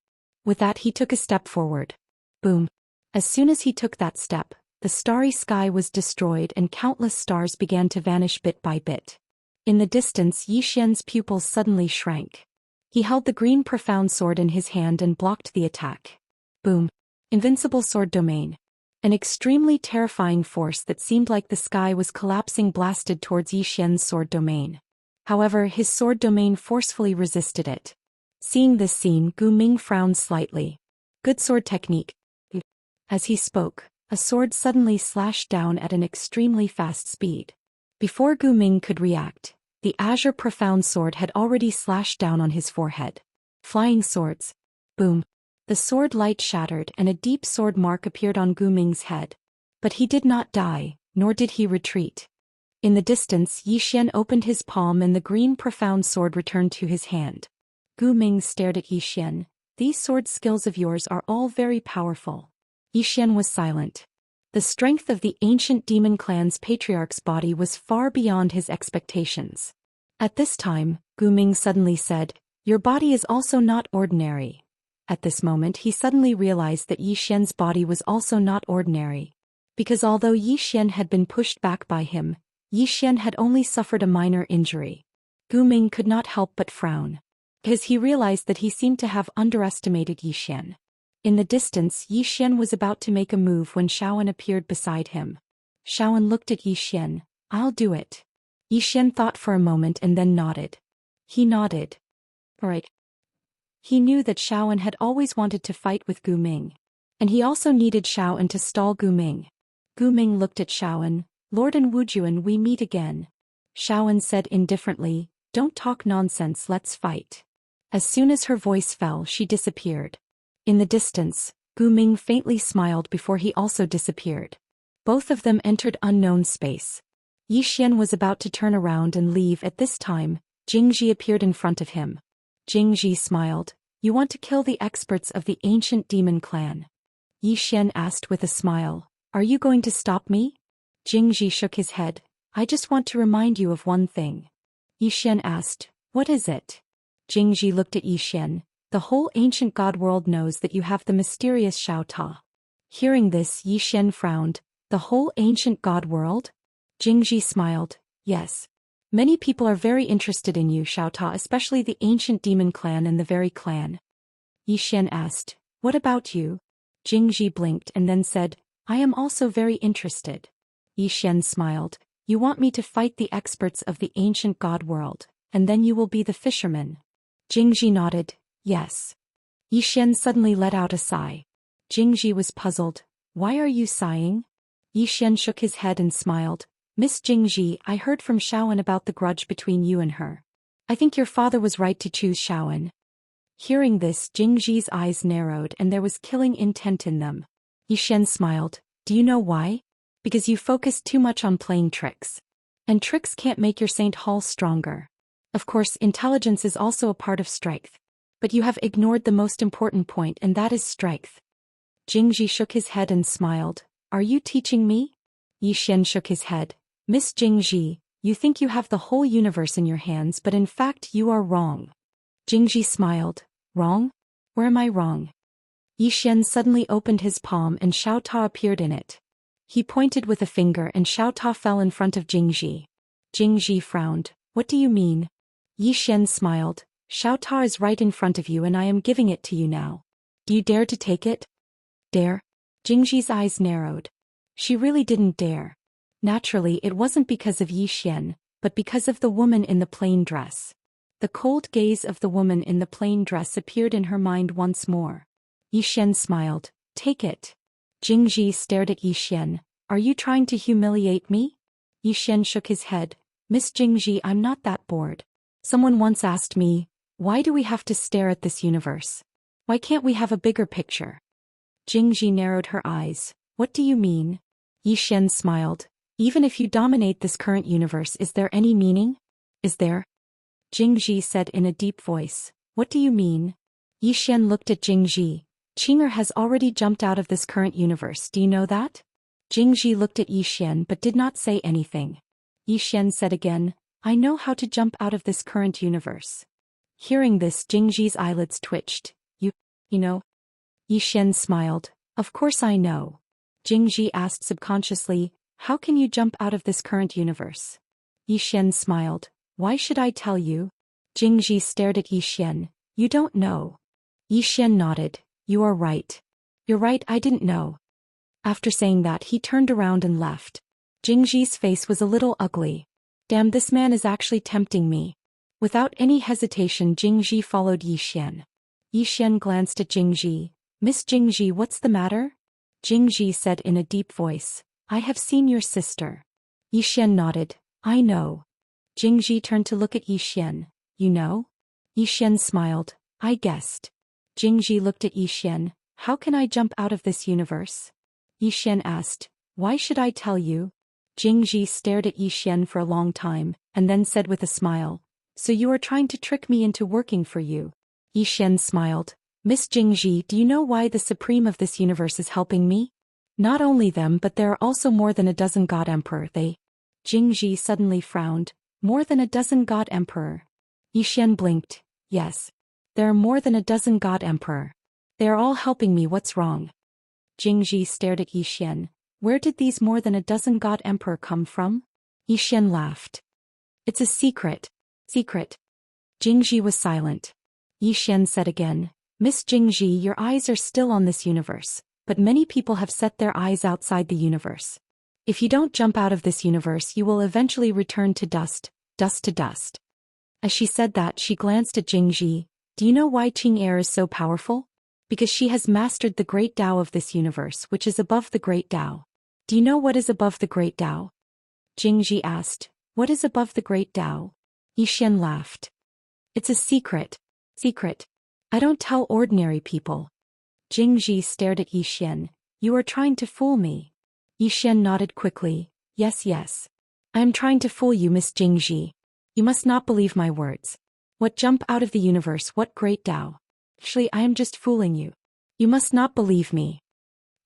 With that he took a step forward. Boom. As soon as he took that step, the starry sky was destroyed and countless stars began to vanish bit by bit. In the distance, Xian's pupils suddenly shrank. He held the green profound sword in his hand and blocked the attack. Boom. Invincible sword domain. An extremely terrifying force that seemed like the sky was collapsing blasted towards Xian's sword domain. However, his sword domain forcefully resisted it. Seeing this scene, Gu Ming frowned slightly. "Good sword technique." As he spoke, a sword suddenly slashed down at an extremely fast speed. Before Gu Ming could react, the Azure Profound Sword had already slashed down on his forehead. Flying swords. Boom. The sword light shattered and a deep sword mark appeared on Gu Ming's head. But he did not die, nor did he retreat. In the distance, Xian opened his palm and the green profound sword returned to his hand. Gu Ming stared at Yi Xian. These sword skills of yours are all very powerful. Yi Xian was silent. The strength of the ancient demon clan's patriarch's body was far beyond his expectations. At this time, Gu Ming suddenly said, "Your body is also not ordinary." At this moment he suddenly realized that Yi Xian's body was also not ordinary. Because although Yi Xian had been pushed back by him, Yi Xian had only suffered a minor injury. Gu Ming could not help but frown. Because he realized that he seemed to have underestimated Yi Xian. In the distance, Yi Xian was about to make a move when Xiaoan appeared beside him. Xiaoan looked at Yi Xian. "I'll do it." Yi Xian thought for a moment and then nodded. He nodded. Right. He knew that Xiaoan had always wanted to fight with Gu Ming. And he also needed Xiaoan to stall Gu Ming. Gu Ming looked at Xiaoan. "Lord and Wujuan, we meet again." Xiaoan said indifferently, "Don't talk nonsense, let's fight." As soon as her voice fell, she disappeared. In the distance, Gu Ming faintly smiled before he also disappeared. Both of them entered unknown space. Yi Xian was about to turn around and leave. At this time, Jingji appeared in front of him. Jingji smiled. "You want to kill the experts of the ancient demon clan?" Yi Xian asked with a smile. "Are you going to stop me?" Jingji shook his head. "I just want to remind you of one thing." Yi Xian asked, "What is it?" Jingji looked at Yi Xian. "The whole ancient god world knows that you have the mysterious Xiao Ta." Hearing this, Yi Xian frowned. "The whole ancient god world?" Jingji smiled. "Yes. Many people are very interested in you, Xiao Ta, especially the ancient demon clan and the very clan." Yi Xian asked, "What about you?" Jingji blinked and then said, "I am also very interested." Yi Xian smiled. "You want me to fight the experts of the ancient god world, and then you will be the fisherman?" Jingji nodded. "Yes." Yi Xian suddenly let out a sigh. Jingji was puzzled. "Why are you sighing?" Yi Xian shook his head and smiled. "Miss Jingji, I heard from Xiaoan about the grudge between you and her. I think your father was right to choose Xiaoan." Hearing this, Jingji's eyes narrowed and there was killing intent in them. Yi Xian smiled. "Do you know why? Because you focus too much on playing tricks. And tricks can't make your Saint Hall stronger. Of course, intelligence is also a part of strength. But you have ignored the most important point, and that is strength." Jingji shook his head and smiled. "Are you teaching me?" Yi Xian shook his head. "Miss Jingji, you think you have the whole universe in your hands, but in fact you are wrong." Jingji smiled. "Wrong? Where am I wrong?" Yi Xian suddenly opened his palm and Xiao Ta appeared in it. He pointed with a finger and Xiao Ta fell in front of Jingji. Jingji frowned. "What do you mean?" Yi Xian smiled. "Xiao Ta is right in front of you and I am giving it to you now. Do you dare to take it?" "Dare?" Jingji's eyes narrowed. She really didn't dare. Naturally, it wasn't because of Yi Xian, but because of the woman in the plain dress. The cold gaze of the woman in the plain dress appeared in her mind once more. Yi Xian smiled. "Take it." Jingji stared at Yi Xian. "Are you trying to humiliate me?" Yi Xian shook his head. "Miss Jingji, I'm not that bored. Someone once asked me, why do we have to stare at this universe? Why can't we have a bigger picture?" Jingji narrowed her eyes. "What do you mean?" Yi Xian smiled. "Even if you dominate this current universe, is there any meaning? Is there?" Jingji said in a deep voice. "What do you mean?" Yi Xian looked at Jingji. "Qing'er has already jumped out of this current universe, do you know that?" Jingji looked at Yi Xian but did not say anything. Yi Xian said again, "I know how to jump out of this current universe." Hearing this, Jingji's eyelids twitched. You know?" Yi Xian smiled. "Of course I know." Jingji asked subconsciously, "How can you jump out of this current universe?" Yi Xian smiled. "Why should I tell you?" Jingji stared at Yi Xian. "You don't know." Yi Xian nodded. "You are right. You're right, I didn't know." After saying that, he turned around and left. Jingji's face was a little ugly. Damn, this man is actually tempting me. Without any hesitation, Jingji followed Yi Xian. Yi Xian glanced at Jingji. "Miss Jingji, what's the matter?" Jingji said in a deep voice. "I have seen your sister." Yi Xian nodded. "I know." Jingji turned to look at Yi Xian. "You know?" Yi Xian smiled. "I guessed." Jingji looked at Yi Xian. "How can I jump out of this universe?" Yi Xian asked. "Why should I tell you?" Jingji stared at Yi Xian for a long time, and then said with a smile, "So you are trying to trick me into working for you. Yi Xian smiled. Miss Jingji, do you know why the Supreme of this universe is helping me? Not only them, but there are also more than a dozen God Emperor. Jingji suddenly frowned. More than a dozen God Emperor. Yi Xian blinked. Yes. There are more than a dozen God Emperor. They are all helping me. What's wrong? Jingji stared at Yi Xian. Where did these more than a dozen God Emperor come from? Yi Xian laughed. It's a secret. Secret. Jingji was silent. Yi Xian said again. Miss Jingji, your eyes are still on this universe, but many people have set their eyes outside the universe. If you don't jump out of this universe, you will eventually return to dust, dust to dust. As she said that, she glanced at Jingji. Do you know why Qing Air is so powerful? Because she has mastered the great Tao of this universe, which is above the great Tao. Do you know what is above the great Tao? Jingji asked. What is above the great Tao? Yi Xian laughed. It's a secret. Secret. I don't tell ordinary people. Jingji stared at Yi Xian. You are trying to fool me. Yi Xian nodded quickly. Yes, yes. I am trying to fool you, Miss Jingji. You must not believe my words. What jump out of the universe, what great Tao? Actually, I am just fooling you. You must not believe me.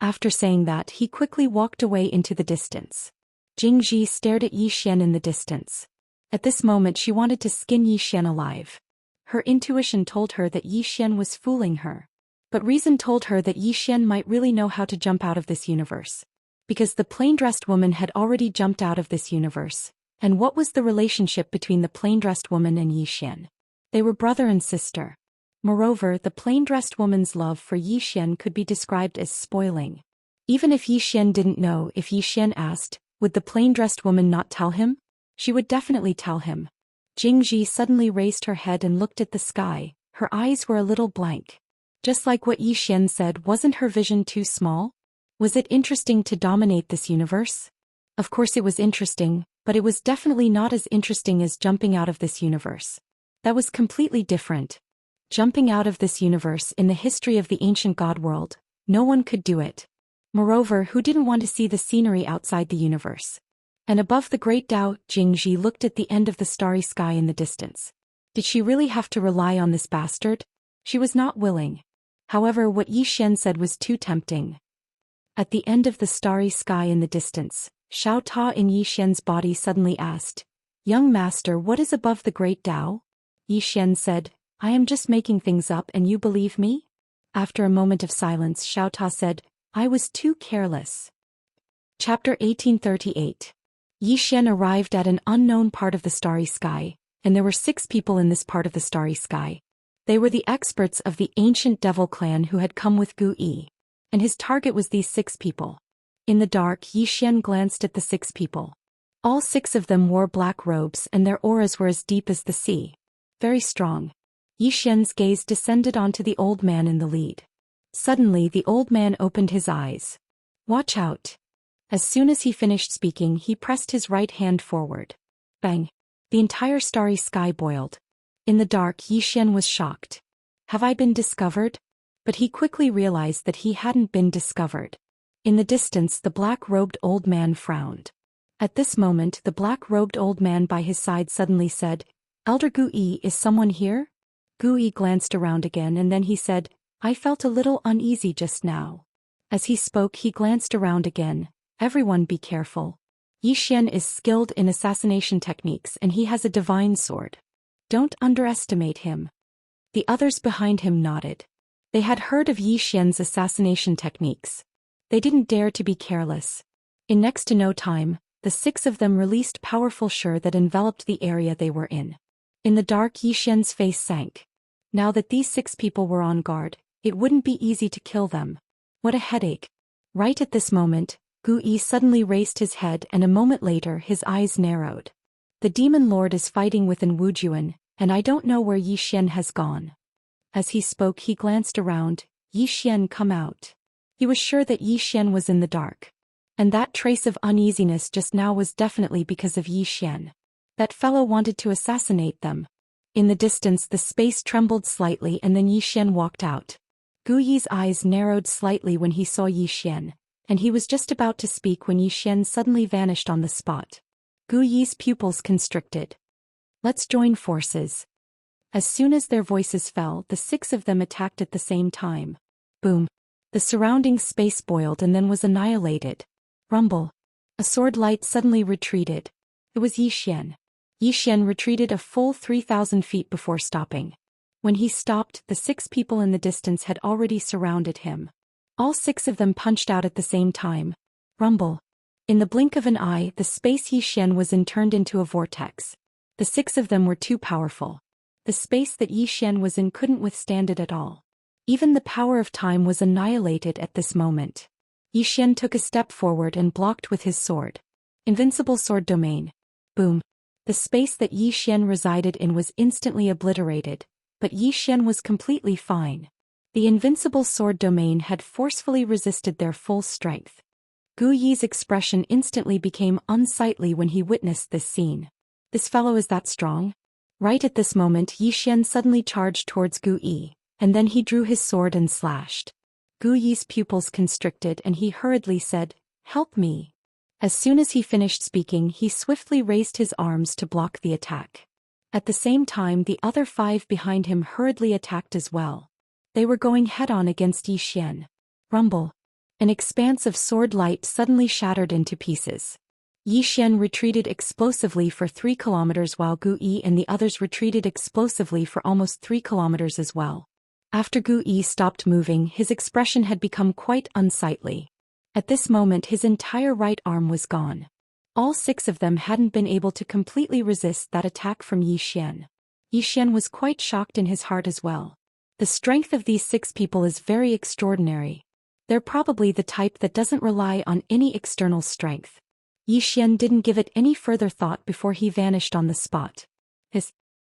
After saying that, he quickly walked away into the distance. Jingji stared at Yi Xian in the distance. At this moment she wanted to skin Yi Xian alive. Her intuition told her that Yi Xian was fooling her. But reason told her that Yi Xian might really know how to jump out of this universe. Because the plain-dressed woman had already jumped out of this universe. And what was the relationship between the plain-dressed woman and Yi Xian? They were brother and sister. Moreover, the plain-dressed woman's love for Yi Xian could be described as spoiling. Even if Yi Xian didn't know, if Yi Xian asked, would the plain-dressed woman not tell him? She would definitely tell him. Jingji suddenly raised her head and looked at the sky. Her eyes were a little blank. Just like what Yi Xian said, wasn't her vision too small? Was it interesting to dominate this universe? Of course it was interesting, but it was definitely not as interesting as jumping out of this universe. That was completely different. Jumping out of this universe in the history of the ancient god world, no one could do it. Moreover, who didn't want to see the scenery outside the universe? And above the great Tao, Jingji looked at the end of the starry sky in the distance. Did she really have to rely on this bastard? She was not willing. However, what Yi Xian said was too tempting. At the end of the starry sky in the distance, Xiao Ta in Yi Xian's body suddenly asked, Young master, what is above the great Tao? Yi Xian said, I am just making things up and you believe me? After a moment of silence, Xiao Ta said, I was too careless. Chapter 1838. Yi Xian arrived at an unknown part of the starry sky, and there were 6 people in this part of the starry sky. They were the experts of the ancient devil clan who had come with Gu Yi, and his target was these 6 people. In the dark, Yi Xian glanced at the 6 people. All 6 of them wore black robes and their auras were as deep as the sea. Very strong. Yi Xian's gaze descended onto the old man in the lead. Suddenly the old man opened his eyes. Watch out. As soon as he finished speaking, he pressed his right hand forward. Bang. The entire starry sky boiled. In the dark, Yi Xian was shocked. Have I been discovered? But he quickly realized that he hadn't been discovered. In the distance, the black-robed old man frowned. At this moment, the black-robed old man by his side suddenly said, Elder Gu Yi, is someone here? Gu Yi glanced around again and then he said, I felt a little uneasy just now. As he spoke, he glanced around again. Everyone be careful. Yi Xian is skilled in assassination techniques and he has a divine sword. Don't underestimate him. The others behind him nodded. They had heard of Yi Xian's assassination techniques. They didn't dare to be careless. In next to no time, the 6 of them released powerful shur that enveloped the area they were in. In the dark, Yi Xian's face sank. Now that these 6 people were on guard, it wouldn't be easy to kill them. What a headache. Right at this moment, Gu Yi suddenly raised his head and a moment later his eyes narrowed. The demon lord is fighting within Wujuan, and I don't know where Yi Xian has gone. As he spoke, he glanced around. Yi Xian, come out. He was sure that Yi Xian was in the dark. And that trace of uneasiness just now was definitely because of Yi Xian. That fellow wanted to assassinate them. In the distance, the space trembled slightly and then Yi Xian walked out. Gu Yi's eyes narrowed slightly when he saw Yi Xian, and he was just about to speak when Yi Xian suddenly vanished on the spot. Gu Yi's pupils constricted. Let's join forces. As soon as their voices fell, the 6 of them attacked at the same time. Boom. The surrounding space boiled and then was annihilated. Rumble. A sword light suddenly retreated. It was Xian. Xian retreated a full 3,000 feet before stopping. When he stopped, the 6 people in the distance had already surrounded him. All 6 of them punched out at the same time. Rumble. In the blink of an eye, the space Xian was in turned into a vortex. The 6 of them were too powerful. The space that Xian was in couldn't withstand it at all. Even the power of time was annihilated at this moment. Xian took a step forward and blocked with his sword. Invincible sword domain. Boom. The space that Xian resided in was instantly obliterated, but Xian was completely fine. The invincible sword domain had forcefully resisted their full strength. Gu Yi's expression instantly became unsightly when he witnessed this scene. This fellow is that strong? Right at this moment, Xian suddenly charged towards Gu Yi, and then he drew his sword and slashed. Gu Yi's pupils constricted and he hurriedly said, "Help me." As soon as he finished speaking, he swiftly raised his arms to block the attack. At the same time, the other 5 behind him hurriedly attacked as well. They were going head-on against Xian. Rumble. An expanse of sword light suddenly shattered into pieces. Xian retreated explosively for 3 kilometers while Gu Yi and the others retreated explosively for almost 3 kilometers as well. After Gu Yi stopped moving, his expression had become quite unsightly. At this moment his entire right arm was gone. All 6 of them hadn't been able to completely resist that attack from Xian. Xian was quite shocked in his heart as well. The strength of these 6 people is very extraordinary. They're probably the type that doesn't rely on any external strength. Xian didn't give it any further thought before he vanished on the spot.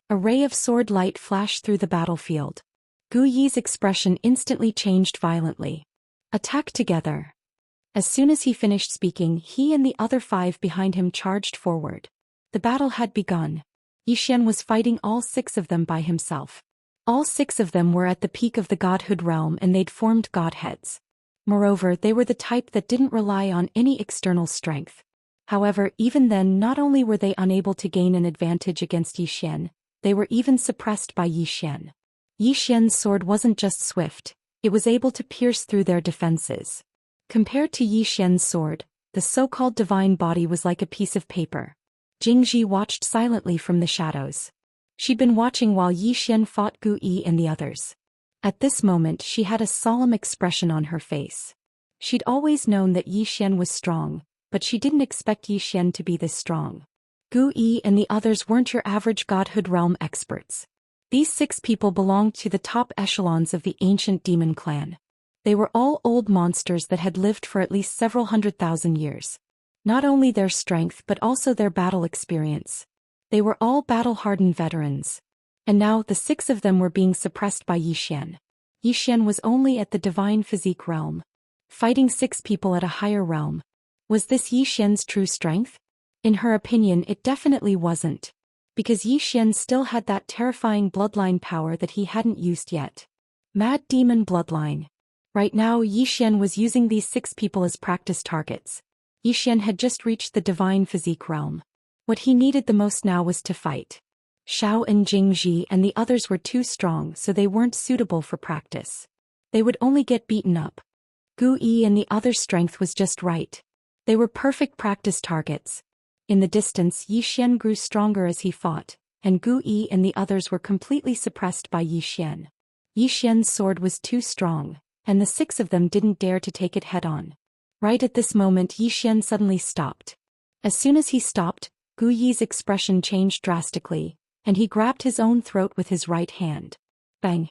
A ray of sword light flashed through the battlefield. Gu Yi's expression instantly changed violently. Attack together. As soon as he finished speaking, he and the other 5 behind him charged forward. The battle had begun. Xian was fighting all 6 of them by himself. All 6 of them were at the peak of the godhood realm and they'd formed godheads. Moreover, they were the type that didn't rely on any external strength. However, even then, not only were they unable to gain an advantage against Xian, they were even suppressed by Xian. Xian's sword wasn't just swift, it was able to pierce through their defenses. Compared to Xian's sword, the so-called divine body was like a piece of paper. Jingji watched silently from the shadows. She'd been watching while Xian fought Gu Yi and the others. At this moment she had a solemn expression on her face. She'd always known that Xian was strong, but she didn't expect Xian to be this strong. Gu Yi and the others weren't your average godhood realm experts. These 6 people belonged to the top echelons of the ancient demon clan. They were all old monsters that had lived for at least several 100,000 years. Not only their strength but also their battle experience. They were all battle-hardened veterans. And now the 6 of them were being suppressed by Xian. Xian was only at the divine physique realm. Fighting 6 people at a higher realm. Was this Xian's true strength? In her opinion, it definitely wasn't. Because Xian still had that terrifying bloodline power that he hadn't used yet. Mad demon bloodline. Right now, Xian was using these 6 people as practice targets. Xian had just reached the divine physique realm. What he needed the most now was to fight. Xiao and Jingji and the others were too strong, so they weren't suitable for practice. They would only get beaten up. Gu Yi and the others' strength was just right. They were perfect practice targets. In the distance, Xian grew stronger as he fought, and Gu Yi and the others were completely suppressed by Xian. Xian's sword was too strong, and the 6 of them didn't dare to take it head-on. Right at this moment, Xian suddenly stopped. As soon as he stopped, Gu Yi's expression changed drastically, and he grabbed his own throat with his right hand. Bang!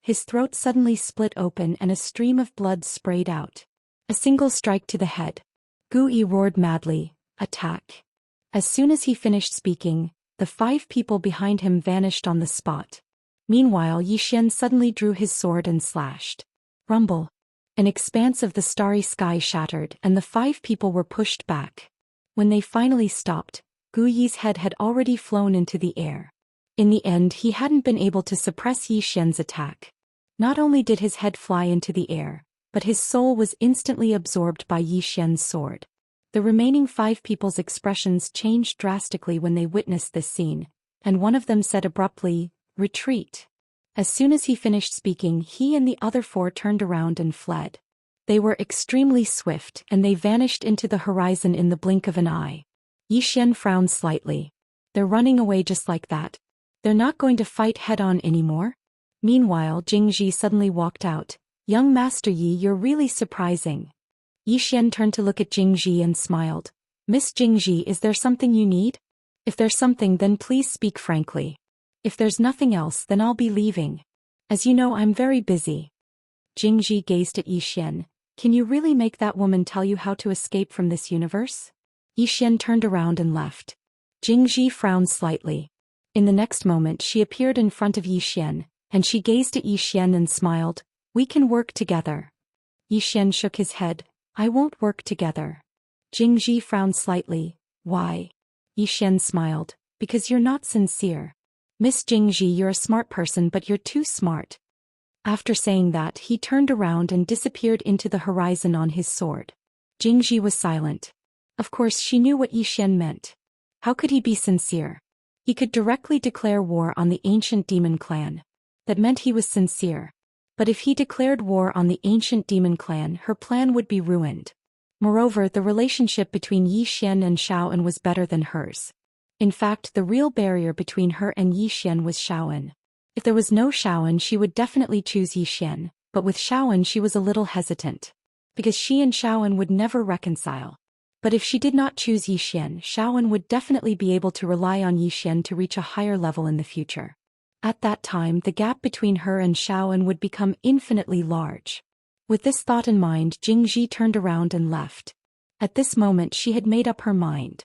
His throat suddenly split open and a stream of blood sprayed out. A single strike to the head. Gu Yi roared madly, "Attack!" As soon as he finished speaking, the 5 people behind him vanished on the spot. Meanwhile, Xian suddenly drew his sword and slashed. Rumble! An expanse of the starry sky shattered and the 5 people were pushed back. When they finally stopped, Gu Yi's head had already flown into the air. In the end, he hadn't been able to suppress Xian's attack. Not only did his head fly into the air, but his soul was instantly absorbed by Xian's sword. The remaining 5 people's expressions changed drastically when they witnessed this scene, and one of them said abruptly, Retreat. As soon as he finished speaking, he and the other four turned around and fled. They were extremely swift and they vanished into the horizon in the blink of an eye. Xian frowned slightly. They're running away just like that. They're not going to fight head-on anymore? Meanwhile, Jingji suddenly walked out. Young Master Yi, you're really surprising. Xian turned to look at Jingji and smiled. Miss Jingji, is there something you need? If there's something, then please speak frankly. If there's nothing else, then I'll be leaving. As you know, I'm very busy. Jingji gazed at Xian. Can you really make that woman tell you how to escape from this universe? Xian turned around and left. Jingji frowned slightly. In the next moment she appeared in front of Xian, and she gazed at Xian and smiled. We can work together. Xian shook his head. I won't work together. Jingji frowned slightly. Why? Xian smiled. Because you're not sincere. Miss Jingji, you're a smart person, but you're too smart. After saying that, he turned around and disappeared into the horizon on his sword. Jingji was silent. Of course she knew what Xian meant. How could he be sincere? He could directly declare war on the ancient demon clan. That meant he was sincere. But if he declared war on the ancient demon clan, her plan would be ruined. Moreover, the relationship between Xian and Xiaoan was better than hers. In fact, the real barrier between her and Xian was Xiaoan. If there was no Xiaoan, she would definitely choose Xian, but with Xiaoan she was a little hesitant. Because she and Xiaoan would never reconcile. But if she did not choose Xian, Xiaoan would definitely be able to rely on Xian to reach a higher level in the future. At that time, the gap between her and Xiaoan would become infinitely large. With this thought in mind, Jingji turned around and left. At this moment she had made up her mind.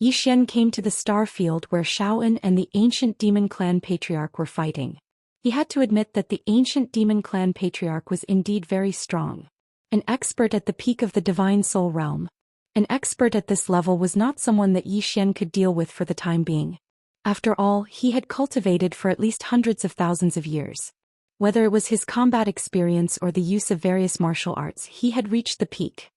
Xian came to the star field where Xiaoan and the ancient demon clan patriarch were fighting. He had to admit that the ancient demon clan patriarch was indeed very strong. An expert at the peak of the divine soul realm. An expert at this level was not someone that Xian could deal with for the time being. After all, he had cultivated for at least hundreds of thousands of years. Whether it was his combat experience or the use of various martial arts, he had reached the peak.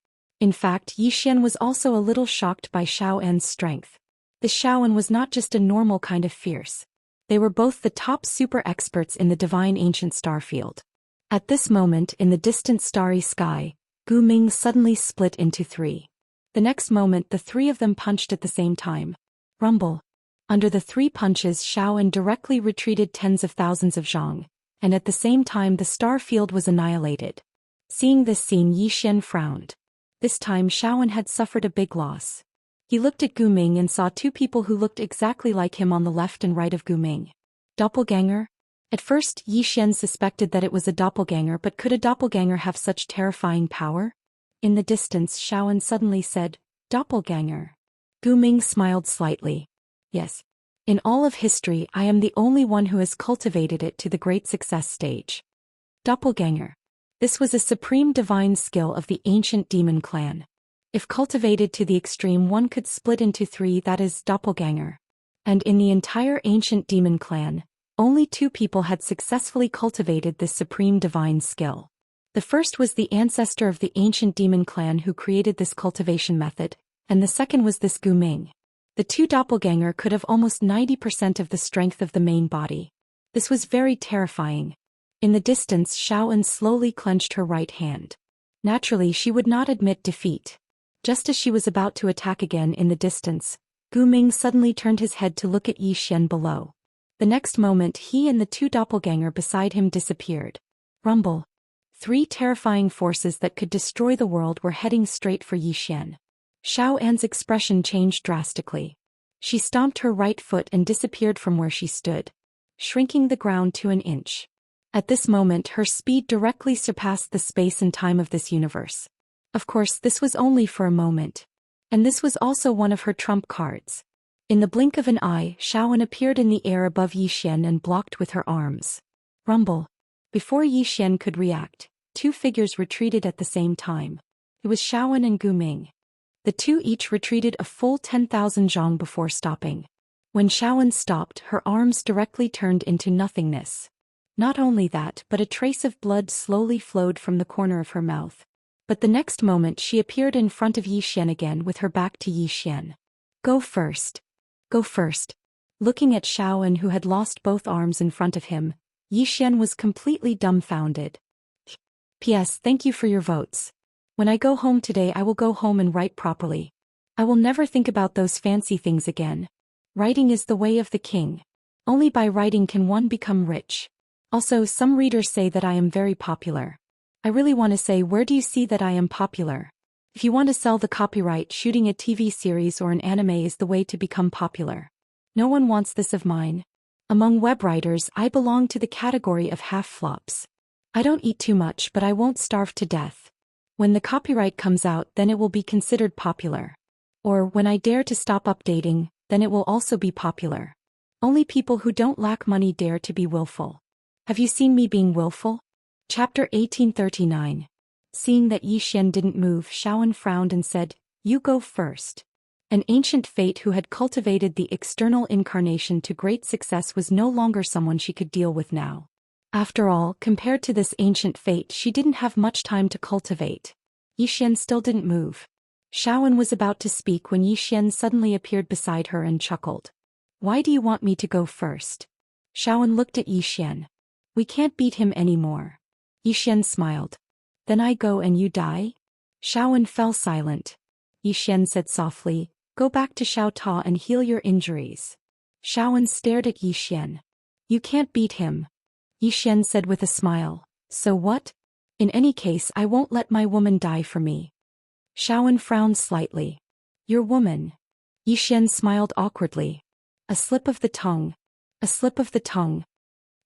In fact, Xian was also a little shocked by Xiaoan's strength. The Xiaoan was not just a normal kind of fierce. They were both the top super experts in the divine ancient star field. At this moment, in the distant starry sky, Gu Ming suddenly split into three. The next moment, the three of them punched at the same time. Rumble. Under the three punches, Xiaoan directly retreated tens of thousands of zhang, and at the same time the star field was annihilated. Seeing this scene, Xian frowned. This time Xiaoan had suffered a big loss. He looked at Gu Ming and saw two people who looked exactly like him on the left and right of Gu Ming. Doppelganger? At first, Xian suspected that it was a doppelganger, but could a doppelganger have such terrifying power? In the distance, Xiaoan suddenly said, Doppelganger. Gu Ming smiled slightly. Yes. In all of history, I am the only one who has cultivated it to the great success stage. Doppelganger. This was a supreme divine skill of the ancient demon clan. If cultivated to the extreme, one could split into three, that is, doppelganger. And in the entire ancient demon clan, only two people had successfully cultivated this supreme divine skill. The first was the ancestor of the ancient demon clan who created this cultivation method, and the second was this Gu Ming. The two doppelganger could have almost 90% of the strength of the main body. This was very terrifying. In the distance, Xiaoan slowly clenched her right hand. Naturally, she would not admit defeat. Just as she was about to attack again in the distance, Gu Ming suddenly turned his head to look at Xian below. The next moment, he and the two doppelganger beside him disappeared. Rumble. Three terrifying forces that could destroy the world were heading straight for Xian. Xiaoan's expression changed drastically. She stomped her right foot and disappeared from where she stood, shrinking the ground to an inch. At this moment, her speed directly surpassed the space and time of this universe. Of course, this was only for a moment. And this was also one of her trump cards. In the blink of an eye, Xiaoan appeared in the air above Xian and blocked with her arms. Rumble. Before Xian could react, two figures retreated at the same time. It was Xiaoan and Gu Ming. The two each retreated a full 10,000 zhang before stopping. When Xiaoan stopped, her arms directly turned into nothingness. Not only that, but a trace of blood slowly flowed from the corner of her mouth. But the next moment she appeared in front of Xian again with her back to Xian. Go first. Go first. Looking at Xiaoan, who had lost both arms in front of him, Yi Xian was completely dumbfounded. P.S. Thank you for your votes. When I go home today, I will go home and write properly. I will never think about those fancy things again. Writing is the way of the king. Only by writing can one become rich. Also, some readers say that I am very popular. I really want to say, where do you see that I am popular? If you want to sell the copyright, shooting a TV series or an anime is the way to become popular. No one wants this of mine. Among web writers, I belong to the category of half-flops. I don't eat too much, but I won't starve to death. When the copyright comes out, then it will be considered popular. Or, when I dare to stop updating, then it will also be popular. Only people who don't lack money dare to be willful. Have you seen me being willful? Chapter 1839. Seeing that Yi Xian didn't move, Xiaoan frowned and said, "You go first." An ancient fate who had cultivated the external incarnation to great success was no longer someone she could deal with now. After all, compared to this ancient fate, she didn't have much time to cultivate. Yi Xian still didn't move. Xiaoan was about to speak when Yi Xian suddenly appeared beside her and chuckled. "Why do you want me to go first?" Xiaoan looked at Yi Xian. "We can't beat him anymore." Yi Xian smiled. "Then I go and you die?" Xiaoan fell silent. Yi Xian said softly, "Go back to Xiao Ta and heal your injuries." Xiaoan stared at Yi Xian. "You can't beat him." Yi Xian said with a smile, "So what? In any case, I won't let my woman die for me." Xiaoan frowned slightly. "Your woman?" Yi Xian smiled awkwardly. "A slip of the tongue. A slip of the tongue."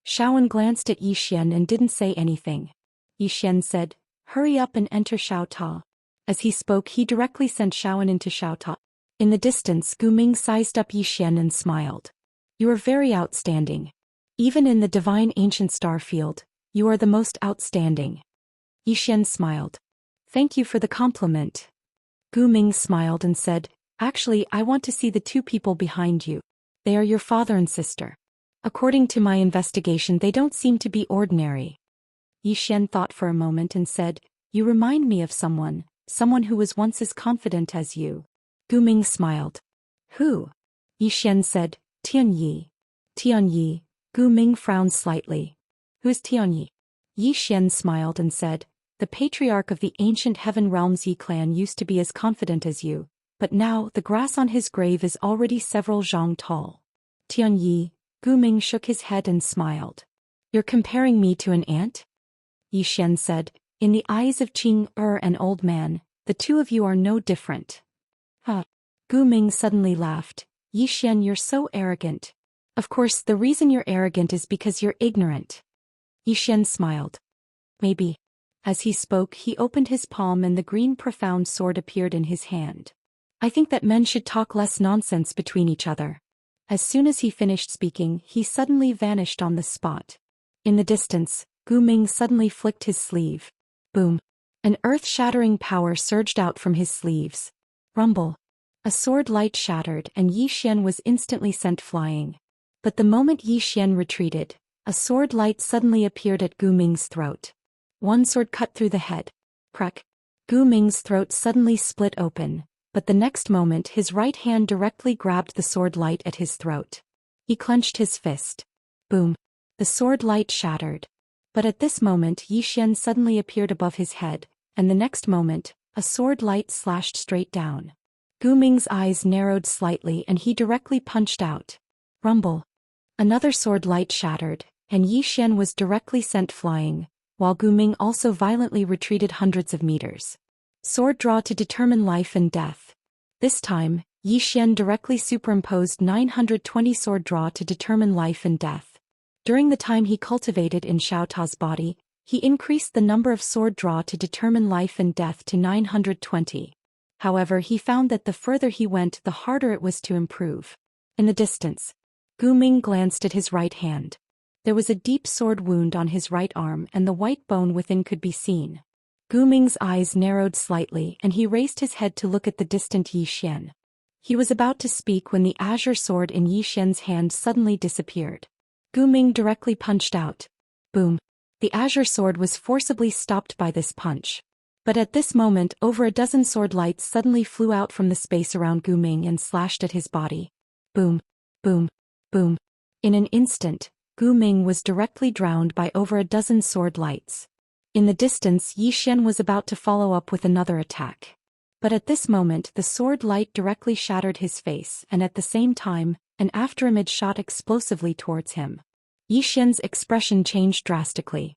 Xiaoan glanced at Yi Xian and didn't say anything. Yi Xian said, "Hurry up and enter Xiao Ta." As he spoke, he directly sent Xiaoan into Xiao Ta. In the distance, Gu Ming sized up Yi Xian and smiled. "You are very outstanding. Even in the divine ancient star field, you are the most outstanding." Yi Xian smiled. "Thank you for the compliment." Gu Ming smiled and said, "Actually, I want to see the two people behind you. They are your father and sister. According to my investigation, they don't seem to be ordinary." Yi Xian thought for a moment and said, "You remind me of someone who was once as confident as you." Gu Ming smiled. "Who?" Yi Xian said, "Tianyi." "Tianyi." Gu Ming frowned slightly. "Who's Tianyi?" Yi Xian smiled and said, "The patriarch of the ancient heaven realms Yi clan used to be as confident as you, but now the grass on his grave is already several zhang tall." "Tianyi." Gu Ming shook his head and smiled. "You're comparing me to an ant?" Yi Xian said, "In the eyes of Qing an old man, the two of you are no different." "Huh." Gu Ming suddenly laughed. "Yi Xian, you're so arrogant. Of course, the reason you're arrogant is because you're ignorant." Yi Xian smiled. "Maybe." As he spoke, he opened his palm and the green profound sword appeared in his hand. "I think that men should talk less nonsense between each other." As soon as he finished speaking, he suddenly vanished on the spot. In the distance, Gu Ming suddenly flicked his sleeve. Boom. An earth-shattering power surged out from his sleeves. Rumble. A sword light shattered and Yi Xian was instantly sent flying. But the moment Yi Xian retreated, a sword light suddenly appeared at Gu Ming's throat. One sword cut through the head. Crack. Gu Ming's throat suddenly split open, but the next moment his right hand directly grabbed the sword light at his throat. He clenched his fist. Boom. The sword light shattered. But at this moment Yi Xian suddenly appeared above his head, and the next moment, a sword light slashed straight down. Gu Ming's eyes narrowed slightly and he directly punched out. Rumble. Another sword light shattered, and Yi Xian was directly sent flying, while Gu Ming also violently retreated hundreds of meters. Sword draw to determine life and death. This time, Yi Xian directly superimposed 920 sword draw to determine life and death. During the time he cultivated in Xiao Ta's body, he increased the number of sword draw to determine life and death to 920. However, he found that the further he went, the harder it was to improve. In the distance, Gu Ming glanced at his right hand. There was a deep sword wound on his right arm and the white bone within could be seen. Gu Ming's eyes narrowed slightly and he raised his head to look at the distant Yi Xian. He was about to speak when the azure sword in Yi Xian's hand suddenly disappeared. Gu Ming directly punched out. Boom. The azure sword was forcibly stopped by this punch. But at this moment, over a dozen sword lights suddenly flew out from the space around Gu Ming and slashed at his body. Boom. Boom. Boom. In an instant, Gu Ming was directly drowned by over a dozen sword lights. In the distance, Yi Xian was about to follow up with another attack. But at this moment the sword light directly shattered his face, and at the same time, an afterimage shot explosively towards him. Yi Xian's expression changed drastically.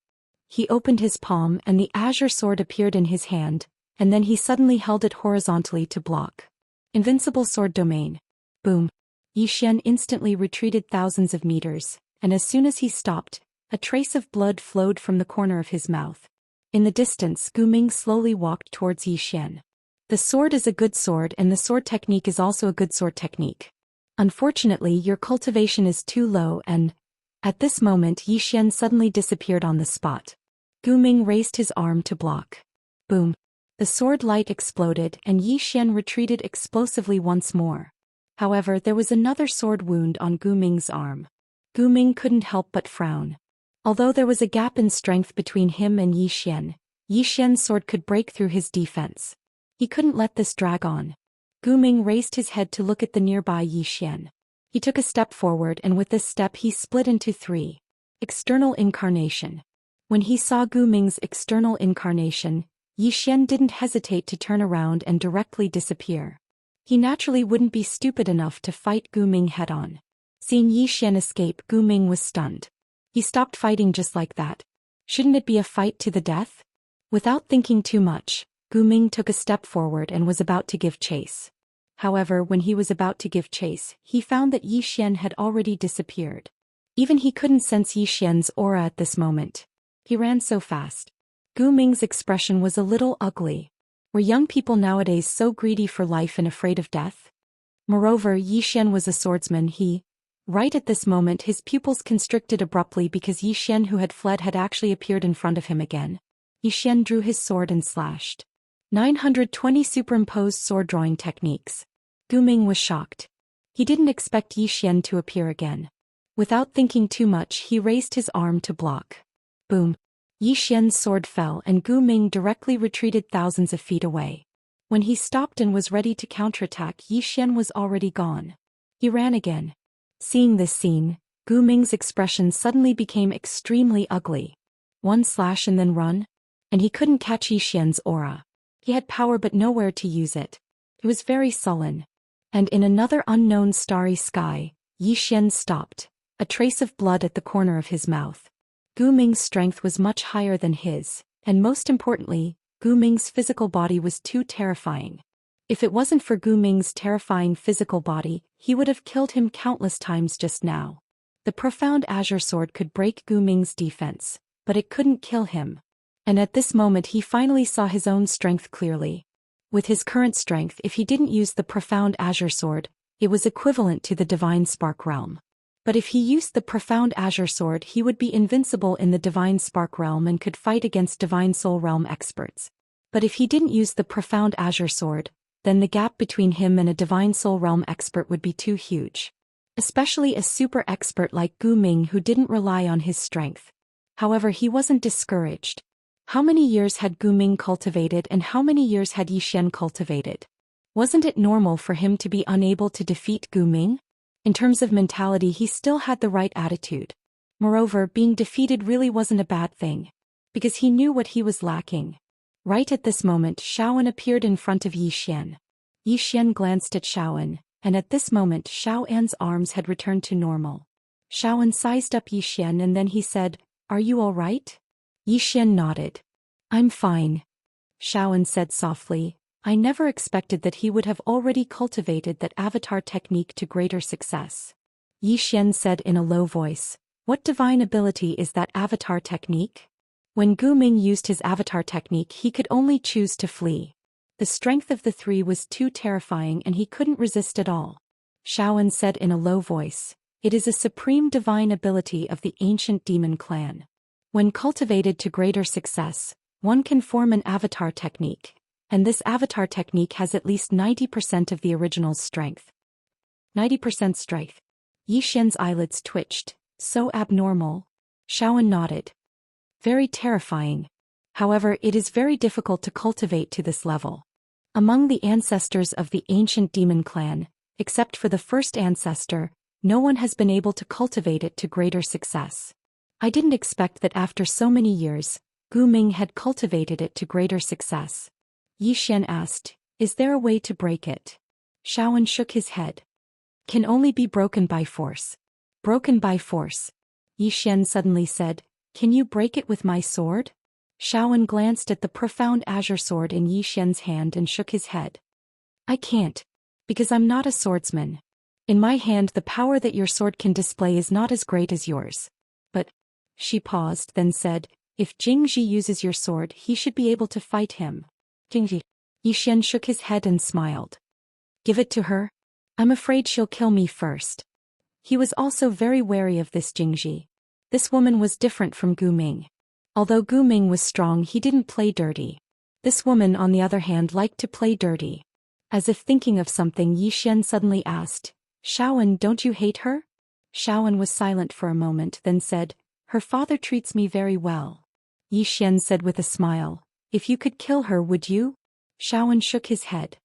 He opened his palm and the azure sword appeared in his hand, and then he suddenly held it horizontally to block. Invincible sword domain. Boom. Yi Xian instantly retreated thousands of meters, and as soon as he stopped, a trace of blood flowed from the corner of his mouth. In the distance, Gu Ming slowly walked towards Yi Xian. The sword is a good sword and the sword technique is also a good sword technique. Unfortunately, your cultivation is too low and... At this moment Yi Xian suddenly disappeared on the spot. Gu Ming raised his arm to block. Boom. The sword light exploded and Yi Xian retreated explosively once more. However, there was another sword wound on Gu Ming's arm. Gu Ming couldn't help but frown. Although there was a gap in strength between him and Yi Xian's sword could break through his defense. He couldn't let this drag on. Gu Ming raised his head to look at the nearby Yi Xian. He took a step forward and with this step he split into three. External incarnation. When he saw Gu Ming's external incarnation, Yi Xian didn't hesitate to turn around and directly disappear. He naturally wouldn't be stupid enough to fight Gu Ming head-on. Seeing Yi Xian escape, Gu Ming was stunned. He stopped fighting just like that. Shouldn't it be a fight to the death? Without thinking too much, Gu Ming took a step forward and was about to give chase. However, when he was about to give chase, he found that Yi Xian had already disappeared. Even he couldn't sense Yi Xian's aura at this moment. He ran so fast. Gu Ming's expression was a little ugly. Were young people nowadays so greedy for life and afraid of death? Moreover, Yi Xian was a swordsman. Right at this moment his pupils constricted abruptly because Yi Xian who had fled had actually appeared in front of him again. Yi Xian drew his sword and slashed. 920 superimposed sword drawing techniques. Gu Ming was shocked. He didn't expect Yi Xian to appear again. Without thinking too much he raised his arm to block. Boom. Yi Xian's sword fell and Gu Ming directly retreated thousands of feet away. When he stopped and was ready to counterattack, Yi Xian was already gone. He ran again. Seeing this scene, Gu Ming's expression suddenly became extremely ugly. One slash and then run? And he couldn't catch Yi Xian's aura. He had power but nowhere to use it. He was very sullen. And in another unknown starry sky, Yi Xian stopped, a trace of blood at the corner of his mouth. Gu Ming's strength was much higher than his, and most importantly, Gu Ming's physical body was too terrifying. If it wasn't for Gu Ming's terrifying physical body, he would have killed him countless times just now. The profound azure sword could break Gu Ming's defense, but it couldn't kill him. And at this moment he finally saw his own strength clearly. With his current strength, if he didn't use the profound azure sword, it was equivalent to the divine spark realm. But if he used the profound azure sword, he would be invincible in the divine spark realm and could fight against divine soul realm experts. But if he didn't use the profound azure sword, then the gap between him and a divine soul realm expert would be too huge. Especially a super expert like Gu Ming who didn't rely on his strength. However, he wasn't discouraged. How many years had Gu Ming cultivated and how many years had Yi Xian cultivated? Wasn't it normal for him to be unable to defeat Gu Ming? In terms of mentality, he still had the right attitude. Moreover, being defeated really wasn't a bad thing. Because he knew what he was lacking. Right at this moment, Xiaoan appeared in front of Yi Xian. Yi Xian glanced at Xiaoan, and at this moment Xiaoan's arms had returned to normal. Xiaoan sized up Yi Xian and then he said, "Are you all right?" Yi Xian nodded. "I'm fine." Xiaoan said softly, "I never expected that he would have already cultivated that avatar technique to greater success." Yi Xian said in a low voice, "What divine ability is that avatar technique?" When Gu Ming used his avatar technique, he could only choose to flee. The strength of the three was too terrifying and he couldn't resist at all. Xiaoan said in a low voice, "It is a supreme divine ability of the ancient demon clan. When cultivated to greater success, one can form an avatar technique, and this avatar technique has at least 90% of the original's strength." 90% strength. Yi Xian's eyelids twitched. So abnormal. Xiaoan nodded. Very terrifying. However, it is very difficult to cultivate to this level. Among the ancestors of the ancient demon clan, except for the first ancestor, No one has been able to cultivate it to greater success. I didn't expect that after so many years, Gu Ming had cultivated it to greater success. Yi Xian asked, is there a way to break it? Shaoan shook his head. Can only be broken by force. Broken by force. Yi Xian suddenly said, can you break it with my sword? Shaoan glanced at the profound azure sword in Yi Xian's hand and shook his head. I can't. Because I'm not a swordsman. In my hand the power that your sword can display is not as great as yours. But, she paused, then said, if Jingji uses your sword he should be able to fight him. Jingji. Yi Xian shook his head and smiled. Give it to her? I'm afraid she'll kill me first. He was also very wary of this Jingji. This woman was different from Gu Ming. Although Gu Ming was strong he didn't play dirty. This woman on the other hand liked to play dirty. As if thinking of something Yi Xian suddenly asked, Shaoan, don't you hate her? Shaoan was silent for a moment then said, her father treats me very well. Yi Xian said with a smile, if you could kill her would you? Shaoan shook his head.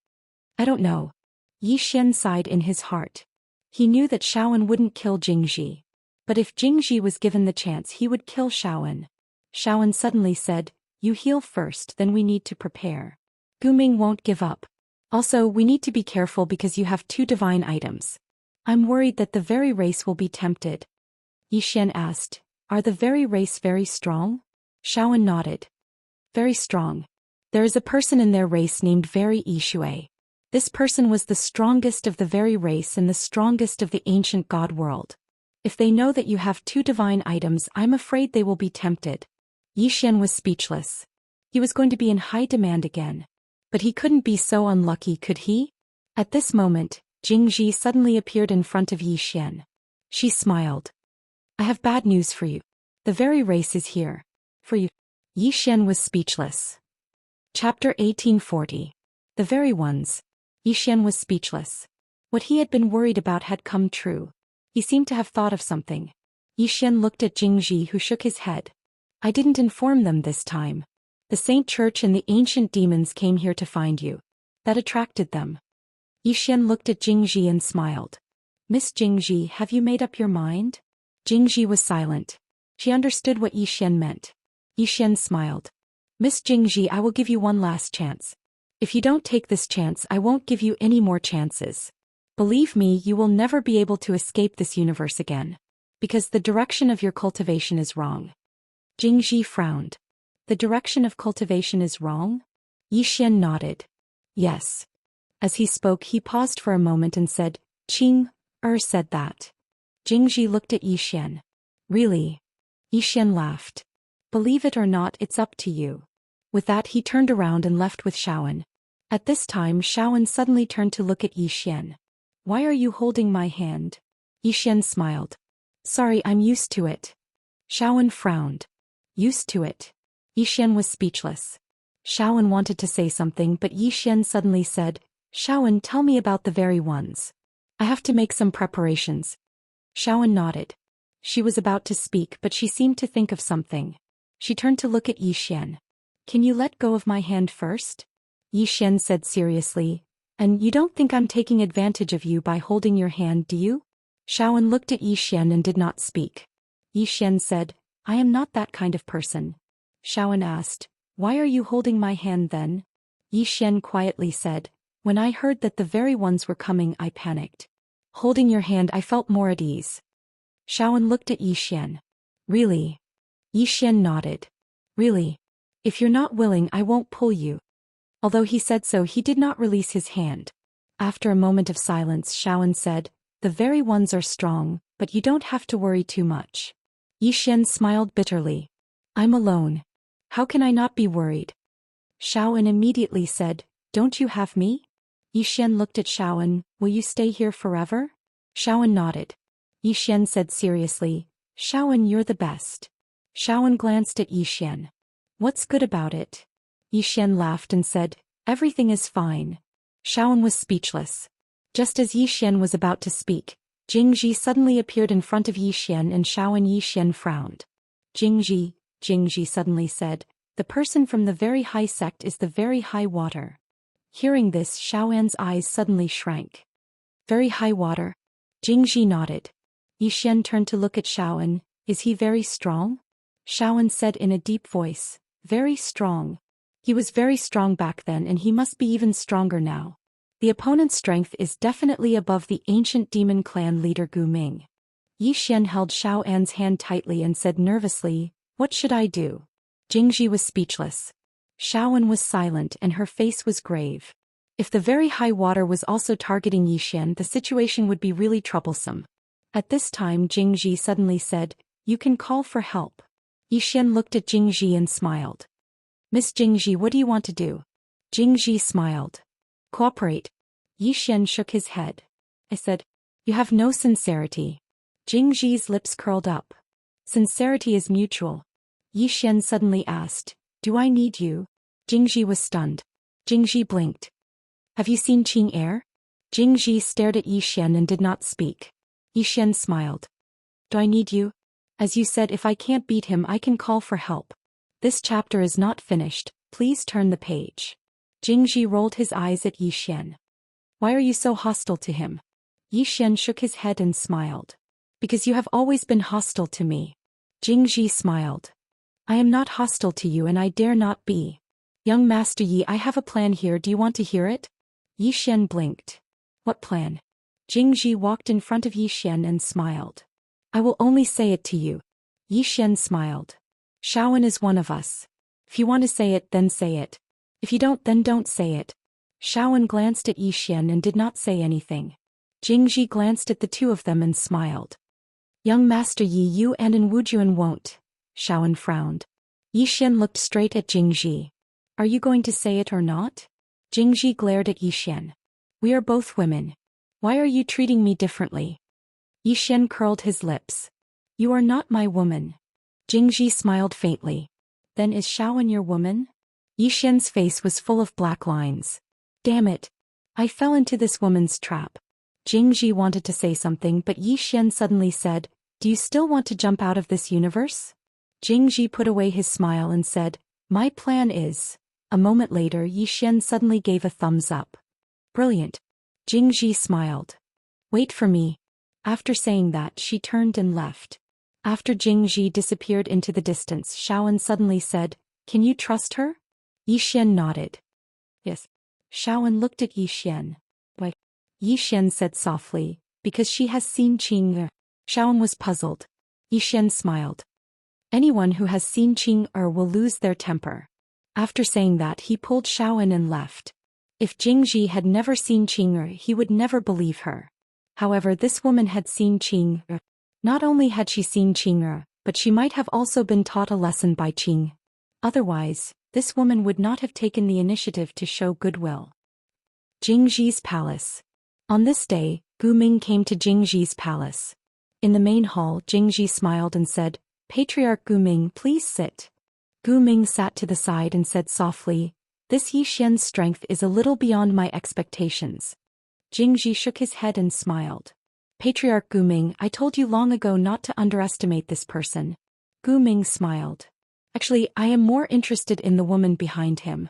I don't know. Yi Xian sighed in his heart. He knew that Shaoan wouldn't kill Jingji. But if Jingji was given the chance he would kill Shaoan. Shaoan suddenly said, you heal first then we need to prepare. Gu Ming won't give up. Also we need to be careful because you have 2 divine items. I'm worried that the very race will be tempted. Yi Xian asked, are the very race very strong? Shaoan nodded. Very strong. There is a person in their race named Very Yishui. This person was the strongest of the very race and the strongest of the ancient god world. If they know that you have 2 divine items I'm afraid they will be tempted. Yi Xian was speechless. He was going to be in high demand again. But he couldn't be so unlucky, could he? At this moment, Jingji suddenly appeared in front of Yi Xian. She smiled. I have bad news for you. The very race is here. For you. Yi Xian was speechless. Chapter 1840. The very ones. Yi Xian was speechless. What he had been worried about had come true. He seemed to have thought of something. Yi Xian looked at Jingji who shook his head. I didn't inform them this time. The Saint Church and the ancient demons came here to find you. That attracted them. Yi Xian looked at Jingji and smiled. Miss Jingji, have you made up your mind? Jingji was silent. She understood what Yi Xian meant. Yi Xian smiled. Miss Jingji, I will give you one last chance. If you don't take this chance I won't give you any more chances. Believe me, you will never be able to escape this universe again. Because the direction of your cultivation is wrong. Jingji frowned. The direction of cultivation is wrong? Yi Xian nodded. Yes. As he spoke he paused for a moment and said, Qing said that. Jingji looked at Yi Xian. Really? Yi Xian laughed. Believe it or not, it's up to you. With that he turned around and left with Shaoan. At this time Shaoan suddenly turned to look at Yi Xian. Why are you holding my hand? Yi Xian smiled. Sorry, I'm used to it. Shaoan frowned. Used to it. Yi Xian was speechless. Shaoan wanted to say something but Yi Xian suddenly said, Shaoan, tell me about the very ones. I have to make some preparations. Shaoan nodded. She was about to speak but she seemed to think of something. She turned to look at Yi Xian. Can you let go of my hand first? Yi Xian said seriously. And you don't think I'm taking advantage of you by holding your hand, do you? Shaoan looked at Yi Xian and did not speak. Yi Xian said, I am not that kind of person. Shaoan asked, why are you holding my hand then? Yi Xian quietly said, when I heard that the very ones were coming I panicked. Holding your hand I felt more at ease. Shaoan looked at Yi Xian. Really? Yi Xian nodded. Really? If you're not willing I won't pull you. Although he said so he did not release his hand. After a moment of silence Shaoan said, the very ones are strong, but you don't have to worry too much. Yi Xian smiled bitterly. I'm alone. How can I not be worried? Shaoan immediately said, don't you have me? Yi Xian looked at Shaoan, will you stay here forever? Shaoan nodded. Yi Xian said seriously, Shaoan, you're the best. Shaoan glanced at Yi Xian. What's good about it? Yi Xian laughed and said, everything is fine. Shaoan was speechless. Just as Yi Xian was about to speak, Jingji suddenly appeared in front of Yi Xian and Yi Xian frowned. Jingji suddenly said, the person from the very high sect is the very high water. Hearing this Shaoan's eyes suddenly shrank. Very high water? Jingji nodded. Yixian turned to look at Shaoan. Is he very strong? Shaoan said in a deep voice, very strong. He was very strong back then and he must be even stronger now. The opponent's strength is definitely above the ancient demon clan leader Gu Ming. Yixian held Shaoan's hand tightly and said nervously, what should I do? Jingji was speechless. Shaoan was silent and her face was grave. If the very high water was also targeting Yixian, the situation would be really troublesome. At this time Jingji suddenly said, you can call for help. Yixian looked at Jingji and smiled. Miss Jingji, what do you want to do? Jingji smiled. Cooperate. Yixian shook his head. I said, you have no sincerity. Jingji's lips curled up. Sincerity is mutual. Yixian suddenly asked, do I need you? Jingji was stunned. Jingji blinked. Have you seen Qing Air? Jingji stared at Yixian and did not speak. Yixian smiled. Do I need you? As you said, if I can't beat him I can call for help. This chapter is not finished, please turn the page. Jingji rolled his eyes at Yixian. Why are you so hostile to him? Yixian shook his head and smiled. Because you have always been hostile to me. Jingji smiled. I am not hostile to you and I dare not be. Young Master Yi, I have a plan here, do you want to hear it? Yixian blinked. What plan? Jingji walked in front of Yixian and smiled. I will only say it to you. Yixian smiled. Shaoan is one of us. If you want to say it, then say it. If you don't, then don't say it. Shaoan glanced at Yixian and did not say anything. Jingji glanced at the two of them and smiled. Young Master Yi, you and in Wujuan won't. Shaoan frowned. Yixian looked straight at Jingji. Are you going to say it or not? Jingji glared at Yixian. We are both women. Why are you treating me differently? Yixian curled his lips. You are not my woman. Jingji smiled faintly. Then is Shaoan your woman? Yixian's face was full of black lines. Damn it. I fell into this woman's trap. Jingji wanted to say something but Yixian suddenly said, do you still want to jump out of this universe? Jingji put away his smile and said, my plan is. A moment later Yixian suddenly gave a thumbs up. Brilliant. Jingji smiled. Wait for me. After saying that she turned and left. After Jingji disappeared into the distance, Shaoan suddenly said, can you trust her? Yixian nodded. Yes. Shaoan looked at Yixian. Why? Yixian said softly, because she has seen Qing Er. Shaoan was puzzled. Yixian smiled. Anyone who has seen Qing Er will lose their temper. After saying that he pulled Shaoan and left. If Jingji had never seen Qing Er he would never believe her. However, this woman had seen Qing Er. Not only had she seen Qing Er, but she might have also been taught a lesson by Qing. Otherwise, this woman would not have taken the initiative to show goodwill. Jingji's palace. On this day, Gu Ming came to Jingji's palace. In the main hall, Jingji smiled and said, Patriarch Gu Ming, please sit. Gu Ming sat to the side and said softly, this Yixian's strength is a little beyond my expectations. Jingji shook his head and smiled. Patriarch Gu Ming, I told you long ago not to underestimate this person. Gu Ming smiled. Actually, I am more interested in the woman behind him.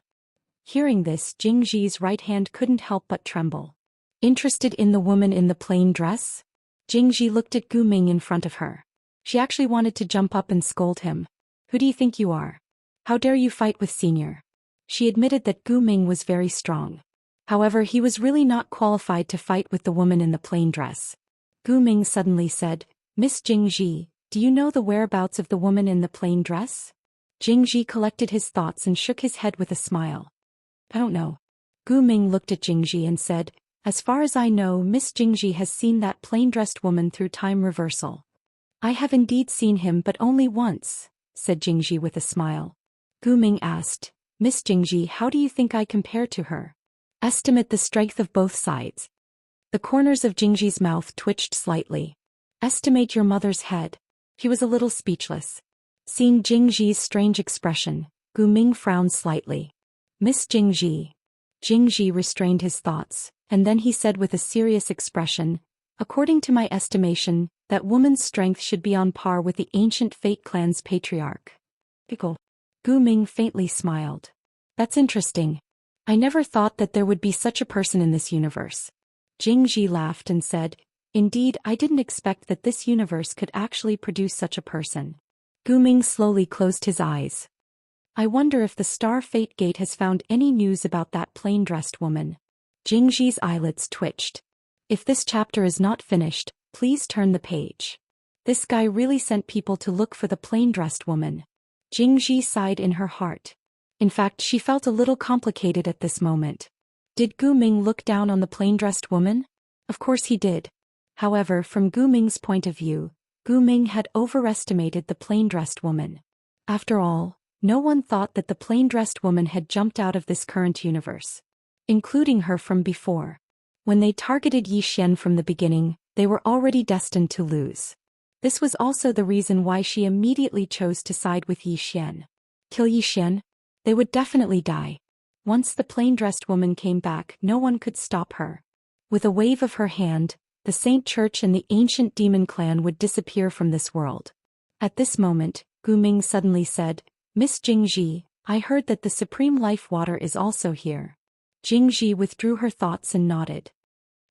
Hearing this, Jingji's right hand couldn't help but tremble. Interested in the woman in the plain dress? Jingji looked at Gu Ming in front of her. She actually wanted to jump up and scold him. Who do you think you are? How dare you fight with Senior? She admitted that Gu Ming was very strong. However, he was really not qualified to fight with the woman in the plain dress. Gu Ming suddenly said, Miss Jingji, do you know the whereabouts of the woman in the plain dress? Jingji collected his thoughts and shook his head with a smile. I don't know. Gu Ming looked at Jingji and said, as far as I know, Miss Jingji has seen that plain-dressed woman through time reversal. I have indeed seen him but only once, said Jingji with a smile. Gu Ming asked, Miss Jingji, how do you think I compare to her? Estimate the strength of both sides. The corners of Jingji's mouth twitched slightly. Estimate your mother's head. He was a little speechless. Seeing Jingji's strange expression, Gu Ming frowned slightly. Miss Jingji. Jingji restrained his thoughts, and then he said with a serious expression, according to my estimation, that woman's strength should be on par with the ancient Fate clan's patriarch. Pickle. Gu Ming faintly smiled. That's interesting. I never thought that there would be such a person in this universe. Jingji laughed and said, Indeed, I didn't expect that this universe could actually produce such a person. Gu Ming slowly closed his eyes. I wonder if the Star Fate Gate has found any news about that plain-dressed woman. Jingji's eyelids twitched. If this chapter is not finished, please turn the page. This guy really sent people to look for the plain-dressed woman. Jingji sighed in her heart. In fact, she felt a little complicated at this moment. Did Gu Ming look down on the plain-dressed woman? Of course he did. However, from Gu Ming's point of view, Gu Ming had overestimated the plain-dressed woman. After all, no one thought that the plain-dressed woman had jumped out of this current universe, including her from before. When they targeted Yi Xian from the beginning, they were already destined to lose. This was also the reason why she immediately chose to side with Yi Xian. Kill Yi Xian? They would definitely die. Once the plain-dressed woman came back, no one could stop her. With a wave of her hand, the Saint Church and the ancient demon clan would disappear from this world. At this moment, Gu Ming suddenly said, "Miss Jingji, I heard that the Supreme Life Water is also here." Jingji withdrew her thoughts and nodded.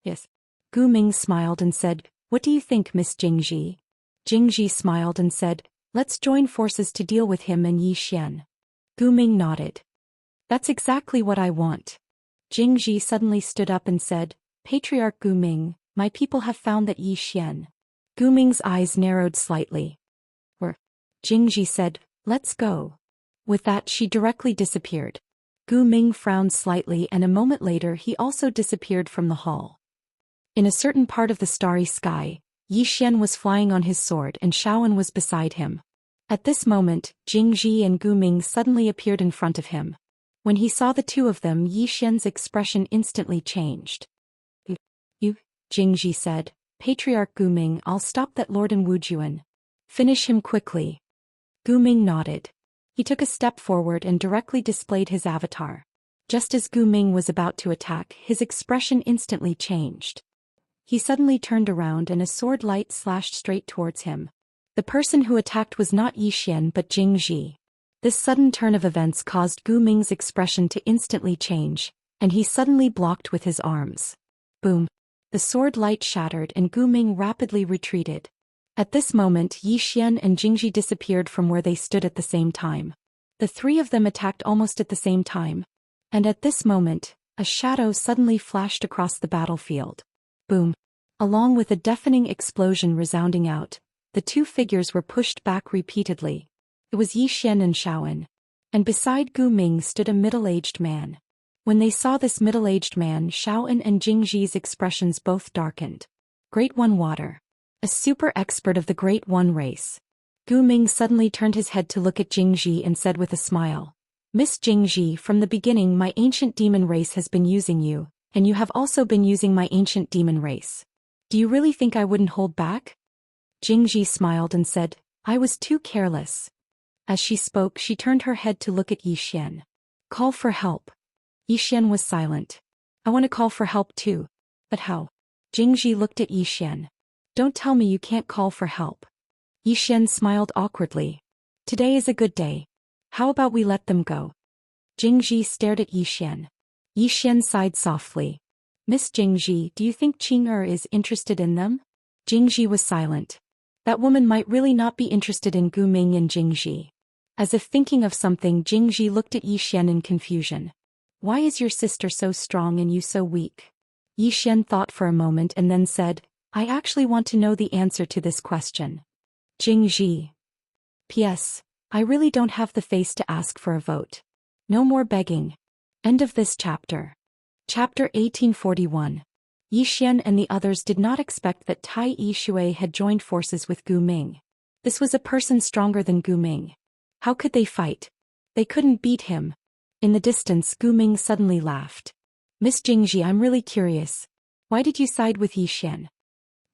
Yes. Gu Ming smiled and said, "What do you think, Miss Jingji?" Jingji smiled and said, "Let's join forces to deal with him and Yi Xian." Gu Ming nodded. "That's exactly what I want." Jingji suddenly stood up and said, "Patriarch Gu Ming, my people have found that Yi Xian." Gu Ming's eyes narrowed slightly. Jingji said, "Let's go." With that, she directly disappeared. Gu Ming frowned slightly, and a moment later he also disappeared from the hall. In a certain part of the starry sky, Yi Xian was flying on his sword and Shaoan was beside him. At this moment, Jingji and Gu Ming suddenly appeared in front of him. When he saw the two of them, Yi Xian's expression instantly changed. You, Jingji said, "Patriarch Gu Ming, I'll stop that Lord in Wujuan. Finish him quickly." Gu Ming nodded. He took a step forward and directly displayed his avatar. Just as Gu Ming was about to attack, his expression instantly changed. He suddenly turned around and a sword light slashed straight towards him. The person who attacked was not Yi Xian but Jingji. This sudden turn of events caused Gu Ming's expression to instantly change, and he suddenly blocked with his arms. Boom! The sword light shattered and Gu Ming rapidly retreated. At this moment, Yi Xian and Jingji disappeared from where they stood at the same time. The three of them attacked almost at the same time. And at this moment, a shadow suddenly flashed across the battlefield. Boom! Along with a deafening explosion resounding out, the two figures were pushed back repeatedly. It was Yi Xian and Shaoan. And beside Gu Ming stood a middle-aged man. When they saw this middle-aged man, Shaoan and Jingji's expressions both darkened. Great One Water. A super expert of the Great One race. Gu Ming suddenly turned his head to look at Jingji and said with a smile, "Miss Jingji, from the beginning my ancient demon race has been using you, and you have also been using my ancient demon race. Do you really think I wouldn't hold back?" Jingji smiled and said, "I was too careless." As she spoke, she turned her head to look at Yi Xian. "Call for help." Yi Xian was silent. "I want to call for help too. But how?" Jingji looked at Yi Xian. "Don't tell me you can't call for help." Yi Xian smiled awkwardly. "Today is a good day. How about we let them go?" Jingji stared at Yi Xian. Yi Xian sighed softly. "Miss Jingji, do you think Qing'er is interested in them?" Jingji was silent. That woman might really not be interested in Gu Ming and Jingji. As if thinking of something, Jingji looked at Yi Xian in confusion. "Why is your sister so strong and you so weak?" Yi Xian thought for a moment and then said, "I actually want to know the answer to this question." Jingji. P.S. I really don't have the face to ask for a vote. No more begging. End of this chapter. Chapter 1841. Yi Xian and the others did not expect that Tai Yishui had joined forces with Gu Ming. This was a person stronger than Gu Ming. How could they fight? They couldn't beat him. In the distance, Gu Ming suddenly laughed. "Miss Jingji, I'm really curious. Why did you side with Yi Xian?"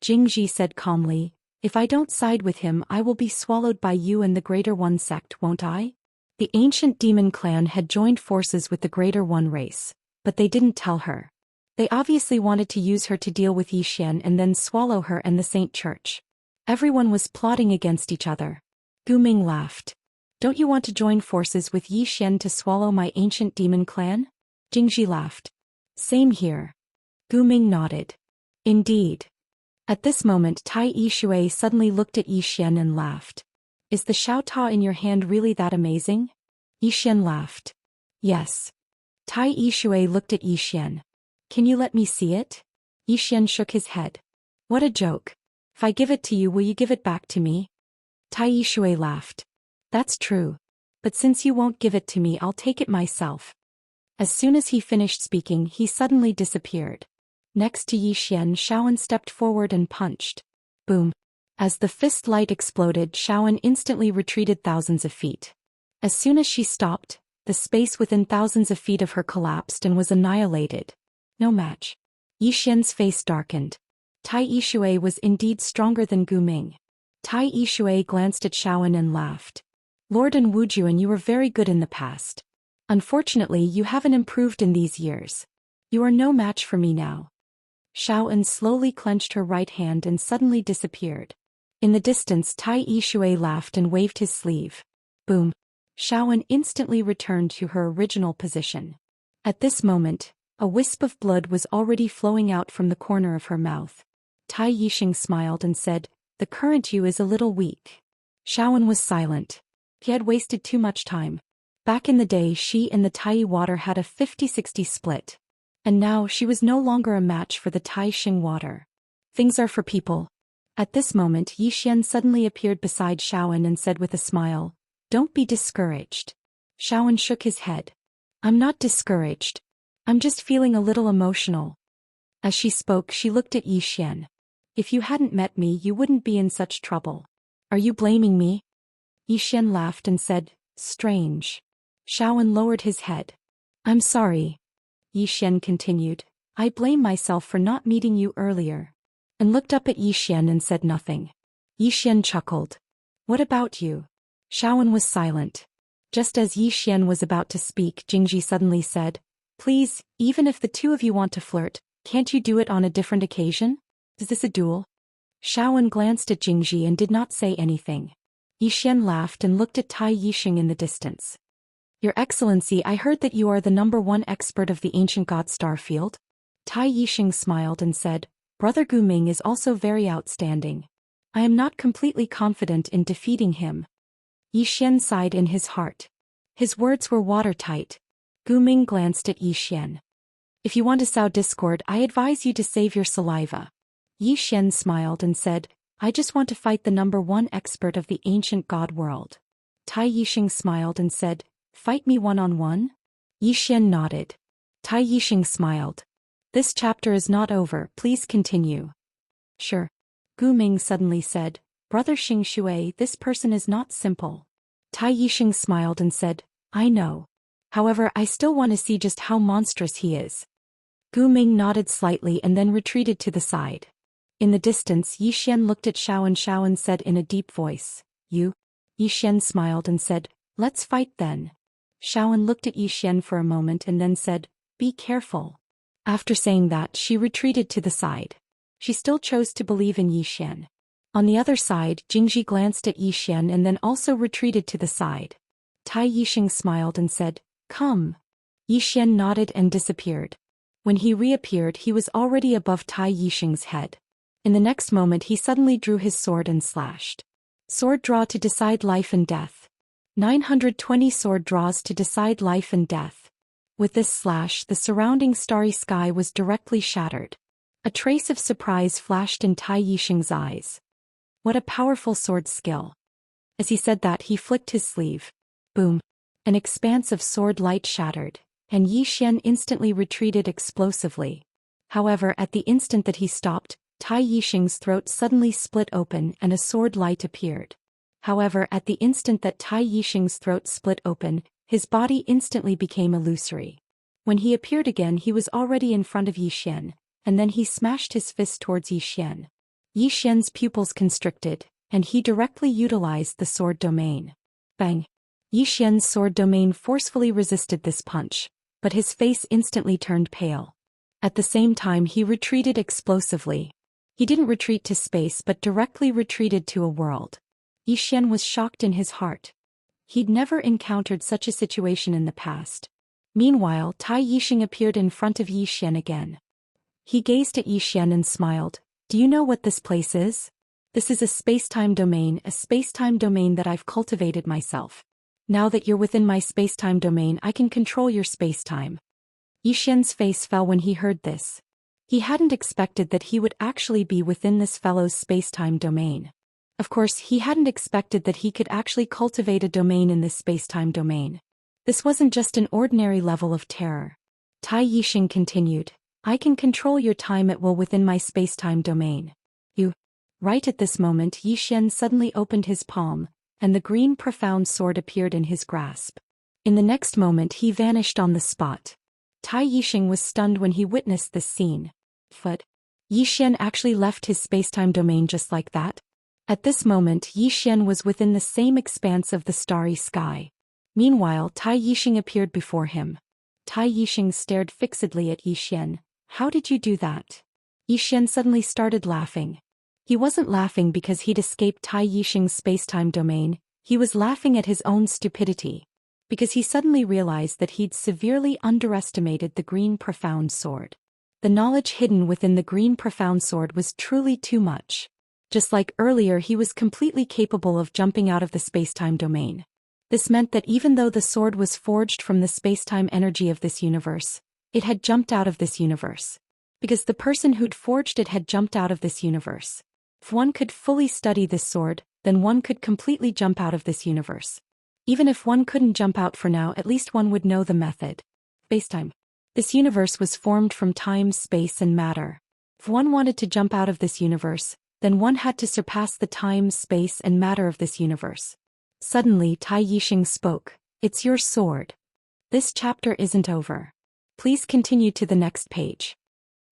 Jingji said calmly, "If I don't side with him, I will be swallowed by you and the Greater One sect, won't I?" The ancient demon clan had joined forces with the Greater One race, but they didn't tell her. They obviously wanted to use her to deal with Yi Xian and then swallow her and the Saint Church. Everyone was plotting against each other. Gu Ming laughed. "Don't you want to join forces with Yi Xian to swallow my ancient demon clan?" Jingji laughed. "Same here." Gu Ming nodded. "Indeed. At this moment Tai Yishui suddenly looked at Yixian and laughed. Is the Xiaota in your hand really that amazing? Yixian laughed. Yes. Tai Yishui looked at Yixian. Can you let me see it? Yixian shook his head. What a joke. If I give it to you, will you give it back to me? Tai Yishui laughed. That's true. But since you won't give it to me, I'll take it myself. As soon as he finished speaking, he suddenly disappeared. Next to Yixian, Xiaoan stepped forward and punched. Boom. As the fist light exploded, Xiaoan instantly retreated thousands of feet. As soon as she stopped, the space within thousands of feet of her collapsed and was annihilated. No match. Yixian's face darkened. Tai Yishui was indeed stronger than Gu Ming. Tai Yishui glanced at Xiaoan and laughed. Lord and Wujuan, you were very good in the past. Unfortunately, you haven't improved in these years. You are no match for me now. Xiaoan slowly clenched her right hand and suddenly disappeared. In the distance, Tai Yishui laughed and waved his sleeve. Boom. Xiaoan instantly returned to her original position. At this moment, a wisp of blood was already flowing out from the corner of her mouth. Tai Yixing smiled and said, "The current you is a little weak." Xiaoan was silent. He had wasted too much time. Back in the day, she and the Tai water had a 50-60 split. And now she was no longer a match for the Tai Xing water. Things are for people. At this moment, Yixian suddenly appeared beside Xiaoan and said with a smile, "Don't be discouraged." Xiaoan shook his head. "I'm not discouraged. I'm just feeling a little emotional." As she spoke, she looked at Yixian. "If you hadn't met me, you wouldn't be in such trouble. Are you blaming me?" Yixian laughed and said, "Strange." Xiaoan lowered his head. "I'm sorry." Yixian continued, "I blame myself for not meeting you earlier." And looked up at Yixian and said nothing. Yixian chuckled. "What about you?" Xiaoan was silent. Just as Yixian was about to speak, Jingji suddenly said, "Please, even if the two of you want to flirt, can't you do it on a different occasion? Is this a duel?" Xiaoan glanced at Jingji and did not say anything. Yixian laughed and looked at Tai Yixing in the distance. "Your Excellency, I heard that you are the #1 expert of the ancient god star field." Tai Yixing smiled and said, "Brother Gu Ming is also very outstanding. I am not completely confident in defeating him." Yixian sighed in his heart. His words were watertight. Gu Ming glanced at Yixian. "If you want to sow discord, I advise you to save your saliva." Yixian smiled and said, "I just want to fight the #1 expert of the ancient god world." Tai Yixing smiled and said, "Fight me one-on-one?" Yixian nodded. Tai Yixing smiled. "This chapter is not over, please continue." "Sure." Gu Ming suddenly said, "Brother Xing Shui, this person is not simple." Tai Yixing smiled and said, "I know. However, I still want to see just how monstrous he is." Gu Ming nodded slightly and then retreated to the side. In the distance, Yixian looked at Xiaoan. Xiaoan said in a deep voice, "You?" Yixian smiled and said, "Let's fight then." Xiaoan looked at Yixian for a moment and then said, "Be careful." After saying that, she retreated to the side. She still chose to believe in Yixian. On the other side, Jingji glanced at Yixian and then also retreated to the side. Tai Yixing smiled and said, "Come." Yixian nodded and disappeared. When he reappeared, he was already above Tai Yixing's head. In the next moment, he suddenly drew his sword and slashed. Sword draw to decide life and death. 920 sword draws to decide life and death. With this slash, the surrounding starry sky was directly shattered. A trace of surprise flashed in Tai Yixing's eyes. What a powerful sword skill. As he said that, he flicked his sleeve. Boom. An expanse of sword light shattered, and Yixian instantly retreated explosively. However, at the instant that he stopped, Tai Yixing's throat suddenly split open and a sword light appeared. However, at the instant that Tai Yixing's throat split open, his body instantly became illusory. When he appeared again, he was already in front of Yixian, and then he smashed his fist towards Yixian. Yixian's pupils constricted, and he directly utilized the sword domain. Bang! Yixian's sword domain forcefully resisted this punch, but his face instantly turned pale. At the same time, he retreated explosively. He didn't retreat to space but directly retreated to a world. Yixian was shocked in his heart. He'd never encountered such a situation in the past. Meanwhile, Tai Yixing appeared in front of Yixian again. He gazed at Yixian and smiled. Do you know what this place is? This is a space-time domain that I've cultivated myself. Now that you're within my space-time domain, I can control your space-time. Yixian's face fell when he heard this. He hadn't expected that he would actually be within this fellow's space-time domain. Of course, he hadn't expected that he could actually cultivate a domain in this space-time domain. This wasn't just an ordinary level of terror. Tai Yixing continued, I can control your time at will within my space-time domain. Right at this moment, Yixian suddenly opened his palm, and the green profound sword appeared in his grasp. In the next moment he vanished on the spot. Tai Yixing was stunned when he witnessed this scene. But Yixian actually left his space-time domain just like that? At this moment Yixian was within the same expanse of the starry sky. Meanwhile Tai Yixing appeared before him. Tai Yixing stared fixedly at Yixian. How did you do that? Yixian suddenly started laughing. He wasn't laughing because he'd escaped Tai Yixing's space-time domain, he was laughing at his own stupidity. Because he suddenly realized that he'd severely underestimated the green profound sword. The knowledge hidden within the green profound sword was truly too much. Just like earlier, he was completely capable of jumping out of the space-time domain. This meant that even though the sword was forged from the space-time energy of this universe, it had jumped out of this universe. Because the person who'd forged it had jumped out of this universe. If one could fully study this sword, then one could completely jump out of this universe. Even if one couldn't jump out for now, at least one would know the method. Space-time. This universe was formed from time, space, and matter. If one wanted to jump out of this universe, then one had to surpass the time, space, and matter of this universe. Suddenly Tai Yixing spoke. It's your sword. This chapter isn't over. Please continue to the next page.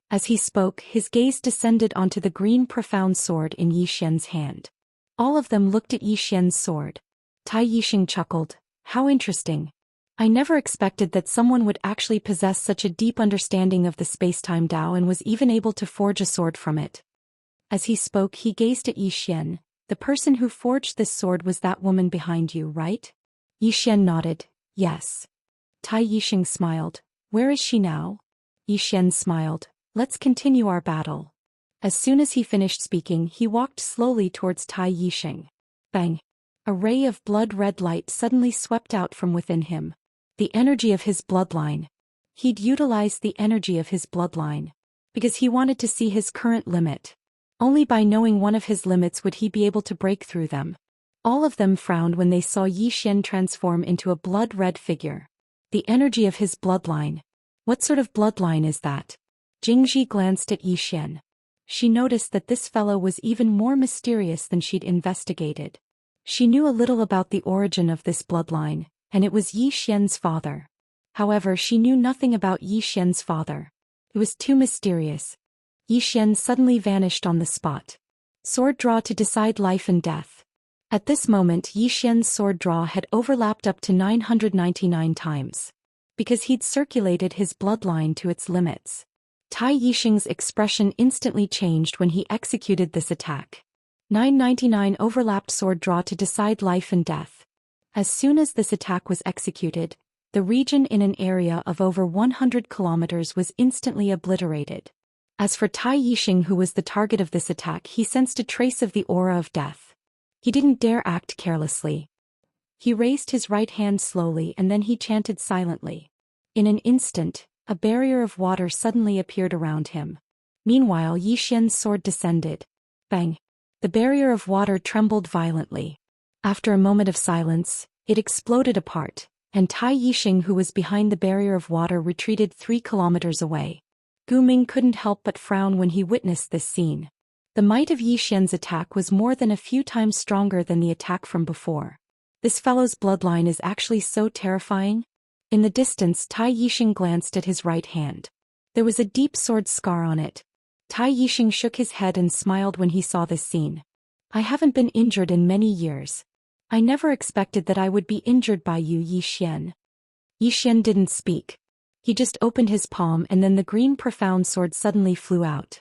As he spoke, his gaze descended onto the green profound sword in Yixian's hand. All of them looked at Yixian's sword. Tai Yixing chuckled. How interesting. I never expected that someone would actually possess such a deep understanding of the space-time Tao and was even able to forge a sword from it. As he spoke, he gazed at Yixian. The person who forged this sword was that woman behind you, right? Yixian nodded. Yes. Tai Yixing smiled. Where is she now? Yixian smiled. Let's continue our battle. As soon as he finished speaking, he walked slowly towards Tai Yixing. Bang! A ray of blood-red light suddenly swept out from within him. The energy of his bloodline. He'd utilized the energy of his bloodline. Because he wanted to see his current limit. Only by knowing one of his limits would he be able to break through them. All of them frowned when they saw Yixian transform into a blood-red figure. The energy of his bloodline. What sort of bloodline is that? Jingji glanced at Yixian. She noticed that this fellow was even more mysterious than she'd investigated. She knew a little about the origin of this bloodline, and it was Yixian's father. However, she knew nothing about Yixian's father. It was too mysterious. Yixian suddenly vanished on the spot. Sword draw to decide life and death. At this moment, Yixian's sword draw had overlapped up to 999 times. Because he'd circulated his bloodline to its limits. Tai Yixing's expression instantly changed when he executed this attack. 999 overlapped sword draw to decide life and death. As soon as this attack was executed, the region in an area of over 100 kilometers was instantly obliterated. As for Tai Yixing, who was the target of this attack, he sensed a trace of the aura of death. He didn't dare act carelessly. He raised his right hand slowly and then he chanted silently. In an instant, a barrier of water suddenly appeared around him. Meanwhile, Yixian's sword descended. Bang! The barrier of water trembled violently. After a moment of silence, it exploded apart, and Tai Yixing, who was behind the barrier of water, retreated 3 kilometers away. Gu Ming couldn't help but frown when he witnessed this scene. The might of Yixian's attack was more than a few times stronger than the attack from before. This fellow's bloodline is actually so terrifying. In the distance, Tai Yixing glanced at his right hand. There was a deep sword scar on it. Tai Yixing shook his head and smiled when he saw this scene. I haven't been injured in many years. I never expected that I would be injured by you, Yixian. Yixian didn't speak. He just opened his palm and then the green profound sword suddenly flew out.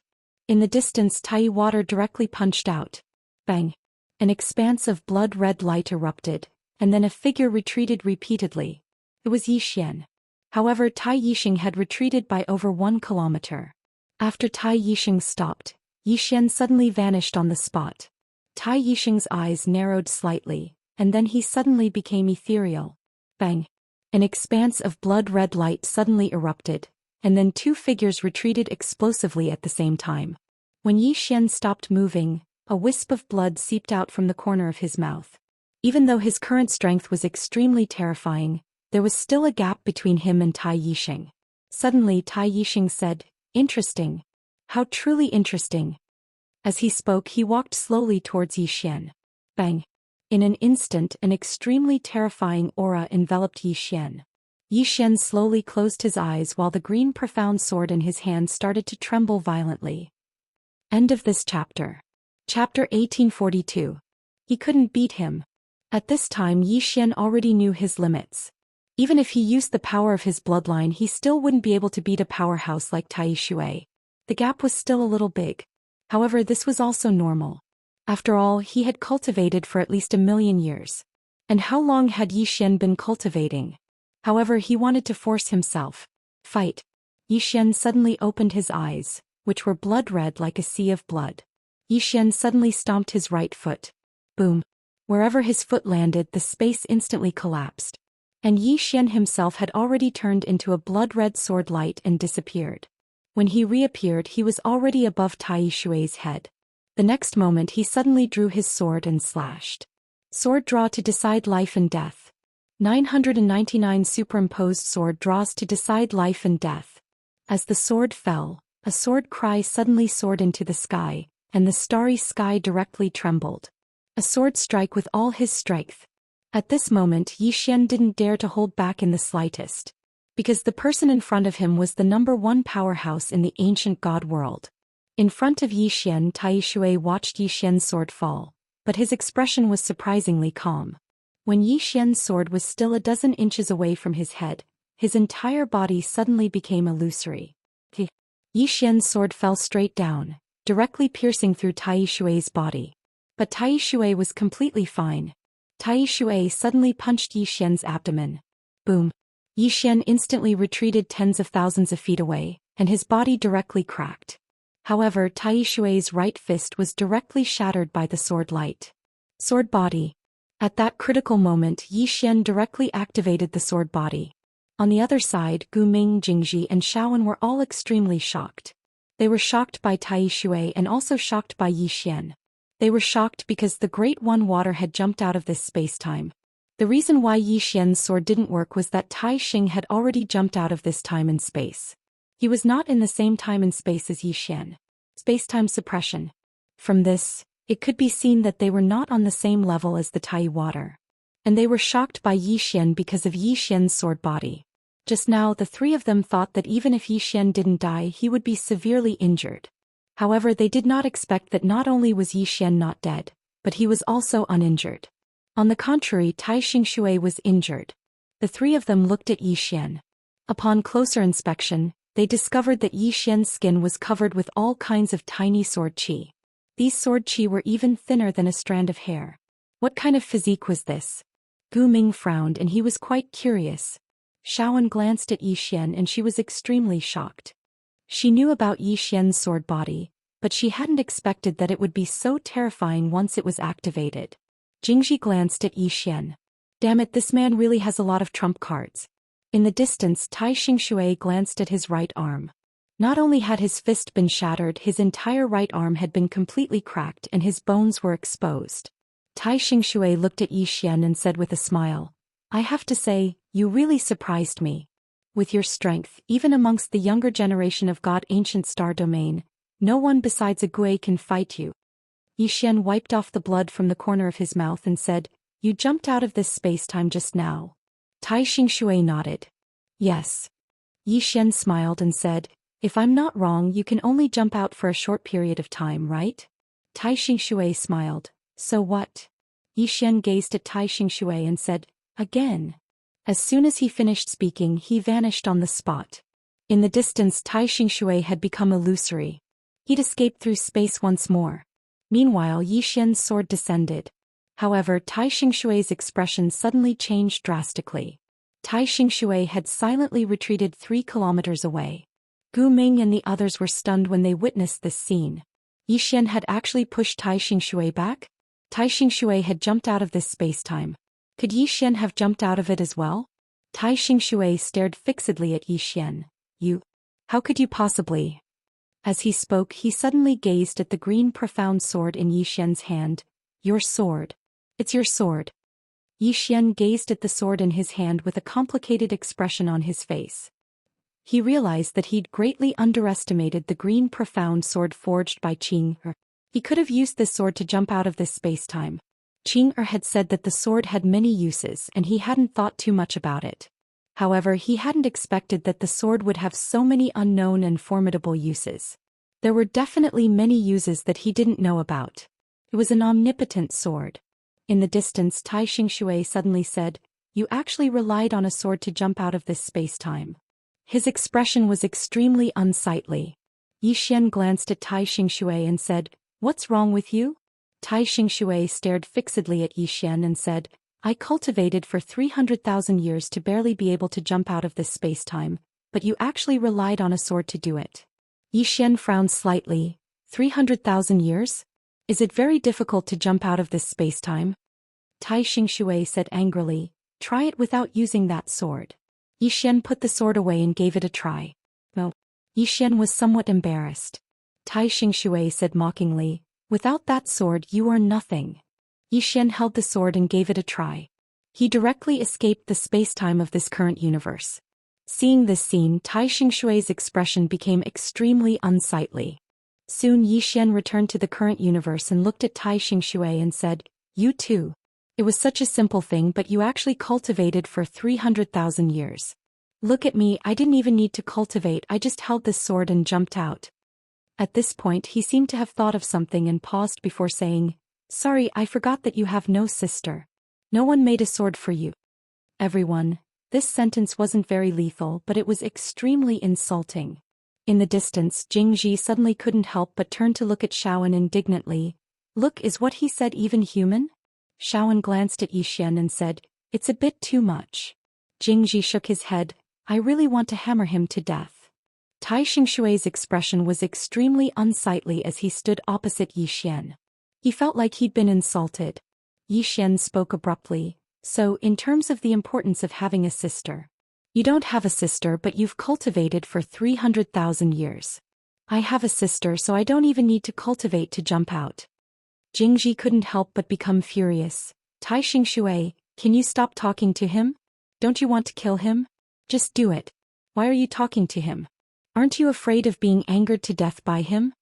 In the distance, Tai water directly punched out. Bang! An expanse of blood-red light erupted, and then a figure retreated repeatedly. It was Yixian. However, Tai Yixing had retreated by over 1 kilometer. After Tai Yixing stopped, Yi Xian suddenly vanished on the spot. Tai Yixing's eyes narrowed slightly, and then he suddenly became ethereal. Bang! An expanse of blood-red light suddenly erupted, and then two figures retreated explosively at the same time. When Yi Xian stopped moving, a wisp of blood seeped out from the corner of his mouth. Even though his current strength was extremely terrifying, there was still a gap between him and Tai Yixing. Suddenly Tai Yixing said, "Interesting. How truly interesting." As he spoke, he walked slowly towards Yi Xian. Bang! In an instant, an extremely terrifying aura enveloped Yi Xian. Yi Xian slowly closed his eyes while the green profound sword in his hand started to tremble violently. End of this chapter. Chapter 1842. He couldn't beat him. At this time Yi Xian already knew his limits. Even if he used the power of his bloodline, he still wouldn't be able to beat a powerhouse like Tai Shui. The gap was still a little big. However, this was also normal. After all, he had cultivated for at least 1,000,000 years. And how long had Yi Xian been cultivating? However, he wanted to force himself. Fight. Yi Xian suddenly opened his eyes, which were blood-red like a sea of blood. Yi Xian suddenly stomped his right foot. Boom. Wherever his foot landed, the space instantly collapsed. And Yi Xian himself had already turned into a blood-red sword light and disappeared. When he reappeared, he was already above Tai Shui's head. The next moment he suddenly drew his sword and slashed. Sword draw to decide life and death. 999 superimposed sword draws to decide life and death. As the sword fell, a sword cry suddenly soared into the sky, and the starry sky directly trembled. A sword strike with all his strength. At this moment Yi Xian didn't dare to hold back in the slightest. Because the person in front of him was the #1 powerhouse in the ancient god world. In front of Yi Xian, Tai Shui watched Yi Xian's sword fall, but his expression was surprisingly calm. When Yi Xian's sword was still a dozen inches away from his head, his entire body suddenly became illusory. Yi Xian's sword fell straight down, directly piercing through Tai Shui's body. But Tai Shui was completely fine. Tai Shui suddenly punched Yi Xian's abdomen. Boom! Yi Xian instantly retreated tens of thousands of feet away, and his body directly cracked. However, Tai Shui's right fist was directly shattered by the sword light. Sword body. At that critical moment, Yi Xian directly activated the sword body. On the other side, Gu Ming, Jingji and Shaowen were all extremely shocked. They were shocked by Tai Shui and also shocked by Yi Xian. They were shocked because the Great One Water had jumped out of this space-time. The reason why Yi Xian's sword didn't work was that Tai Xing had already jumped out of this time and space. He was not in the same time and space as Yi Xian. Space-time suppression. From this, it could be seen that they were not on the same level as the Tai water. And they were shocked by Yi Xian because of Yi Xian's sword body. Just now the three of them thought that even if Yi Xian didn't die, he would be severely injured. However, they did not expect that not only was Yi Xian not dead, but he was also uninjured. On the contrary, Tai Xing was injured. The three of them looked at Yi Xian. Upon closer inspection, they discovered that Yi Xian's skin was covered with all kinds of tiny sword qi. These sword qi were even thinner than a strand of hair. What kind of physique was this? Gu Ming frowned and he was quite curious. Shaowen glanced at Yi Xian and she was extremely shocked. She knew about Yi Xian's sword body, but she hadn't expected that it would be so terrifying once it was activated. Jingji glanced at Yi Xian. Damn it, this man really has a lot of trump cards. In the distance, Tai Xing glanced at his right arm. Not only had his fist been shattered, his entire right arm had been completely cracked and his bones were exposed. Tai Xing looked at Yi Xian and said with a smile, "I have to say, you really surprised me. With your strength, even amongst the younger generation of God Ancient Star Domain, no one besides a Gui can fight you." Yi Xian wiped off the blood from the corner of his mouth and said, "You jumped out of this space-time just now." Tai Xing nodded. "Yes." Yi Xian smiled and said, "If I'm not wrong, you can only jump out for a short period of time, right?" Tai Xing smiled. "So what?" Yi Xian gazed at Tai Xing and said, "Again." As soon as he finished speaking, he vanished on the spot. In the distance, Tai Xing had become illusory. He'd escaped through space once more. Meanwhile, Yi Xian's sword descended. However, Tai Xing expression suddenly changed drastically. Tai Xing had silently retreated 3 kilometers away. Gu Ming and the others were stunned when they witnessed this scene. Xian had actually pushed Tai Xingshui back? Tai Xingshui had jumped out of this space-time. Could Xian have jumped out of it as well? Tai Xingshui stared fixedly at Xian. You? How could you possibly? As he spoke, he suddenly gazed at the green profound sword in Xian's hand. Your sword. It's your sword. Xian gazed at the sword in his hand with a complicated expression on his face. He realized that he'd greatly underestimated the green profound sword forged by Qing. He could have used this sword to jump out of this space-time. Qing had said that the sword had many uses and he hadn't thought too much about it. However, he hadn't expected that the sword would have so many unknown and formidable uses. There were definitely many uses that he didn't know about. It was an omnipotent sword. In the distance, Tai Xingshui suddenly said, "You actually relied on a sword to jump out of this space-time." His expression was extremely unsightly. Xian glanced at Tai Xingshui and said, "What's wrong with you?" Tai Xingshui stared fixedly at Xian and said, "I cultivated for 300,000 years to barely be able to jump out of this space-time, but you actually relied on a sword to do it." Xian frowned slightly. 300,000 years? Is it very difficult to jump out of this space-time? Tai Xingshui said angrily, "Try it without using that sword." Xian put the sword away and gave it a try. No. Xian was somewhat embarrassed. Tai Xingshui said mockingly, "Without that sword you are nothing." Xian held the sword and gave it a try. He directly escaped the space-time of this current universe. Seeing this scene, Tai Xingshui's expression became extremely unsightly. Soon Xian returned to the current universe and looked at Tai Xingshui and said, "You too. It was such a simple thing, but you actually cultivated for 300,000 years. Look at me, I didn't even need to cultivate, I just held this sword and jumped out." At this point he seemed to have thought of something and paused before saying, "Sorry, I forgot that you have no sister. No one made a sword for you." Everyone. This sentence wasn't very lethal, but it was extremely insulting. In the distance, Jingji suddenly couldn't help but turn to look at Shaoan indignantly. "Look, is what he said even human?" Shaoan glanced at Xian and said, "It's a bit too much." Jingji shook his head, "I really want to hammer him to death." Tai Xingshui's expression was extremely unsightly as he stood opposite Xian. He felt like he'd been insulted. Xian spoke abruptly, "So, in terms of the importance of having a sister. You don't have a sister, but you've cultivated for 300,000 years. I have a sister, so I don't even need to cultivate to jump out." Jingji couldn't help but become furious. "Tai Xingshui, can you stop talking to him? Don't you want to kill him? Just do it. Why are you talking to him? Aren't you afraid of being angered to death by him?"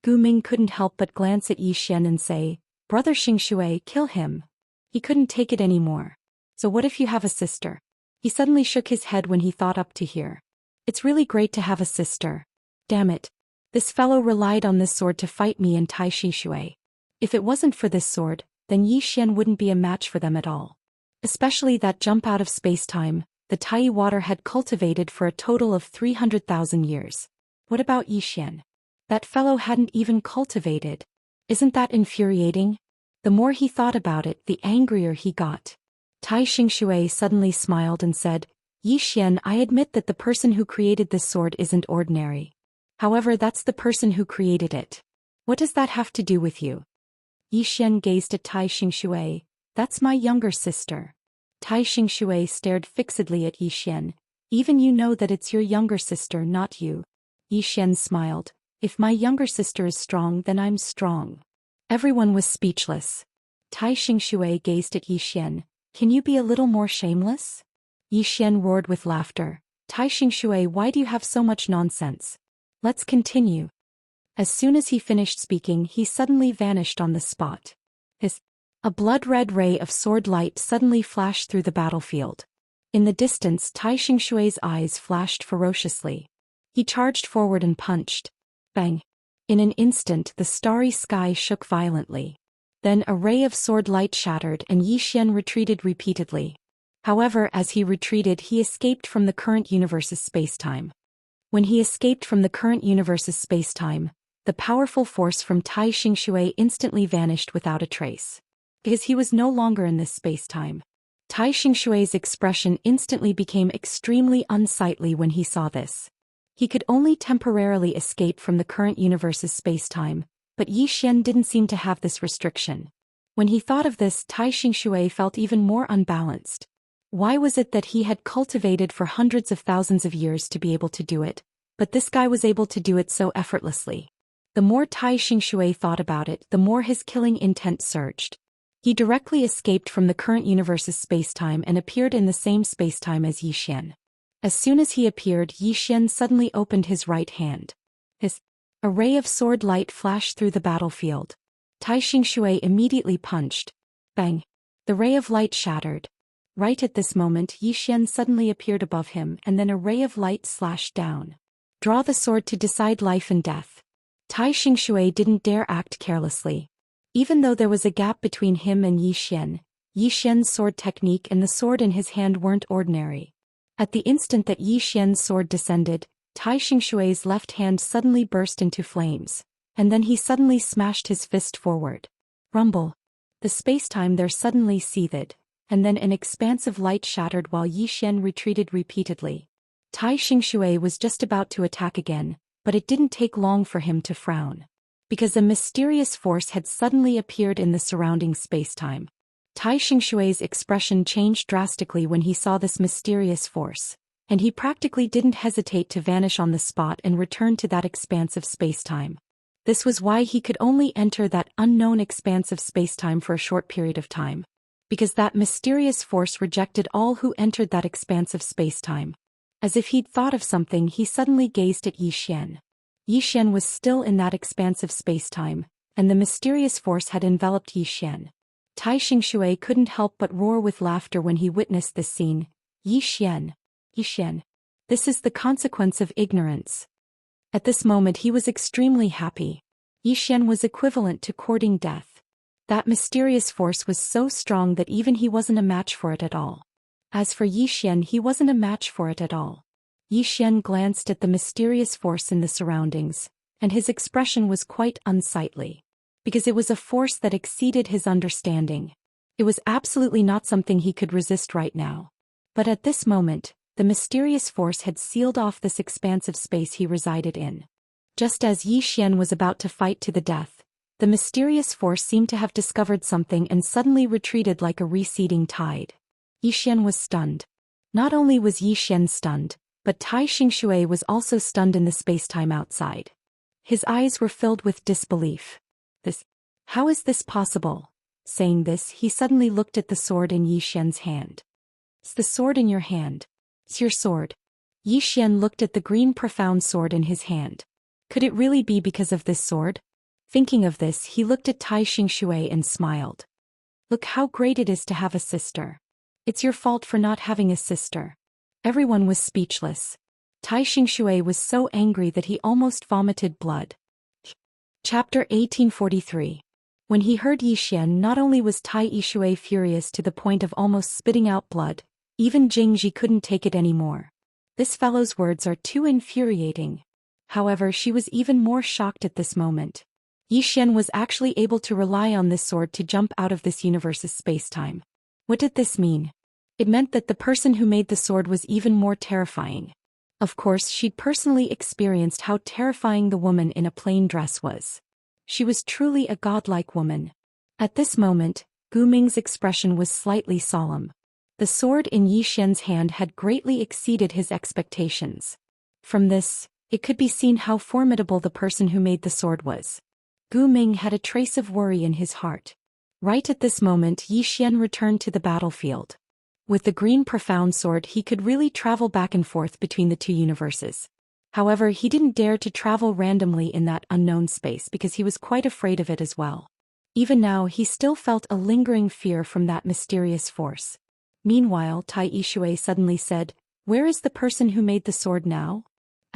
Gu Ming couldn't help but glance at Xian and say, "Brother Xingshui, kill him. He couldn't take it anymore. So what if you have a sister?" He suddenly shook his head when he thought up to here. "It's really great to have a sister. Damn it. This fellow relied on this sword to fight me and Tai Xingshui. If it wasn't for this sword, then Xian wouldn't be a match for them at all. Especially that jump out of space-time, the Tai water had cultivated for a total of 300,000 years. What about Xian? That fellow hadn't even cultivated. Isn't that infuriating?" The more he thought about it, the angrier he got. Tai Xingshui suddenly smiled and said, "Xian, I admit that the person who created this sword isn't ordinary. However, that's the person who created it. What does that have to do with you?" Xian gazed at Tai Xingshui. "That's my younger sister." Tai Xingshui stared fixedly at Xian. "Even you know that it's your younger sister, not you." Xian smiled. "If my younger sister is strong, then I'm strong." Everyone was speechless. Tai Xingshui gazed at Xian. "Can you be a little more shameless?" Xian roared with laughter. "Tai Xingshui, why do you have so much nonsense? Let's continue." As soon as he finished speaking, he suddenly vanished on the spot. A blood-red ray of sword light suddenly flashed through the battlefield. In the distance, Tai Xingshui's eyes flashed ferociously. He charged forward and punched. Bang! In an instant, the starry sky shook violently. Then a ray of sword light shattered and Xian retreated repeatedly. However, as he retreated, he escaped from the current universe's space-time. When he escaped from the current universe's space-time, the powerful force from Tai Xingshui instantly vanished without a trace. Because he was no longer in this space-time. Tai Xingshui's expression instantly became extremely unsightly when he saw this. He could only temporarily escape from the current universe's space-time, But Yi Xian didn't seem to have this restriction. When he thought of this, Tai Xingxue felt even more unbalanced. Why was it that he had cultivated for hundreds of thousands of years to be able to do it, but this guy was able to do it so effortlessly? The more Tai Xingxue thought about it, the more his killing intent surged. He directly escaped from the current universe's spacetime and appeared in the same spacetime as Yi Xian. As soon as he appeared, Yi Xian suddenly opened his right hand. A ray of sword light flashed through the battlefield. Tai Xingxue immediately punched. Bang! The ray of light shattered. Right at this moment, Yi Xian suddenly appeared above him, and then a ray of light slashed down. Draw the sword to decide life and death. Tai Xingxue didn't dare act carelessly. Even though there was a gap between him and Yi Xian's sword technique and the sword in his hand weren't ordinary. At the instant that Yi Xian's sword descended, Tai Xingxue's left hand suddenly burst into flames, and then he suddenly smashed his fist forward. Rumble! The spacetime there suddenly seethed, and then an expansive light shattered while Yi Xian retreated repeatedly. Tai Xingxue was just about to attack again, but it didn't take long for him to frown. Because a mysterious force had suddenly appeared in the surrounding spacetime. Tai Xingxue's expression changed drastically when he saw this mysterious force, and he practically didn't hesitate to vanish on the spot and return to that expansive spacetime. This was why he could only enter that unknown expansive spacetime for a short period of time. Because that mysterious force rejected all who entered that expansive spacetime. As if he'd thought of something, he suddenly gazed at Yi Xian. Yi Xian was still in that expansive spacetime, and the mysterious force had enveloped Yi Xian. Tai Xingxue couldn't help but roar with laughter when he witnessed this scene. Yi Xian. This is the consequence of ignorance. At this moment he was extremely happy. Yi Xian was equivalent to courting death. That mysterious force was so strong that even he wasn't a match for it at all. As for Yi Xian, he wasn't a match for it at all. Yi Xian glanced at the mysterious force in the surroundings, and his expression was quite unsightly. Because it was a force that exceeded his understanding. It was absolutely not something he could resist right now. But at this moment, the mysterious force had sealed off this expansive space he resided in. Just as Yi Xian was about to fight to the death, the mysterious force seemed to have discovered something and suddenly retreated like a receding tide. Yi Xian was stunned. Not only was Yi Xian stunned, but Tai Xingxue was also stunned in the spacetime outside. His eyes were filled with disbelief. How is this possible? Saying this, he suddenly looked at the sword in Yi Xian's hand. It's the sword in your hand. It's your sword. Yi Xian looked at the green profound sword in his hand. Could it really be because of this sword? Thinking of this, he looked at Tai Xingxue and smiled. Look how great it is to have a sister. It's your fault for not having a sister. Everyone was speechless. Tai Xingxue was so angry that he almost vomited blood. Chapter 1843. When he heard Yi Xian, not only was Tai Xingxue furious to the point of almost spitting out blood, even Jingji couldn't take it anymore. This fellow's words are too infuriating. However, she was even more shocked at this moment. Yi Xian was actually able to rely on this sword to jump out of this universe's spacetime. What did this mean? It meant that the person who made the sword was even more terrifying. Of course, she'd personally experienced how terrifying the woman in a plain dress was. She was truly a godlike woman. At this moment, Gu Ming's expression was slightly solemn. The sword in Yi Xian's hand had greatly exceeded his expectations. From this, it could be seen how formidable the person who made the sword was. Gu Ming had a trace of worry in his heart. Right at this moment, Yi Xian returned to the battlefield. With the green profound sword, he could really travel back and forth between the two universes. However, he didn't dare to travel randomly in that unknown space because he was quite afraid of it as well. Even now, he still felt a lingering fear from that mysterious force. Meanwhile, Tai Xingxue suddenly said, "Where is the person who made the sword now?"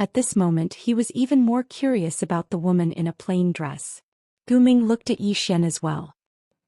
At this moment, he was even more curious about the woman in a plain dress. Gu Ming looked at Yi Xian as well.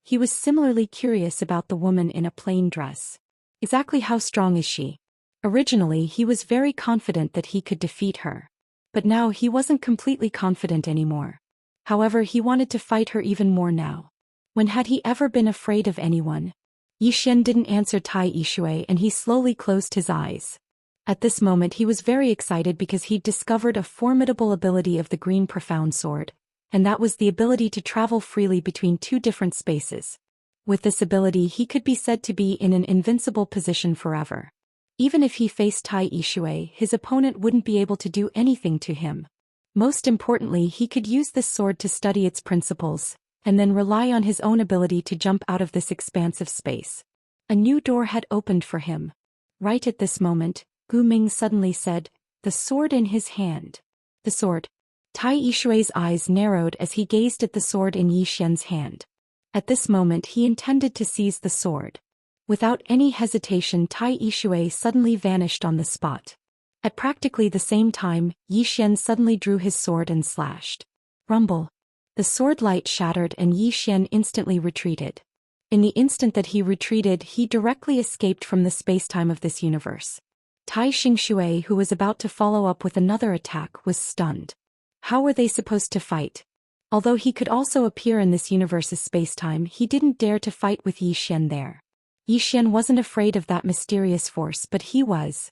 He was similarly curious about the woman in a plain dress. Exactly how strong is she? Originally, he was very confident that he could defeat her. But now he wasn't completely confident anymore. However, he wanted to fight her even more now. When had he ever been afraid of anyone? Yi Xian didn't answer Tai Xingxue and he slowly closed his eyes. At this moment he was very excited because he'd discovered a formidable ability of the green profound sword, and that was the ability to travel freely between two different spaces. With this ability he could be said to be in an invincible position forever. Even if he faced Tai Yishui, his opponent wouldn't be able to do anything to him. Most importantly, he could use this sword to study its principles, and then rely on his own ability to jump out of this expansive space. A new door had opened for him. Right at this moment, Gu Ming suddenly said, "The sword in his hand." The sword. Tai Yishui's eyes narrowed as he gazed at the sword in Yi Xian's hand. At this moment he intended to seize the sword. Without any hesitation Tai Yishui suddenly vanished on the spot. At practically the same time, Yi Xian suddenly drew his sword and slashed. Rumble. The sword light shattered and Yi Xian instantly retreated. In the instant that he retreated, he directly escaped from the spacetime of this universe. Tai Xingshui, who was about to follow up with another attack, was stunned. How were they supposed to fight? Although he could also appear in this universe's spacetime, he didn't dare to fight with Yi Xian there. Yi Xian wasn't afraid of that mysterious force, but he was.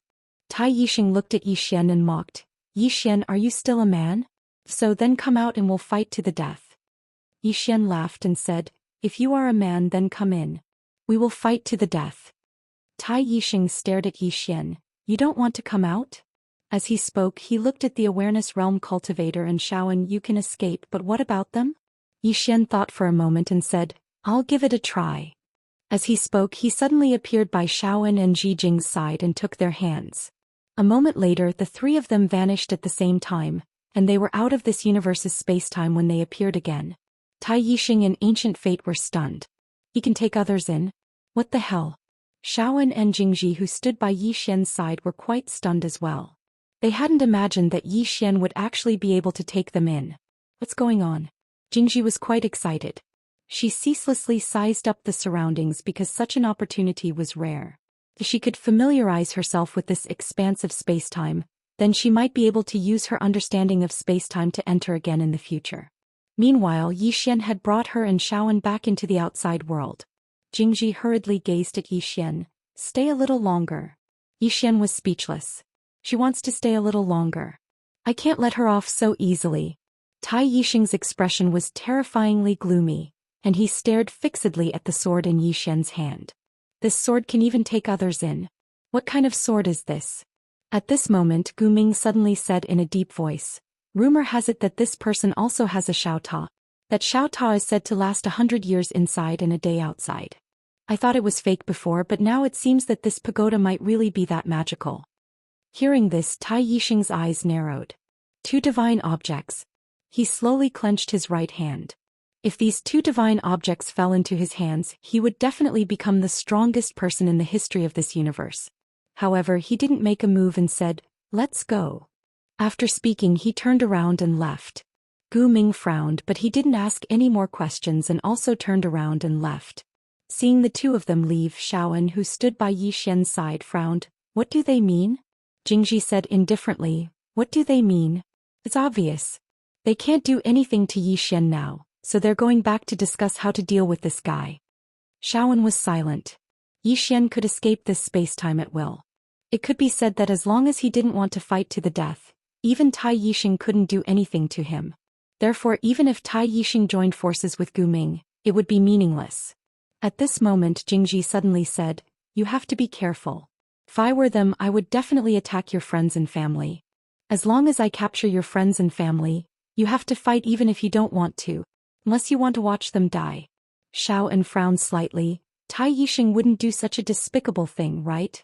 Tai Yixing looked at Yi Xian and mocked, "Yi Xian, are you still a man? So then come out and we'll fight to the death." Yi Xian laughed and said, "If you are a man then come in. We will fight to the death." Tai Yixing stared at Yi Xian, "You don't want to come out?" As he spoke he looked at the awareness realm cultivator and Shaoan. "You can escape, but what about them?" Yi Xian thought for a moment and said, "I'll give it a try." As he spoke he suddenly appeared by Shaoan and Ji Jing's side and took their hands. A moment later the three of them vanished at the same time, and they were out of this universe's spacetime when they appeared again. Tai Yixing and Ancient Fate were stunned. "He can take others in? What the hell?" Shaoan and Jingji, who stood by Yi Xian's side, were quite stunned as well. They hadn't imagined that Yi Xian would actually be able to take them in. "What's going on?" Jingji was quite excited. She ceaselessly sized up the surroundings because such an opportunity was rare. If she could familiarize herself with this expansive spacetime, then she might be able to use her understanding of spacetime to enter again in the future. Meanwhile, Yi Xian had brought her and Shaoan back into the outside world. Jingji hurriedly gazed at Yi Xian. "Stay a little longer." Yi Xian was speechless. "She wants to stay a little longer. I can't let her off so easily." Tai Yixing's expression was terrifyingly gloomy, and he stared fixedly at the sword in Yi Xian's hand. "This sword can even take others in. What kind of sword is this?" At this moment Gu Ming suddenly said in a deep voice, "Rumor has it that this person also has a Xiao Ta. That Xiao Ta is said to last 100 years inside and a day outside. I thought it was fake before, but now it seems that this pagoda might really be that magical." Hearing this, Tai Yixing's eyes narrowed. Two divine objects. He slowly clenched his right hand. If these two divine objects fell into his hands, he would definitely become the strongest person in the history of this universe. However, he didn't make a move and said, "Let's go." After speaking, he turned around and left. Gu Ming frowned, but he didn't ask any more questions and also turned around and left. Seeing the two of them leave, Shaoan, who stood by Yi Xian's side, frowned. "What do they mean?" Jingji said indifferently, "What do they mean? It's obvious. They can't do anything to Yi Xian now, so they're going back to discuss how to deal with this guy." Shaoan was silent. Yi Xian could escape this spacetime at will. It could be said that as long as he didn't want to fight to the death, even Tai Yixing couldn't do anything to him. Therefore, even if Tai Yixing joined forces with Gu Ming, it would be meaningless. At this moment Jingji suddenly said, "You have to be careful. If I were them, I would definitely attack your friends and family. As long as I capture your friends and family, you have to fight even if you don't want to, unless you want to watch them die." Shaoan frowned slightly. Tai Yixing wouldn't do such a despicable thing, right?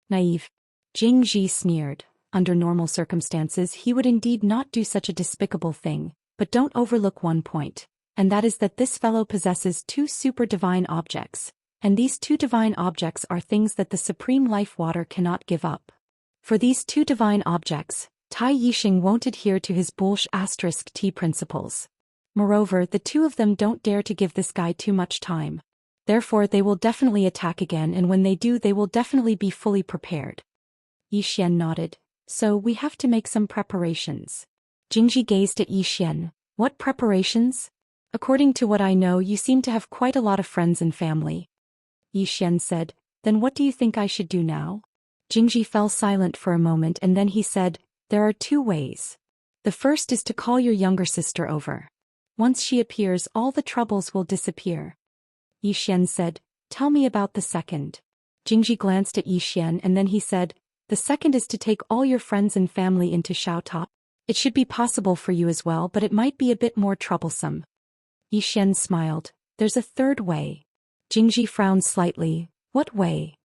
Naive. Jingji sneered. Under normal circumstances he would indeed not do such a despicable thing, but don't overlook one point, and that is that this fellow possesses two super divine objects, and these two divine objects are things that the supreme life water cannot give up. For these two divine objects, Tai Yixing won't adhere to his **T principles. Moreover, the two of them don't dare to give this guy too much time. Therefore they will definitely attack again, and when they do they will definitely be fully prepared. Yi Xian nodded. "So we have to make some preparations." Jingji gazed at Yi Xian. "What preparations? According to what I know, you seem to have quite a lot of friends and family." Yi Xian said, "Then what do you think I should do now?" Jingji fell silent for a moment and then he said, "There are two ways. The first is to call your younger sister over. Once she appears, all the troubles will disappear. Yi Xian said, "Tell me about the second." Jingji glanced at Yi Xian and then he said, "The second is to take all your friends and family into Xiaotop. It should be possible for you as well, but it might be a bit more troublesome." Yi Xian smiled. "There's a third way." Jingji frowned slightly. "What way?"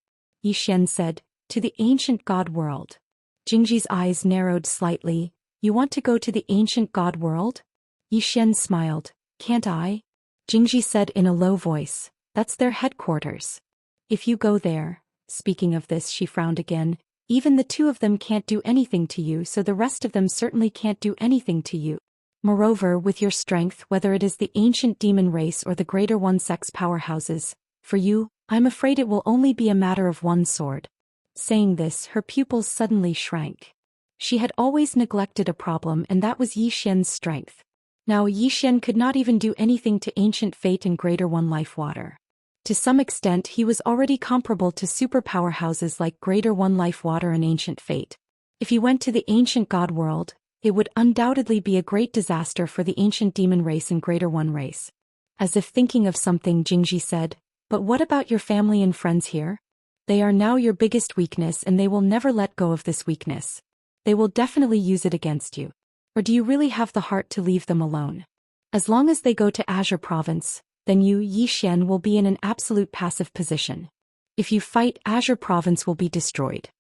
Yi Xian said, "To the ancient god world." Jingji's eyes narrowed slightly. "You want to go to the ancient god world?" Yi Xian smiled. "Can't I?" Jingji said in a low voice, "That's their headquarters. If you go there," speaking of this she frowned again, "even the two of them can't do anything to you, so the rest of them certainly can't do anything to you. Moreover, with your strength, whether it is the ancient demon race or the greater one sex powerhouses, for you, I'm afraid it will only be a matter of one sword." Saying this, her pupils suddenly shrank. She had always neglected a problem, and that was Yi Xian's strength. Now Yi Xian could not even do anything to ancient fate and greater one life water. To some extent he was already comparable to super powerhouses like greater one life water and ancient fate. If he went to the ancient god world, it would undoubtedly be a great disaster for the ancient demon race and greater one race. As if thinking of something, Jingji said, "But what about your family and friends here? They are now your biggest weakness and they will never let go of this weakness. They will definitely use it against you. Or do you really have the heart to leave them alone? As long as they go to Azure Province, then you, Yi Xian, will be in an absolute passive position. If you fight, Azure Province will be destroyed.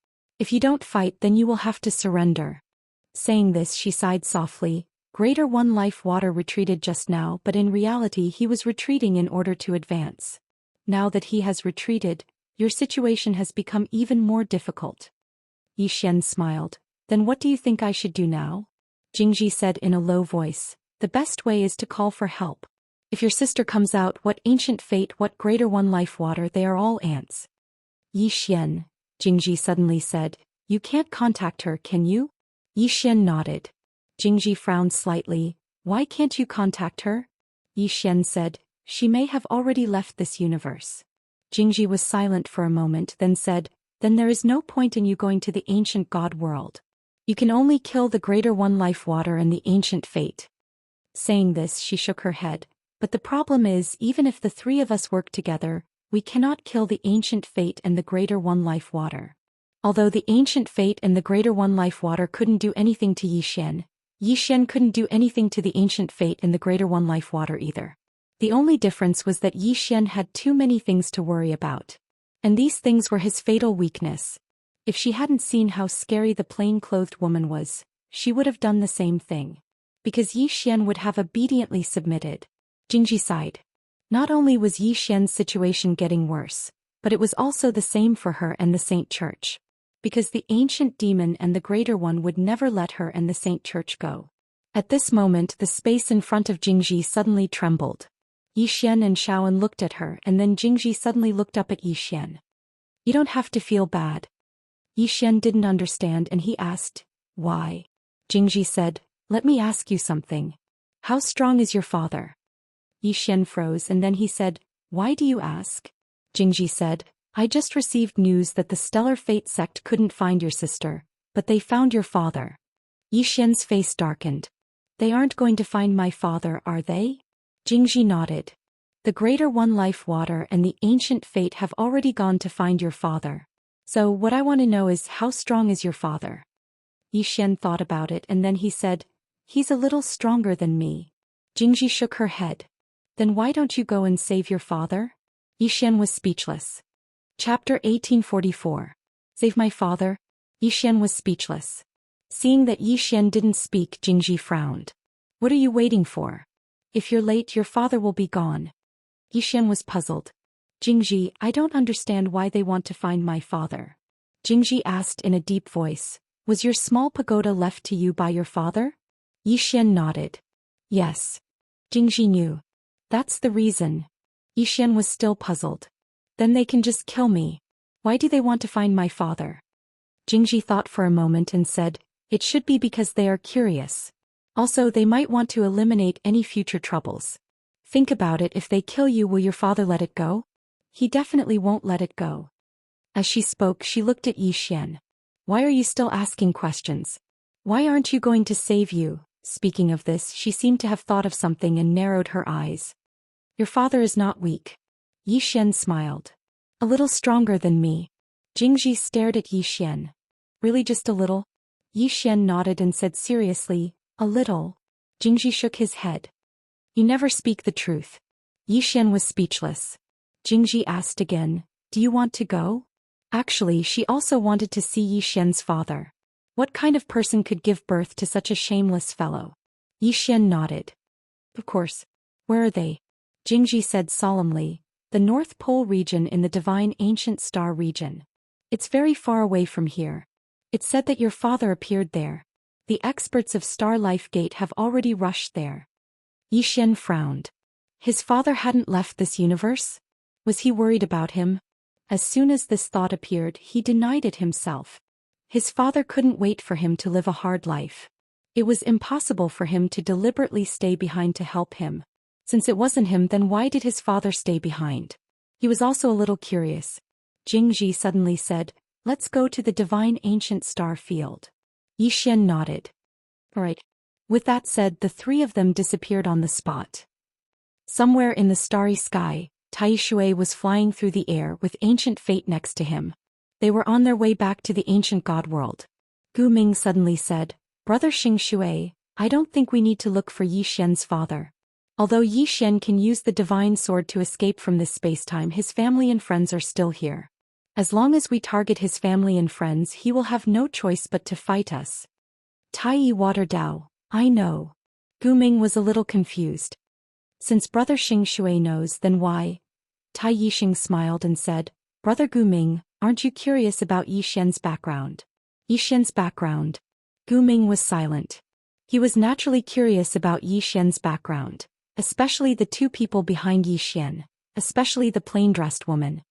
If you don't fight, then you will have to surrender." Saying this, she sighed softly. Greater One Life Water retreated just now, but in reality he was retreating in order to advance. Now that he has retreated, your situation has become even more difficult. Yi Xian smiled. "Then what do you think I should do now?" Jingji said in a low voice, "The best way is to call for help. If your sister comes out, what ancient fate, what greater one life water, they are all ants." "Yi Xian," Jingji suddenly said, "you can't contact her, can you?" Yi Xian nodded. Jingji frowned slightly. "Why can't you contact her?" Yi Xian said, "She may have already left this universe." Jingji was silent for a moment, then said, "Then there is no point in you going to the ancient god world. You can only kill the greater one life water and the ancient fate." Saying this, she shook her head. "But the problem is, even if the three of us work together, we cannot kill the ancient fate and the greater one life water." Although the ancient fate and the greater one life water couldn't do anything to Yi Xian couldn't do anything to the ancient fate and the greater one life water either. The only difference was that Yi Xian had too many things to worry about. And these things were his fatal weakness. If she hadn't seen how scary the plain-clothed woman was, she would have done the same thing. Because Yi Xian would have obediently submitted. Jingji sighed. Not only was Yi Xian's situation getting worse, but it was also the same for her and the Saint Church. Because the ancient demon and the greater one would never let her and the Saint Church go. At this moment, the space in front of Jingji suddenly trembled. Yi Xian and Shaoan looked at her, and then Jingji suddenly looked up at Yi Xian. "You don't have to feel bad." Yi Xian didn't understand and he asked, "Why?" Jingji said, "Let me ask you something. How strong is your father?" Yi Xian froze and then he said, "Why do you ask?" Jingji said, "I just received news that the Stellar Fate sect couldn't find your sister, but they found your father." Yi Xian's face darkened. "They aren't going to find my father, are they?" Jingji nodded. "The greater one life water and the ancient fate have already gone to find your father. So what I want to know is, how strong is your father?" Yi Xian thought about it and then he said, "He's a little stronger than me." Jingji shook her head. "Then why don't you go and save your father?" Yi Xian was speechless. Chapter 1844. Save my father? Yi Xian was speechless. Seeing that Yi Xian didn't speak, Jingji frowned. "What are you waiting for? If you're late, your father will be gone." Yi Xian was puzzled. "Jingji, I don't understand why they want to find my father." Jingji asked in a deep voice, "Was your small pagoda left to you by your father?" Yi Xian nodded. "Yes." Jingji knew. "That's the reason." Yi Xian was still puzzled. "Then they can just kill me. Why do they want to find my father?" Jingji thought for a moment and said, "It should be because they are curious. Also, they might want to eliminate any future troubles. Think about it, if they kill you, will your father let it go? He definitely won't let it go." As she spoke, she looked at Yi Xian. "Why are you still asking questions? Why aren't you going to save you, Speaking of this, she seemed to have thought of something and narrowed her eyes. Your father is not weak. Yi Xian smiled. A little stronger than me. Jingji stared at Yi Xian. Really just a little? Yi Xian nodded and said seriously, a little. Jingji shook his head. You never speak the truth. Yi Xian was speechless. Jingji asked again, do you want to go? Actually, she also wanted to see Yi Xian's father. What kind of person could give birth to such a shameless fellow? Yi Xian nodded. Of course. Where are they? Jingji said solemnly, the North Pole region in the divine ancient star region. It's very far away from here. It's said that your father appeared there. The experts of Star Life Gate have already rushed there. Yi Xian frowned. His father hadn't left this universe? Was he worried about him? As soon as this thought appeared, he denied it himself. His father couldn't wait for him to live a hard life. It was impossible for him to deliberately stay behind to help him. Since it wasn't him, then why did his father stay behind? He was also a little curious. Jingji suddenly said, let's go to the divine ancient star field. Yi Xian nodded. All right. With that said, the three of them disappeared on the spot. Somewhere in the starry sky, Tai Shui was flying through the air with ancient fate next to him. They were on their way back to the ancient god world. Gu Ming suddenly said, Brother Xing Shui, I don't think we need to look for Yi Xian's father. Although Yi Xian can use the divine sword to escape from this spacetime, his family and friends are still here. As long as we target his family and friends, he will have no choice but to fight us. Tai Yi Water Dao, I know. Gu Ming was a little confused. Since Brother Xing Shui knows, then why? Tai Yixing smiled and said, Brother Gu Ming, aren't you curious about Yi Xian's background? Yi Xian's background. Gu Ming was silent. He was naturally curious about Yi Xian's background, especially the two people behind Yi Xian, especially the plain-dressed woman.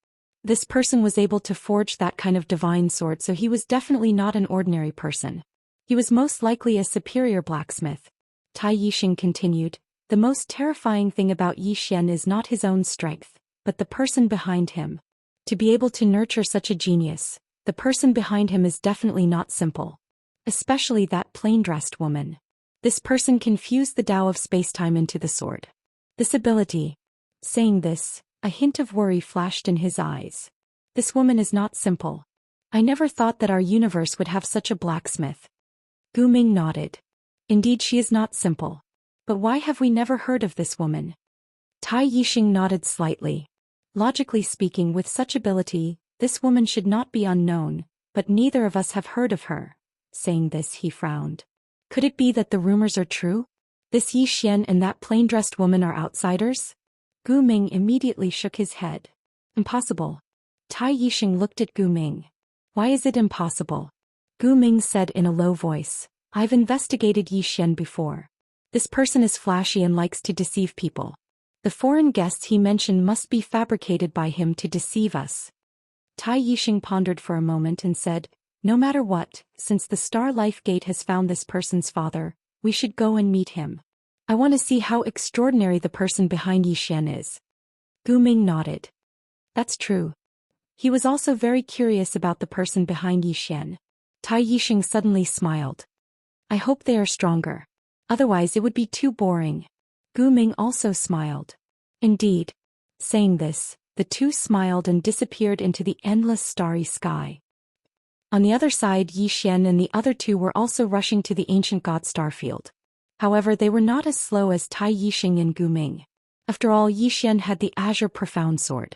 This person was able to forge that kind of divine sword, so he was definitely not an ordinary person. He was most likely a superior blacksmith. Tai Yixing continued, the most terrifying thing about Yi Xian is not his own strength, but the person behind him. To be able to nurture such a genius, the person behind him is definitely not simple. Especially that plain-dressed woman. This person can fuse the Tao of spacetime into the sword. This ability. Saying this, a hint of worry flashed in his eyes. This woman is not simple. I never thought that our universe would have such a blacksmith. Gu Ming nodded. Indeed, she is not simple. But why have we never heard of this woman? Tai Yixing nodded slightly. Logically speaking, with such ability, this woman should not be unknown, but neither of us have heard of her. Saying this, he frowned. Could it be that the rumors are true? This Yi Xian and that plain-dressed woman are outsiders? Gu Ming immediately shook his head. Impossible. Tai Yixing looked at Gu Ming. Why is it impossible? Gu Ming said in a low voice, I've investigated Yi Xian before. This person is flashy and likes to deceive people. The foreign guests he mentioned must be fabricated by him to deceive us. Tai Yixing pondered for a moment and said, no matter what, since the Star Life Gate has found this person's father, we should go and meet him. I want to see how extraordinary the person behind Yi Xian is. Gu Ming nodded. That's true. He was also very curious about the person behind Yi Xian. Tai Yixing suddenly smiled. I hope they are stronger. Otherwise it would be too boring. Gu Ming also smiled. Indeed. Saying this, the two smiled and disappeared into the endless starry sky. On the other side, Yi Xian and the other two were also rushing to the ancient god starfield. However, they were not as slow as Tai Yixing and Gu Ming. After all, Yi Xian had the Azure Profound Sword.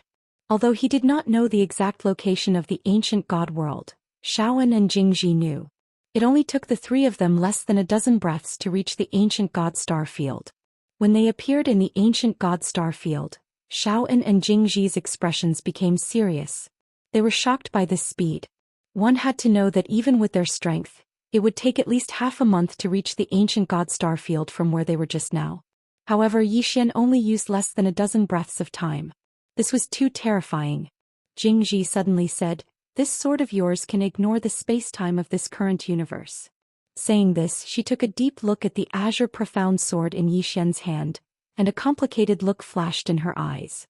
Although he did not know the exact location of the ancient god world, Shaoan and Jingji knew. It only took the three of them less than a dozen breaths to reach the ancient god star field. When they appeared in the ancient god star field, Shaoan and Jingji's expressions became serious. They were shocked by this speed. One had to know that even with their strength, it would take at least half a month to reach the ancient god star field from where they were just now. However, Yi Xian only used less than a dozen breaths of time. This was too terrifying. Jingji suddenly said, this sword of yours can ignore the space-time of this current universe. Saying this, she took a deep look at the Azure Profound Sword in Yi Xian's hand, and a complicated look flashed in her eyes.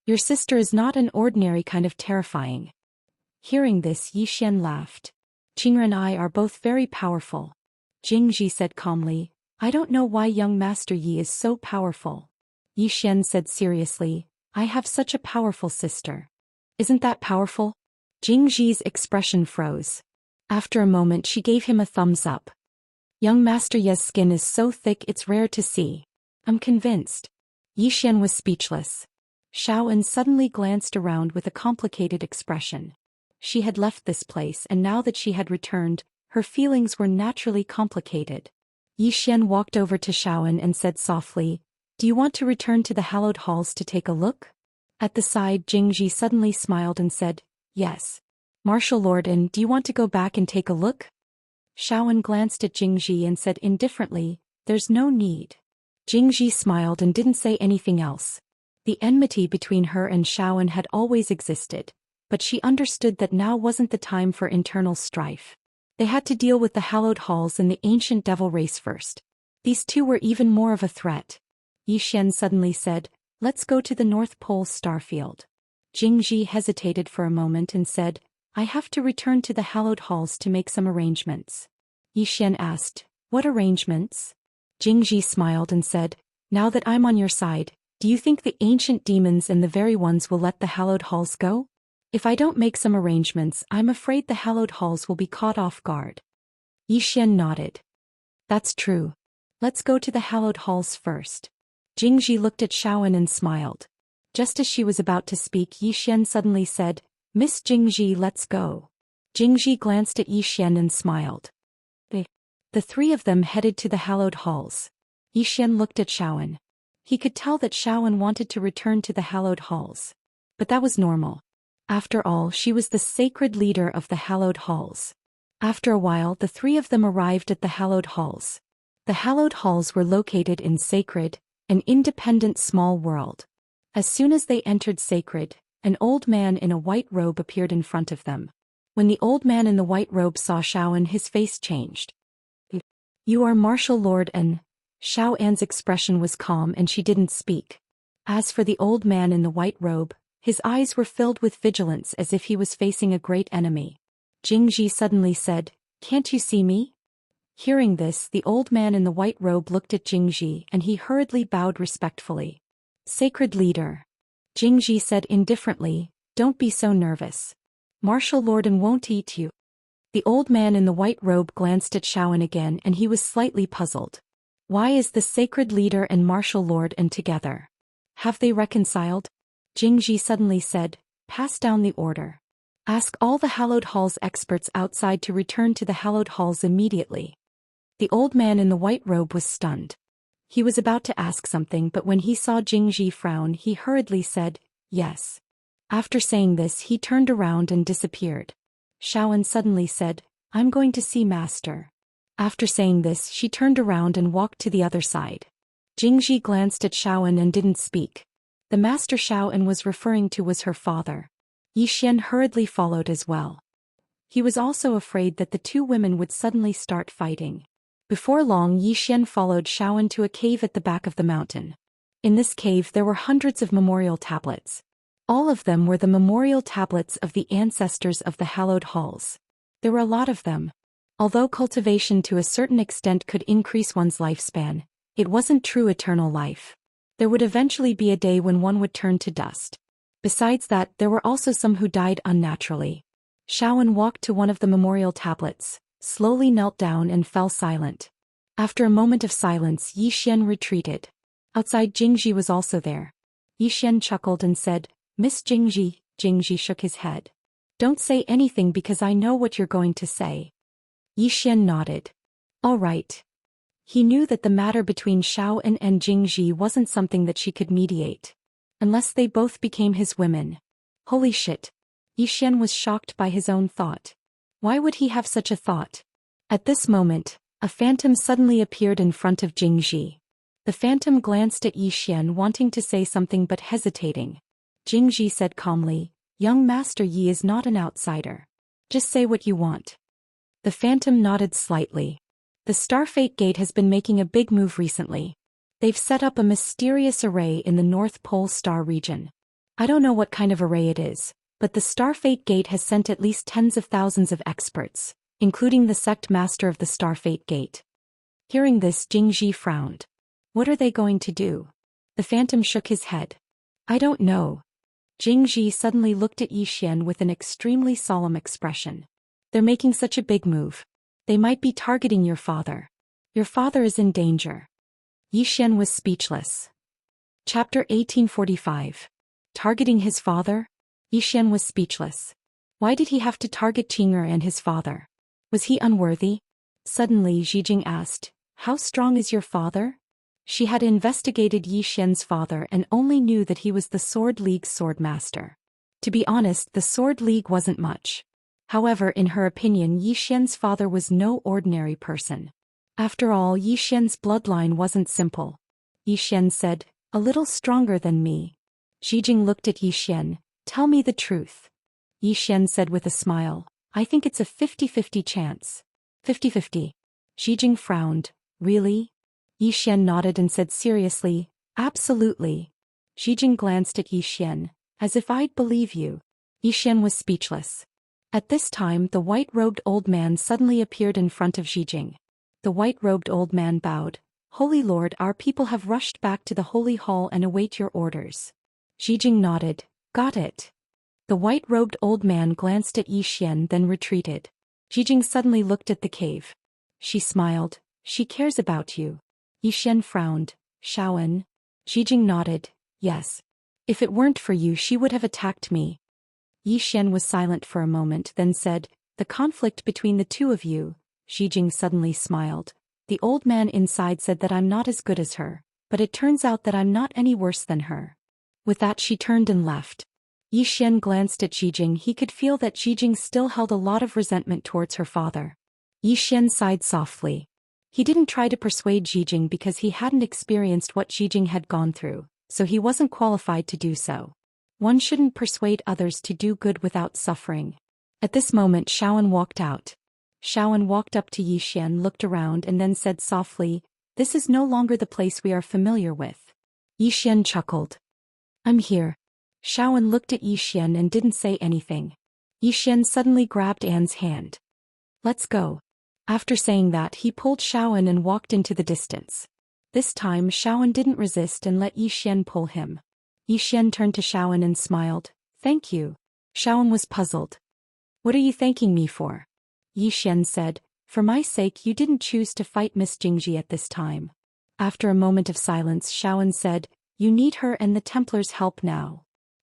Your sister is not an ordinary kind of terrifying. Hearing this, Yi Xian laughed. Qingren and I are both very powerful. Jingji said calmly, I don't know why young Master Yi is so powerful. Yi Xian said seriously, I have such a powerful sister. Isn't that powerful? Jingji's expression froze. After a moment she gave him a thumbs up. Young Master Yi's skin is so thick it's rare to see. I'm convinced. Yi Xian was speechless. Xiaoan suddenly glanced around with a complicated expression. She had left this place and now that she had returned, her feelings were naturally complicated. Yi Xian walked over to Xiaoan and said softly, Do you want to return to the hallowed halls to take a look? At the side Jingji suddenly smiled and said, Yes. Martial Lord, and do you want to go back and take a look? Xiaoan glanced at Jingji and said indifferently, There's no need. Jingji smiled and didn't say anything else. The enmity between her and Xiaoan had always existed, but she understood that now wasn't the time for internal strife. They had to deal with the hallowed halls and the ancient devil race first. These two were even more of a threat. Yi Xian suddenly said, Let's go to the North Pole starfield. Jingji hesitated for a moment and said, I have to return to the hallowed halls to make some arrangements. Yi Xian asked, What arrangements? Jingji smiled and said, Now that I'm on your side, do you think the ancient demons and the very ones will let the hallowed halls go? If I don't make some arrangements, I'm afraid the hallowed halls will be caught off guard. Yi Xian nodded. That's true. Let's go to the hallowed halls first. Jingji looked at Xiaoan and smiled. Just as she was about to speak, Yi Xian suddenly said, Miss Jingji, let's go. Jingji glanced at Yi Xian and smiled. The three of them headed to the hallowed halls. Yi Xian looked at Xiaoan. He could tell that Xiaoan wanted to return to the hallowed halls. But that was normal. After all, she was the sacred leader of the hallowed halls. After a while, the three of them arrived at the hallowed halls. The hallowed halls were located in Sacred, an independent small world. As soon as they entered Sacred, an old man in a white robe appeared in front of them. When the old man in the white robe saw Xiaoan, his face changed. You are Martial Lord An. Xiaoan's expression was calm and she didn't speak. As for the old man in the white robe, his eyes were filled with vigilance as if he was facing a great enemy. Jingji suddenly said, Can't you see me? Hearing this, the old man in the white robe looked at Jingji and he hurriedly bowed respectfully. Sacred leader. Jingji said indifferently, Don't be so nervous. Martial Lord An won't eat you. The old man in the white robe glanced at Xiaoan again and he was slightly puzzled. Why is the sacred leader and Martial Lord An together? Have they reconciled? Jingji suddenly said, Pass down the order. Ask all the hallowed halls experts outside to return to the hallowed halls immediately. The old man in the white robe was stunned. He was about to ask something, but when he saw Jingji frown, he hurriedly said, Yes. After saying this, he turned around and disappeared. Xiaoan suddenly said, I'm going to see Master. After saying this, she turned around and walked to the other side. Jingji glanced at Xiaoan and didn't speak. The master Xiaoan was referring to was her father. Yi Xian hurriedly followed as well. He was also afraid that the two women would suddenly start fighting. Before long, Yi Xian followed Xiaoan to a cave at the back of the mountain. In this cave there were hundreds of memorial tablets. All of them were the memorial tablets of the ancestors of the hallowed halls. There were a lot of them. Although cultivation to a certain extent could increase one's lifespan, it wasn't true eternal life. There would eventually be a day when one would turn to dust. Besides that, there were also some who died unnaturally. Xiaoan walked to one of the memorial tablets, slowly knelt down and fell silent. After a moment of silence, Yi Xian retreated. Outside, Jingji was also there. Yi Xian chuckled and said, Miss Jingji. Jingji shook his head. Don't say anything because I know what you're going to say. Yi Xian nodded. All right. He knew that the matter between Xiaoan and Jingji wasn't something that she could mediate. Unless they both became his women. Holy shit. Yi Xian was shocked by his own thought. Why would he have such a thought? At this moment, a phantom suddenly appeared in front of Jingji. The phantom glanced at Yi Xian wanting to say something but hesitating. Jingji said calmly, Young Master Yi is not an outsider. Just say what you want. The phantom nodded slightly. The Starfate Gate has been making a big move recently. They've set up a mysterious array in the North Pole star region. I don't know what kind of array it is, but the Starfate Gate has sent at least tens of thousands of experts, including the sect master of the Starfate Gate. Hearing this, Jingji frowned. What are they going to do? The phantom shook his head. I don't know. Jingji suddenly looked at Xian with an extremely solemn expression. They're making such a big move. They might be targeting your father. Your father is in danger. Xian was speechless. Chapter 1845. Targeting his father? Xian was speechless. Why did he have to target Qing'er and his father? Was he unworthy? Suddenly Zijing asked, How strong is your father? She had investigated Xian's father and only knew that he was the Sword League's sword master. To be honest, the Sword League wasn't much. However, in her opinion, Xian's father was no ordinary person. After all, Xian's bloodline wasn't simple. Xian said, A little stronger than me. Zijing looked at Xian. Tell me the truth. Xian said with a smile, I think it's a 50-50 chance. 50-50. Zijing frowned. Really? Xian nodded and said seriously, Absolutely. Zijing glanced at Xian, as if I'd believe you. Xian was speechless. At this time, the white-robed old man suddenly appeared in front of Zijing. The white-robed old man bowed. Holy Lord, our people have rushed back to the Holy Hall and await your orders. Zijing nodded. Got it. The white-robed old man glanced at Xian then retreated. Zijing suddenly looked at the cave. She smiled. She cares about you. Xian frowned. Shaoan? Zijing nodded. Yes. If it weren't for you, she would have attacked me. Xian was silent for a moment then said, The conflict between the two of you. Zijing suddenly smiled. The old man inside said that I'm not as good as her, but it turns out that I'm not any worse than her. With that she turned and left. Xian glanced at Zijing. He could feel that Zijing still held a lot of resentment towards her father. Xian sighed softly. He didn't try to persuade Zijing because he hadn't experienced what Zijing had gone through, so he wasn't qualified to do so. One shouldn't persuade others to do good without suffering. At this moment Shaoan walked out. Shaoan walked up to Xian, looked around and then said softly, This is no longer the place we are familiar with. Xian chuckled. I'm here. Shaoan looked at Xian and didn't say anything. Xian suddenly grabbed Anne's hand. Let's go. After saying that, he pulled Shaoan and walked into the distance. This time Shaoan didn't resist and let Xian pull him. Xian turned to Shaoan and smiled. Thank you. Shaoan was puzzled. What are you thanking me for? Xian said, For my sake you didn't choose to fight Miss Jingji at this time. After a moment of silence, Shaoan said, You need her and the Templars' help now.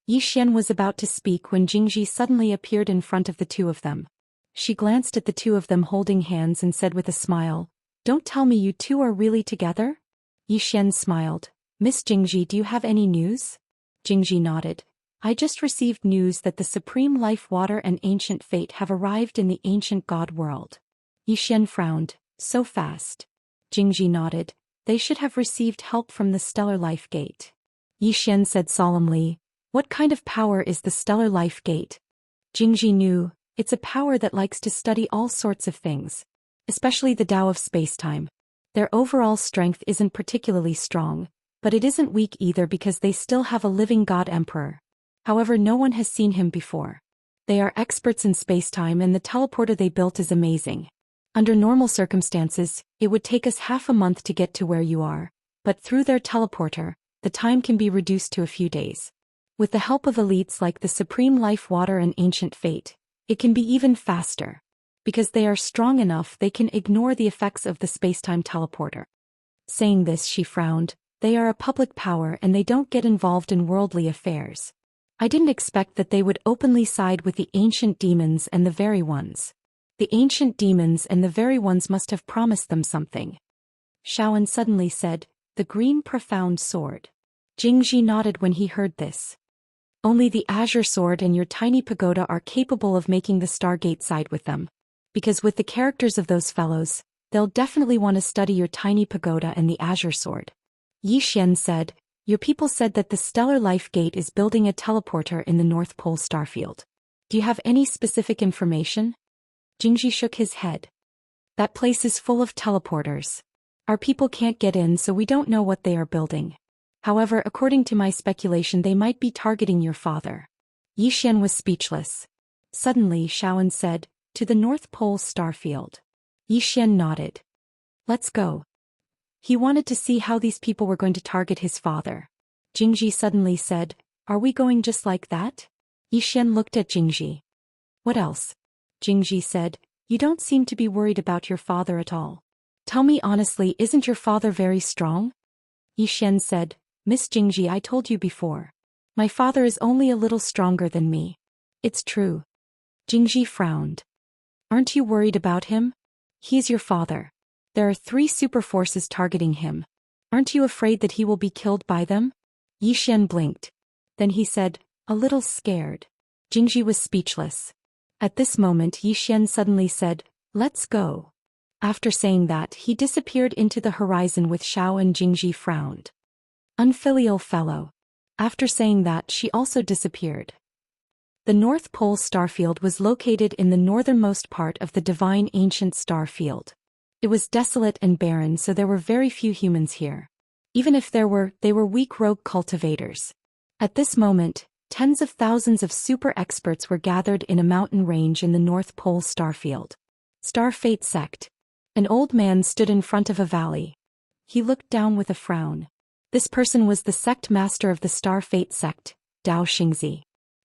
Xian was about to speak when Jingji suddenly appeared in front of the two of them. She glanced at the two of them holding hands and said with a smile, Don't tell me you two are really together? Xian smiled. Miss Jingji, do you have any news? Jingji nodded. I just received news that the Supreme Life Water and Ancient Fate have arrived in the ancient god world. Xian frowned. So fast. Jingji nodded. They should have received help from the Stellar Life Gate. Xian said solemnly, What kind of power is the Stellar Life Gate? Jingji knew. It's a power that likes to study all sorts of things, especially the Tao of spacetime. Their overall strength isn't particularly strong, but it isn't weak either because they still have a living god emperor. However, no one has seen him before. They are experts in spacetime and the teleporter they built is amazing. Under normal circumstances, it would take us half a month to get to where you are, but through their teleporter, the time can be reduced to a few days. With the help of elites like the Supreme Life Water and Ancient Fate, it can be even faster. Because they are strong enough, they can ignore the effects of the spacetime teleporter. Saying this, she frowned. They are a public power and they don't get involved in worldly affairs. I didn't expect that they would openly side with the ancient demons and the very ones. The ancient demons and the very ones must have promised them something. Shaoan suddenly said, The green profound sword. Jingji nodded when he heard this. Only the azure sword and your tiny pagoda are capable of making the Stargate side with them. Because with the characters of those fellows, they'll definitely want to study your tiny pagoda and the azure sword. Xian said, Your people said that the Stellar Life Gate is building a teleporter in the North Pole starfield. Do you have any specific information? Jingji shook his head. That place is full of teleporters. Our people can't get in, so we don't know what they are building. However, according to my speculation, they might be targeting your father. Xian was speechless. Suddenly, Shaoan said, To the North Pole starfield. Xian nodded. Let's go. He wanted to see how these people were going to target his father. Jingji suddenly said, "Are we going just like that?" Yixian looked at Jingji. "What else?" Jingji said, "You don't seem to be worried about your father at all. Tell me honestly, isn't your father very strong?" Yixian said, "Miss Jingji, I told you before. My father is only a little stronger than me." "It's true." Jingji frowned. "Aren't you worried about him? He's your father. There are 3 super forces targeting him. Aren't you afraid that he will be killed by them?" Yixian blinked. Then he said, "A little scared." Jingji was speechless. At this moment Yixian suddenly said, "Let's go." After saying that, he disappeared into the horizon with Xiao, and Jingji frowned. Unfilial fellow. After saying that, she also disappeared. The North Pole starfield was located in the northernmost part of the divine ancient star field. It was desolate and barren, so there were very few humans here. Even if there were, they were weak rogue cultivators. At this moment, tens of thousands of super experts were gathered in a mountain range in the North Pole starfield. Starfate sect. An old man stood in front of a valley. He looked down with a frown. This person was the sect master of the Starfate sect, Daoist.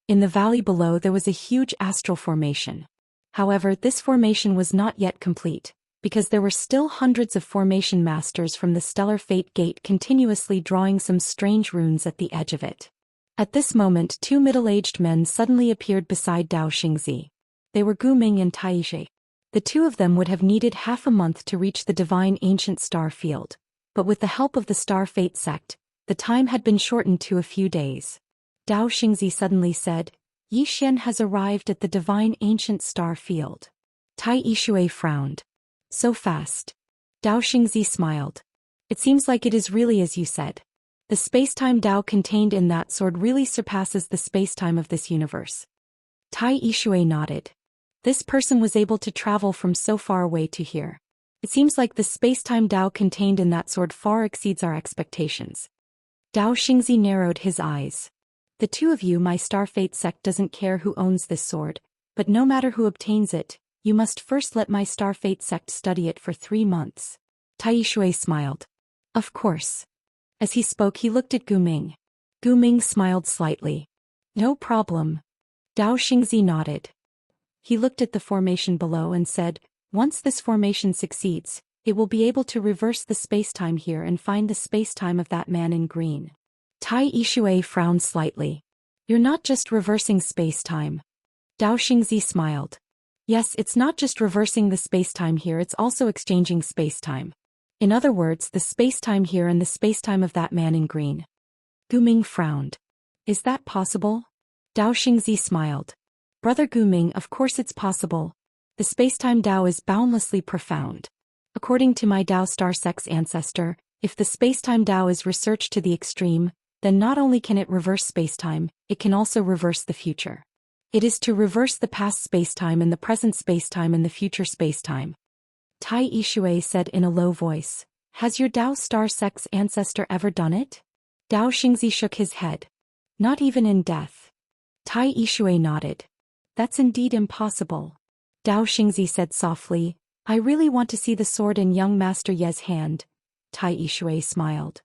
In the valley below there was a huge astral formation. However, this formation was not yet complete, because there were still hundreds of formation masters from the Stellar Fate Gate continuously drawing some strange runes at the edge of it. At this moment 2 middle-aged men suddenly appeared beside Daoist. They were Guming and Taishe. The 2 of them would have needed half a month to reach the divine ancient star field, but with the help of the Starfate sect, the time had been shortened to a few days. Daoist suddenly said, "Yixian has arrived at the divine ancient star field." Tai Yishui frowned. "So fast." Daoist smiled. "It seems like it is really as you said. The spacetime Dao contained in that sword really surpasses the spacetime of this universe." Tai Yishui nodded. This person was able to travel from so far away to here. It seems like the spacetime Dao contained in that sword far exceeds our expectations. Daoist narrowed his eyes. "The 2 of you, my Starfate sect doesn't care who owns this sword, but no matter who obtains it, you must first let my Starfate sect study it for 3 months. Tai Yishui smiled. "Of course." As he spoke he looked at Guming. Guming smiled slightly. "No problem." Daoist nodded. He looked at the formation below and said, "Once this formation succeeds, it will be able to reverse the spacetime here and find the spacetime of that man in green." Tai Yishui frowned slightly. "You're not just reversing spacetime." Daoist smiled. "Yes, it's not just reversing the spacetime here, it's also exchanging spacetime. In other words, the spacetime here and the spacetime of that man in green." Guming frowned. "Is that possible?" Daoist smiled. "Brother Guming, of course it's possible. The spacetime Dao is boundlessly profound. According to my Dao Star Sect's ancestor, if the spacetime Dao is researched to the extreme, then not only can it reverse spacetime, it can also reverse the future. It is to reverse the past spacetime and the present spacetime and the future spacetime." Tai Yishui said in a low voice, "Has your Dao Star Sect's ancestor ever done it?" Daoist shook his head. "Not even in death." Tai Yishui nodded. "That's indeed impossible." Daoist said softly, "I really want to see the sword in young Master Ye's hand." Tai Yishui smiled.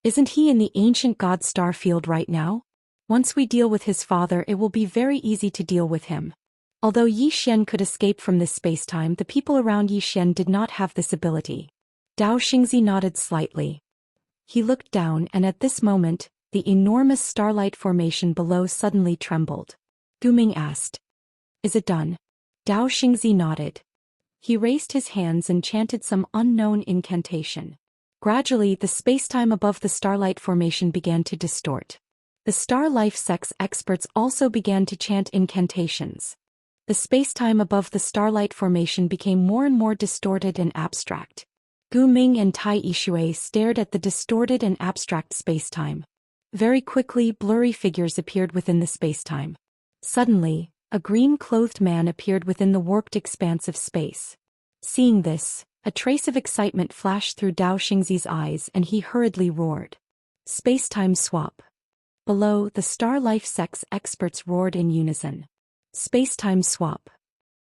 "Isn't he in the ancient god star field right now? Once we deal with his father, it will be very easy to deal with him." Although Yixian could escape from this spacetime, the people around Yixian did not have this ability. Daoist nodded slightly. He looked down, and at this moment, the enormous starlight formation below suddenly trembled. Guming asked, "Is it done?" Daoist nodded. He raised his hands and chanted some unknown incantation. Gradually, the spacetime above the starlight formation began to distort. The Star Life Sect's experts also began to chant incantations. The spacetime above the starlight formation became more and more distorted and abstract. Guming and Tai Yishui stared at the distorted and abstract spacetime. Very quickly, blurry figures appeared within the spacetime. Suddenly, a green-clothed man appeared within the warped expanse of space. Seeing this, a trace of excitement flashed through Daoist's eyes and he hurriedly roared. "Spacetime swap." Below, the Star Life Sect's experts roared in unison. "Spacetime swap."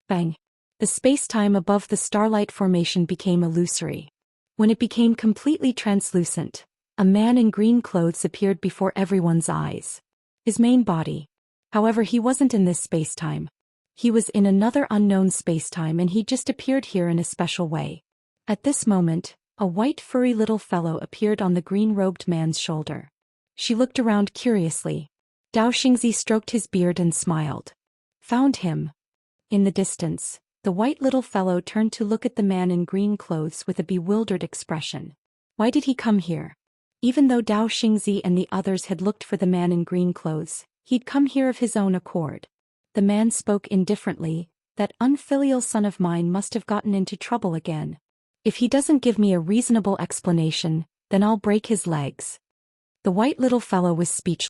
Bang! The spacetime above the starlight formation became illusory. When it became completely translucent, a man in green clothes appeared before everyone's eyes. His main body. However, he wasn't in this spacetime. He was in another unknown spacetime, and he just appeared here in a special way. At this moment, a white furry little fellow appeared on the green-robed man's shoulder. She looked around curiously. Xianxia stroked his beard and smiled. Found him. In the distance, the white little fellow turned to look at the man in green clothes with a bewildered expression. Why did he come here? Even though Xianxia and the others had looked for the man in green clothes, he'd come here of his own accord. The man spoke indifferently. That unfilial son of mine must have gotten into trouble again. If he doesn't give me a reasonable explanation, then I'll break his legs. The white little fellow was speechless.